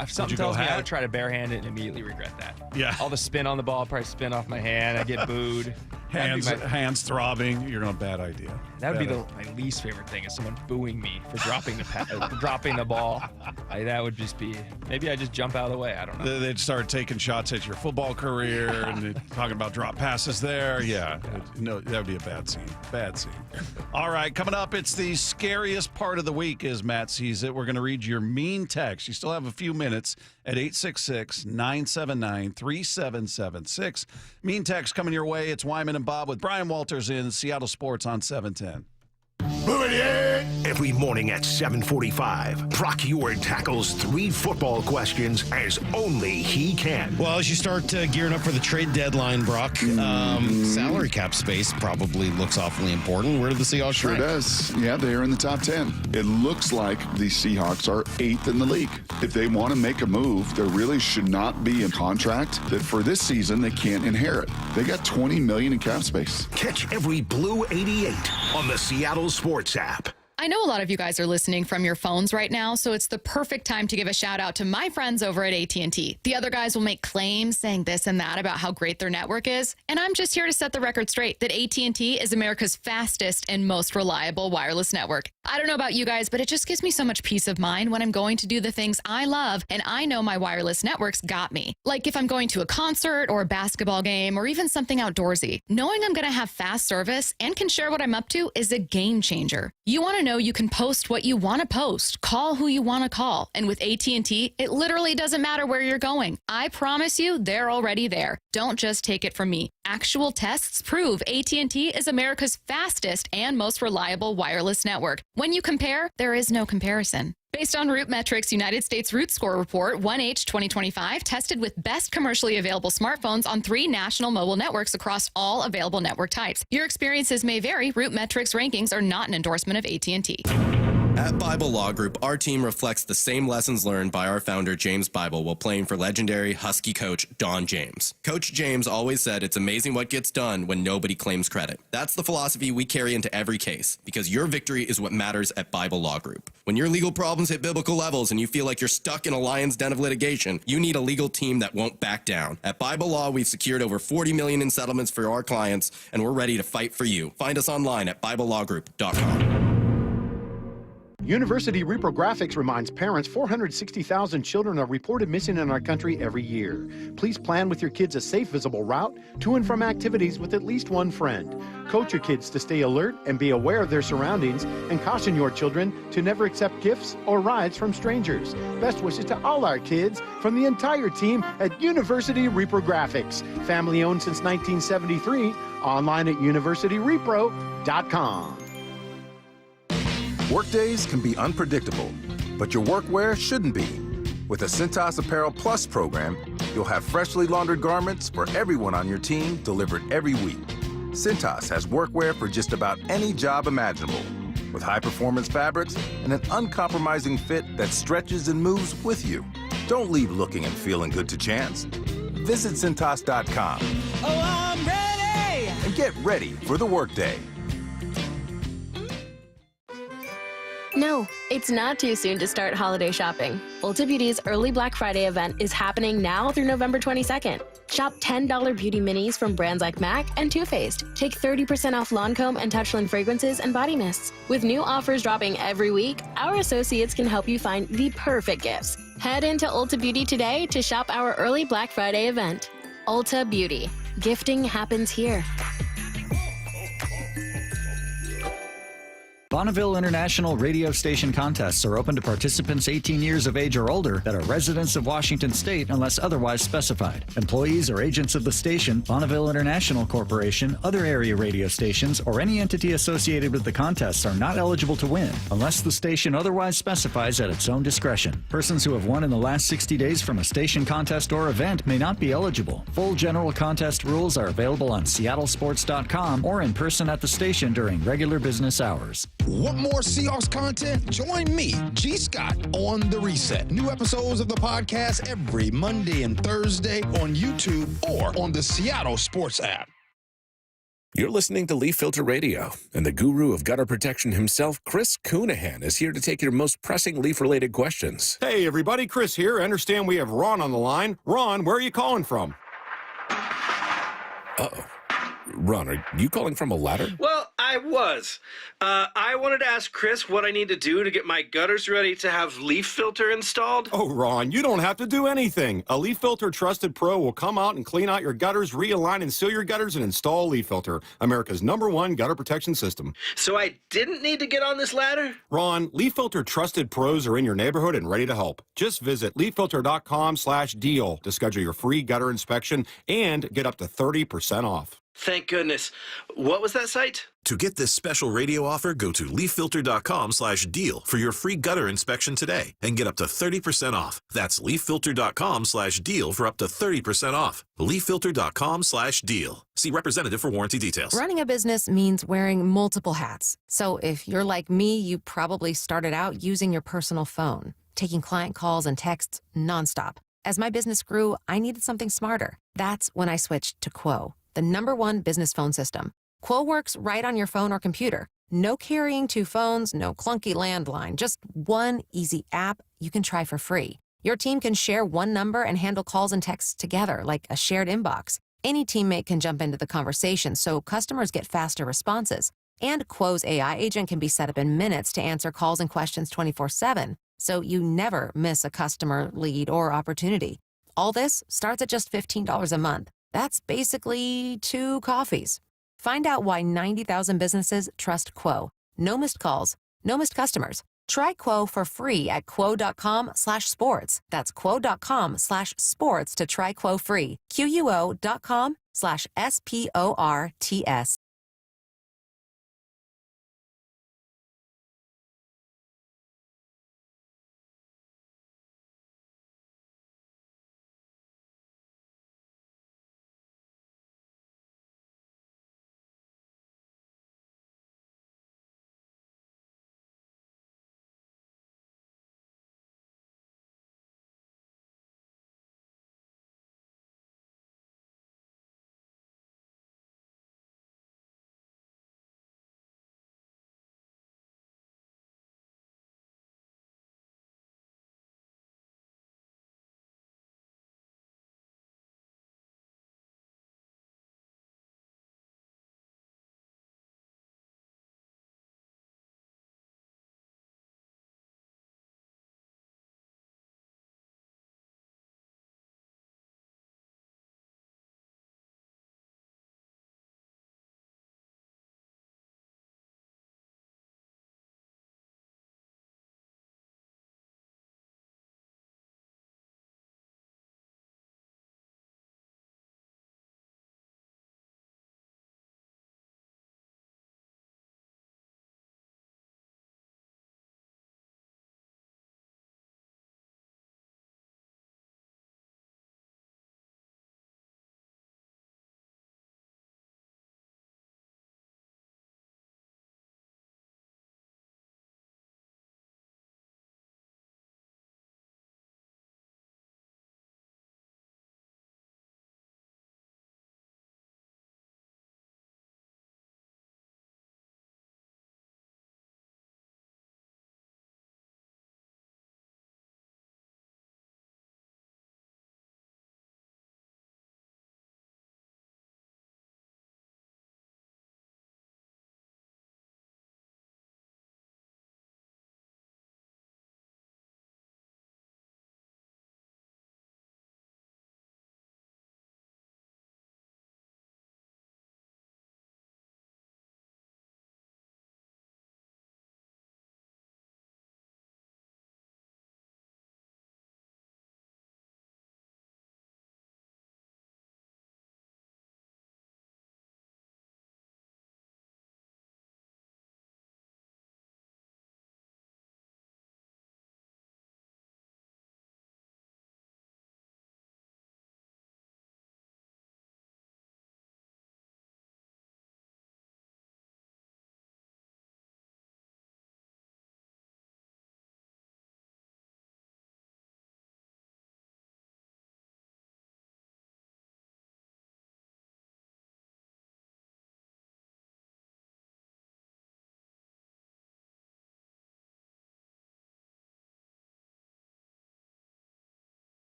If something tells me I would try to barehand it and immediately regret that. Yeah. All the spin on the ball, probably spin off my hand. I get booed. Hands throbbing. You're on a bad idea. That would be my least favorite thing is someone booing me for dropping the ball. That would just be, maybe I just jump out of the way. I don't know. They'd start taking shots at your football career and talking about drop passes there. Yeah. No, that would be a bad scene. Bad scene. All right, coming up, it's the scariest part of the week as Matt sees it. We're going to read your mean text. You still have a few minutes at 866-979-3776. Mean text coming your way. It's Wyman and Bob with Brian Walters in Seattle Sports on 710. Every morning at 7:45, Brock Ewart tackles 3 football questions as only he can. Well, as you start gearing up for the trade deadline, Brock, salary cap space probably looks awfully important. Where do the Seahawks Sure rank? does. Yeah, they are in the top 10. It looks like the Seahawks are 8th in the league. If they want to make a move, there really should not be a contract that for this season they can't inherit. They got $20 million in cap space. Catch every Blue 88 on the Seattle Sports app. I know a lot of you guys are listening from your phones right now, so it's the perfect time to give a shout out to my friends over at AT&T. The other guys will make claims saying this and that about how great their network is, and I'm just here to set the record straight that AT&T is America's fastest and most reliable wireless network. I don't know about you guys, but it just gives me so much peace of mind when I'm going to do the things I love, and I know my wireless network's got me. Like if I'm going to a concert or a basketball game or even something outdoorsy, knowing I'm going to have fast service and can share what I'm up to is a game changer. You want to know you can post what you want to post, call who you want to call, and with AT&T, it literally doesn't matter where you're going. I promise you, they're already there. Don't just take it from me. Actual tests prove AT&T is America's fastest and most reliable wireless network. When you compare, there is no comparison. Based on Root Metrics' United States Root Score Report, 1H 2025 tested with best commercially available smartphones on 3 national mobile networks across all available network types. Your experiences may vary. Root Metrics rankings are not an endorsement of AT&T. At Bible Law Group, our team reflects the same lessons learned by our founder, James Bible, while playing for legendary Husky coach Don James. Coach James always said it's amazing what gets done when nobody claims credit. That's the philosophy we carry into every case, because your victory is what matters at Bible Law Group. When your legal problems hit biblical levels and you feel like you're stuck in a lion's den of litigation, you need a legal team that won't back down. At Bible Law, we've secured over $40 million in settlements for our clients, and we're ready to fight for you. Find us online at BibleLawGroup.com. University Reprographics reminds parents 460,000 children are reported missing in our country every year. Please plan with your kids a safe, visible route to and from activities with at least one friend. Coach your kids to stay alert and be aware of their surroundings, and caution your children to never accept gifts or rides from strangers. Best wishes to all our kids from the entire team at University Reprographics. Family owned since 1973. Online at universityrepro.com. Workdays can be unpredictable, but your workwear shouldn't be. With the Cintas Apparel Plus program, you'll have freshly laundered garments for everyone on your team delivered every week. Cintas has workwear for just about any job imaginable, with high-performance fabrics and an uncompromising fit that stretches and moves with you. Don't leave looking and feeling good to chance. Visit Cintas.com. Oh, I'm ready! And get ready for the workday. No, it's not too soon to start holiday shopping. Ulta Beauty's early Black Friday event is happening now through November 22nd. Shop $10 beauty minis from brands like MAC and Too Faced. Take 30% off Lancome and Touchland fragrances and body mists. With new offers dropping every week, our associates can help you find the perfect gifts. Head into Ulta Beauty today to shop our early Black Friday event. Ulta Beauty. Gifting happens here. Bonneville International radio station contests are open to participants 18 years of age or older that are residents of Washington State unless otherwise specified. Employees or agents of the station, Bonneville International Corporation, other area radio stations, or any entity associated with the contests are not eligible to win unless the station otherwise specifies at its own discretion. Persons who have won in the last 60 days from a station contest or event may not be eligible. Full general contest rules are available on seattlesports.com or in person at the station during regular business hours. Want more Seahawks content? Join me, G. Scott, on The Reset. New episodes of the podcast every Monday and Thursday on YouTube or on the Seattle Sports app. You're listening to Leaf Filter Radio, and the guru of gutter protection himself, Chris Coonahan, is here to take your most pressing leaf-related questions. Hey, everybody, Chris here. I understand we have Ron on the line. Ron, where are you calling from? Uh-oh. Ron, are you calling from a ladder? Well, I was. I wanted to ask Chris what I need to do to get my gutters ready to have leaf filter installed. Oh, Ron, you don't have to do anything. A Leaf Filter Trusted Pro will come out and clean out your gutters, realign and seal your gutters, and install Leaf Filter, America's #1 gutter protection system. So I didn't need to get on this ladder? Ron, Leaf Filter Trusted Pros are in your neighborhood and ready to help. Just visit leaffilter.com/deal to schedule your free gutter inspection and get up to 30% off. Thank goodness. What was that site? To get this special radio offer, go to leaffilter.com/deal for your free gutter inspection today and get up to 30% off. That's leaffilter.com/deal for up to 30% off. leaffilter.com/deal. See representative for warranty details. Running a business means wearing multiple hats. So if you're like me, you probably started out using your personal phone, taking client calls and texts nonstop. As my business grew, I needed something smarter. That's when I switched to Quo, the #1 business phone system. Quo works right on your phone or computer. No carrying 2 phones, no clunky landline, just one easy app you can try for free. Your team can share one number and handle calls and texts together like a shared inbox. Any teammate can jump into the conversation so customers get faster responses. And Quo's AI agent can be set up in minutes to answer calls and questions 24/7, so you never miss a customer, lead, or opportunity. All this starts at just $15 a month. That's basically 2 coffees. Find out why 90,000 businesses trust Quo. No missed calls, no missed customers. Try Quo for free at quo.com/sports. That's quo.com/sports to try Quo free. quo.com/sports.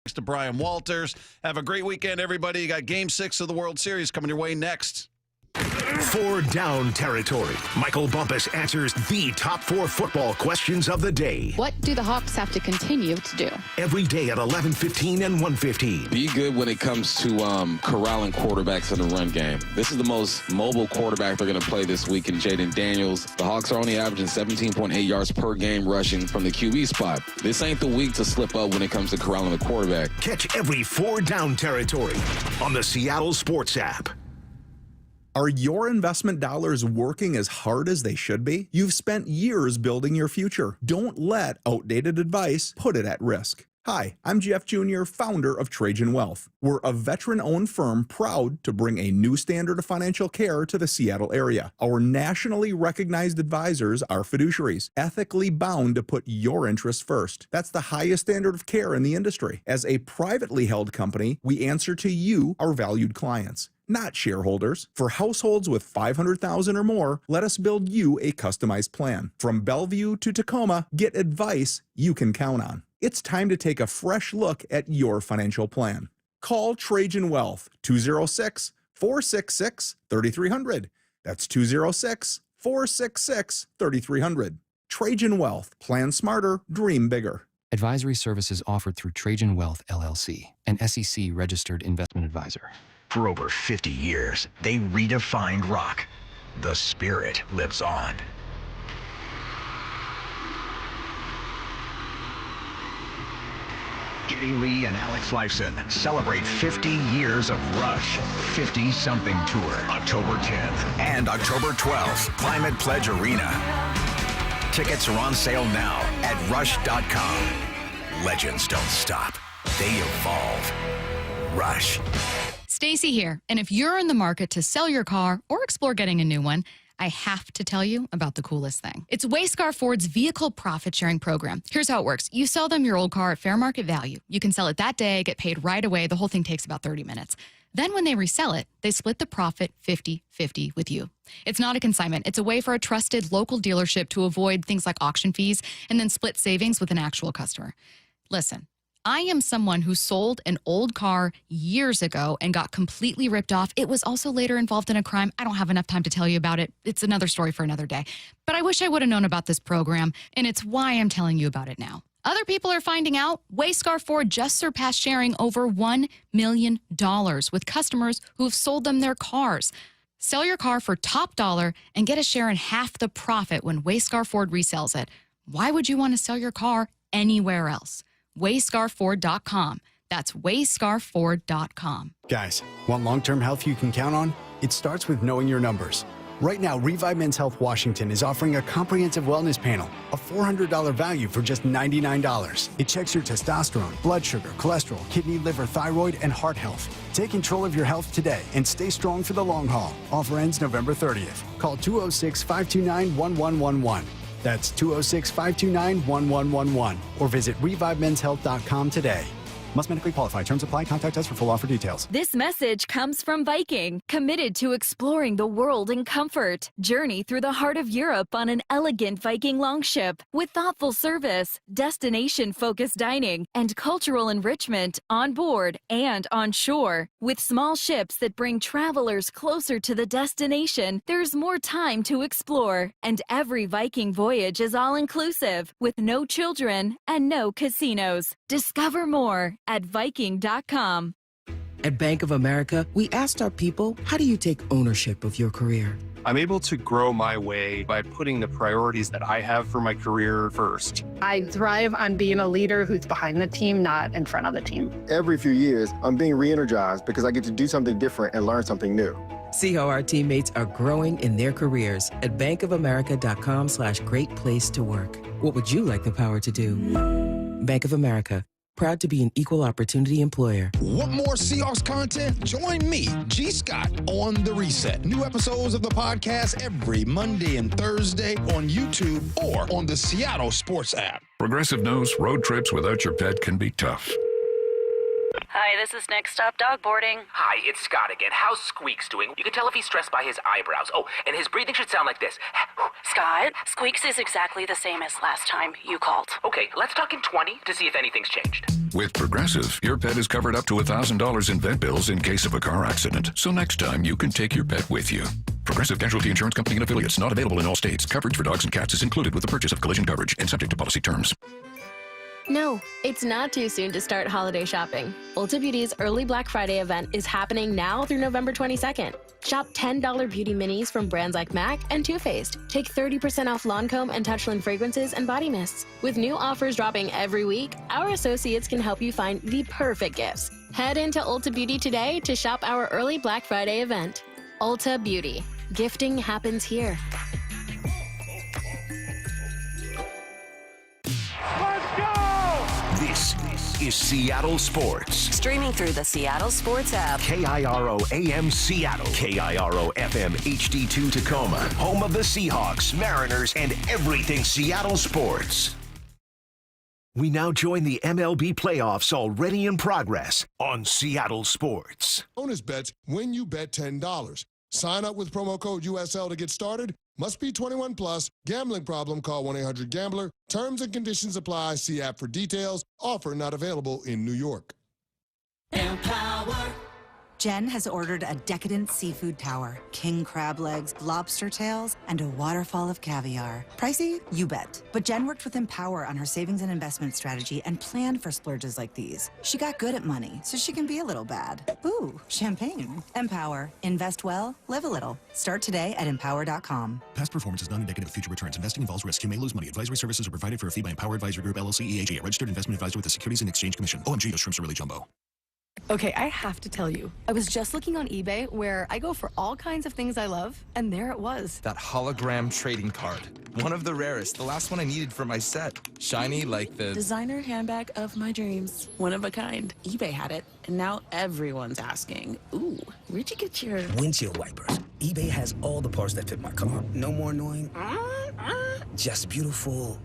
Thanks to Brian Walters. Have a great weekend, everybody. You got Game 6 of the World Series coming your way next. 4 Down Territory. Michael Bumpus answers the top 4 football questions of the day. What do the Hawks have to continue to do? Every day at 11:15 and 1:15. Be good when it comes to corralling quarterbacks in the run game. This is the most mobile quarterback they're going to play this week in Jaden Daniels. The Hawks are only averaging 17.8 yards per game rushing from the QB spot. This ain't the week to slip up when it comes to corralling a quarterback. Catch every 4 Down Territory on the Seattle Sports app. Are your investment dollars working as hard as they should be? You've spent years building your future. Don't let outdated advice put it at risk. Hi, I'm Jeff Jr., founder of Trajan Wealth. We're a veteran-owned firm proud to bring a new standard of financial care to the Seattle area. Our nationally recognized advisors are fiduciaries, ethically bound to put your interests first. That's the highest standard of care in the industry. As a privately held company, we answer to you, our valued clients, not shareholders. For households with $500,000 or more, let us build you a customized plan. From Bellevue to Tacoma, get advice you can count on. It's time to take a fresh look at your financial plan. Call Trajan Wealth, 206-466-3300. That's 206-466-3300. Trajan Wealth. Plan smarter, dream bigger. Advisory services offered through Trajan Wealth, LLC, an SEC-registered investment advisor. For over 50 years, they redefined rock. The spirit lives on. Geddy Lee and Alex Lifeson celebrate 50 years of Rush 50-something tour, October 10th and October 12th, Climate Pledge Arena. Tickets are on sale now at rush.com. Legends don't stop. They evolve. Rush. Stacy here, and if you're in the market to sell your car or explore getting a new one, I have to tell you about the coolest thing. It's Wayscar Ford's Vehicle Profit Sharing Program. Here's how it works. You sell them your old car at fair market value. You can sell it that day, get paid right away. The whole thing takes about 30 minutes. Then when they resell it, they split the profit 50-50 with you. It's not a consignment. It's a way for a trusted local dealership to avoid things like auction fees and then split savings with an actual customer. Listen. I am someone who sold an old car years ago and got completely ripped off. It was also later involved in a crime. I don't have enough time to tell you about it. It's another story for another day. But I wish I would have known about this program, and it's why I'm telling you about it now. Other people are finding out Wayscar Ford just surpassed sharing over $1 million with customers who have sold them their cars. Sell your car for top dollar and get a share in half the profit when Wayscar Ford resells it. Why would you want to sell your car anywhere else? Wayscarford.com. That's Wayscarford.com. Guys, want long-term health you can count on? It starts with knowing your numbers. Right now, Revive Men's Health Washington is offering a comprehensive wellness panel, a $400 value for just $99. It checks your testosterone, blood sugar, cholesterol, kidney, liver, thyroid, and heart health. Take control of your health today and stay strong for the long haul. Offer ends November 30th. Call 206-529-1111. That's 206-529-1111 or visit ReviveMen'sHealth.com today. Must medically qualify. Terms apply. Contact us for full offer details. This message comes from Viking, committed to exploring the world in comfort. Journey through the heart of Europe on an elegant Viking longship with thoughtful service, destination-focused dining, and cultural enrichment on board and on shore. With small ships that bring travelers closer to the destination, there's more time to explore. And every Viking voyage is all-inclusive, with no children and no casinos. Discover more at Viking.com. At Bank of America, we asked our people, how do you take ownership of your career? I'm able to grow my way by putting the priorities that I have for my career first. I thrive on being a leader who's behind the team, not in front of the team. Every few years, I'm being re-energized because I get to do something different and learn something new. See how our teammates are growing in their careers at bankofamerica.com/great place to work. What would you like the power to do? Bank of America. Proud to be an equal opportunity employer. Want more Seahawks content? Join me, G. Scott, on The Reset. New episodes of the podcast every Monday and Thursday on YouTube or on the Seattle Sports app. Progressive knows road trips without your pet can be tough. Hi, Hi, this is Next Stop Dog Boarding. Hi, it's Scott again. How's Squeaks doing? You can tell if he's stressed by his eyebrows. Oh, and his breathing should sound like this. Scott, Squeaks is exactly the same as last time you called. Okay, let's talk in 20 to see if anything's changed. With Progressive, your pet is covered up to $1,000 in vet bills in case of a car accident. So next time, you can take your pet with you. Progressive Casualty Insurance Company and affiliates. Not available in all states. Coverage for dogs and cats is included with the purchase of collision coverage and subject to policy terms. No, it's not too soon to start holiday shopping. Ulta Beauty's early Black Friday event is happening now through November 22nd. Shop $10 beauty minis from brands like MAC and Too Faced. Take 30% off Lancome and Touchland fragrances and body mists. With new offers dropping every week, our associates can help you find the perfect gifts. Head into Ulta Beauty today to shop our early Black Friday event. Ulta Beauty. Gifting happens here. This is Seattle Sports. Streaming through the Seattle Sports app. KIRO AM Seattle. KIRO FM HD2 Tacoma. Home of the Seahawks, Mariners, and everything Seattle sports. We now join the MLB playoffs already in progress on Seattle Sports. Bonus bets when you bet $10. Sign up with promo code USL to get started. Must be 21 plus. Gambling problem? Call 1-800-GAMBLER. Terms and conditions apply. See app for details. Offer not available in New York. Empower. Jen has ordered a decadent seafood tower, king crab legs, lobster tails, and a waterfall of caviar. Pricey? You bet. But Jen worked with Empower on her savings and investment strategy and planned for splurges like these. She got good at money, so she can be a little bad. Ooh, champagne. Empower. Invest well, live a little. Start today at empower.com. Past performance is not indicative of future returns. Investing involves risk. You may lose money. Advisory services are provided for a fee by Empower Advisory Group, LLC, EAG, a registered investment advisor with the Securities and Exchange Commission. OMG, those shrimps are really jumbo. Okay, I have to tell you, I was just looking on eBay where I go for all kinds of things I love, and there it was. That hologram trading card. One of the rarest, the last one I needed for my set. Shiny like the designer handbag of my dreams. One of a kind. eBay had it, and now everyone's asking, ooh, where'd you get your windshield wipers? eBay has all the parts that fit my car. No more annoying, just beautiful.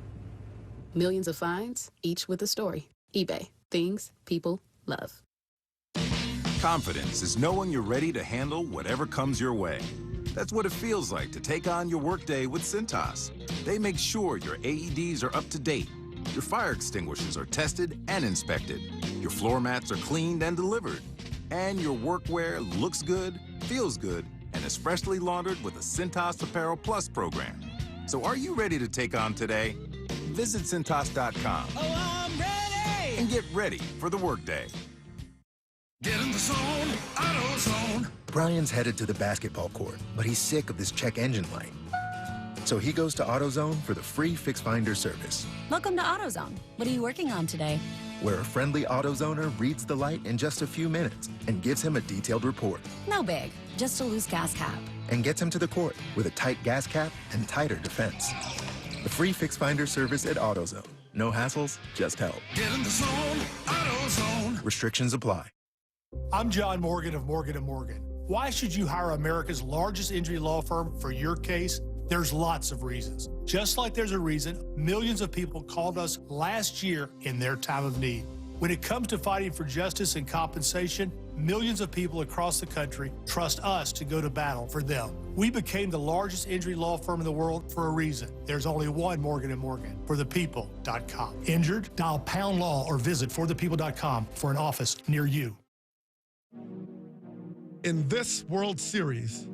Millions of finds, each with a story. eBay. Things people love. Confidence is knowing you're ready to handle whatever comes your way. That's what it feels like to take on your workday with Cintas. They make sure your AEDs are up to date, your fire extinguishers are tested and inspected, your floor mats are cleaned and delivered, and your workwear looks good, feels good, and is freshly laundered with a Cintas Apparel Plus program. So are you ready to take on today? Visit Cintas.com and get ready for the workday. Get in the zone, AutoZone. Brian's headed to the basketball court, but he's sick of this check engine light. So he goes to AutoZone for the free Fix Finder service, Welcome to AutoZone. What are you working on today? where a friendly AutoZoner reads the light in just a few minutes and gives him a detailed report, No big, just a loose gas cap. and gets him to the court with a tight gas cap and tighter defense. The free Fix Finder service at AutoZone. No hassles, just help. Get in the zone, AutoZone. Restrictions apply. I'm Jon Morgan of Morgan & Morgan. Why should you hire America's largest injury law firm for your case? There's lots of reasons. Just like there's a reason millions of people called us last year in their time of need. When it comes to fighting for justice and compensation, millions of people across the country trust us to go to battle for them. We became the largest injury law firm in the world for a reason. There's only one Morgan & Morgan, forthepeople.com. Injured? Dial pound law or visit forthepeople.com for an office near you. In this World Series,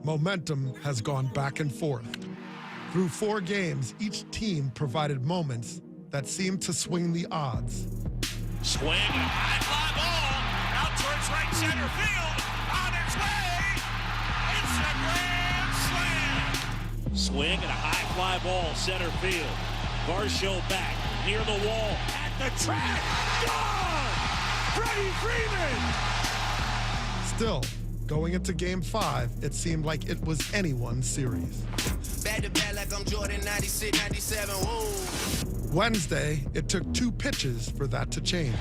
momentum has gone back and forth. Through 4 games, each team provided moments that seemed to swing the odds. Swing, high fly ball, out towards right center field, on its way, it's a grand slam. Swing and a high fly ball, center field. Varsho back, near the wall, at the track, gone! Freddie Freeman! Still, going into Game 5, it seemed like it was anyone's series. Back to back like I'm Jordan 96, 97, whoa. Wednesday, it took 2 pitches for that to change.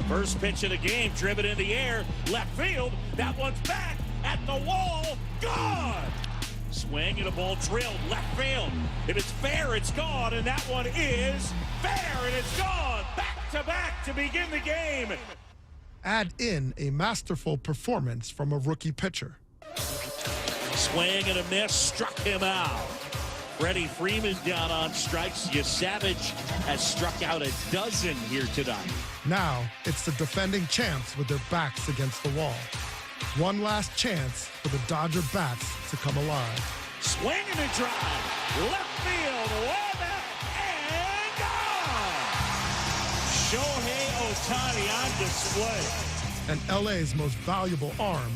First pitch of the game, driven in the air, left field. That one's back at the wall, gone. Swing and a ball drilled, left field. If it's fair, it's gone, and that one is fair, and it's gone. Back to begin the game. Add in a masterful performance from a rookie pitcher. Swing and a miss, struck him out. Freddie Freeman down on strikes. Savage has struck out a dozen here tonight. Now it's the defending champs with their backs against the wall. One last chance for the Dodger bats to come alive. Swing and a drive. Left field, way back, and gone! Shohei Ohtani on display. And LA's most valuable arm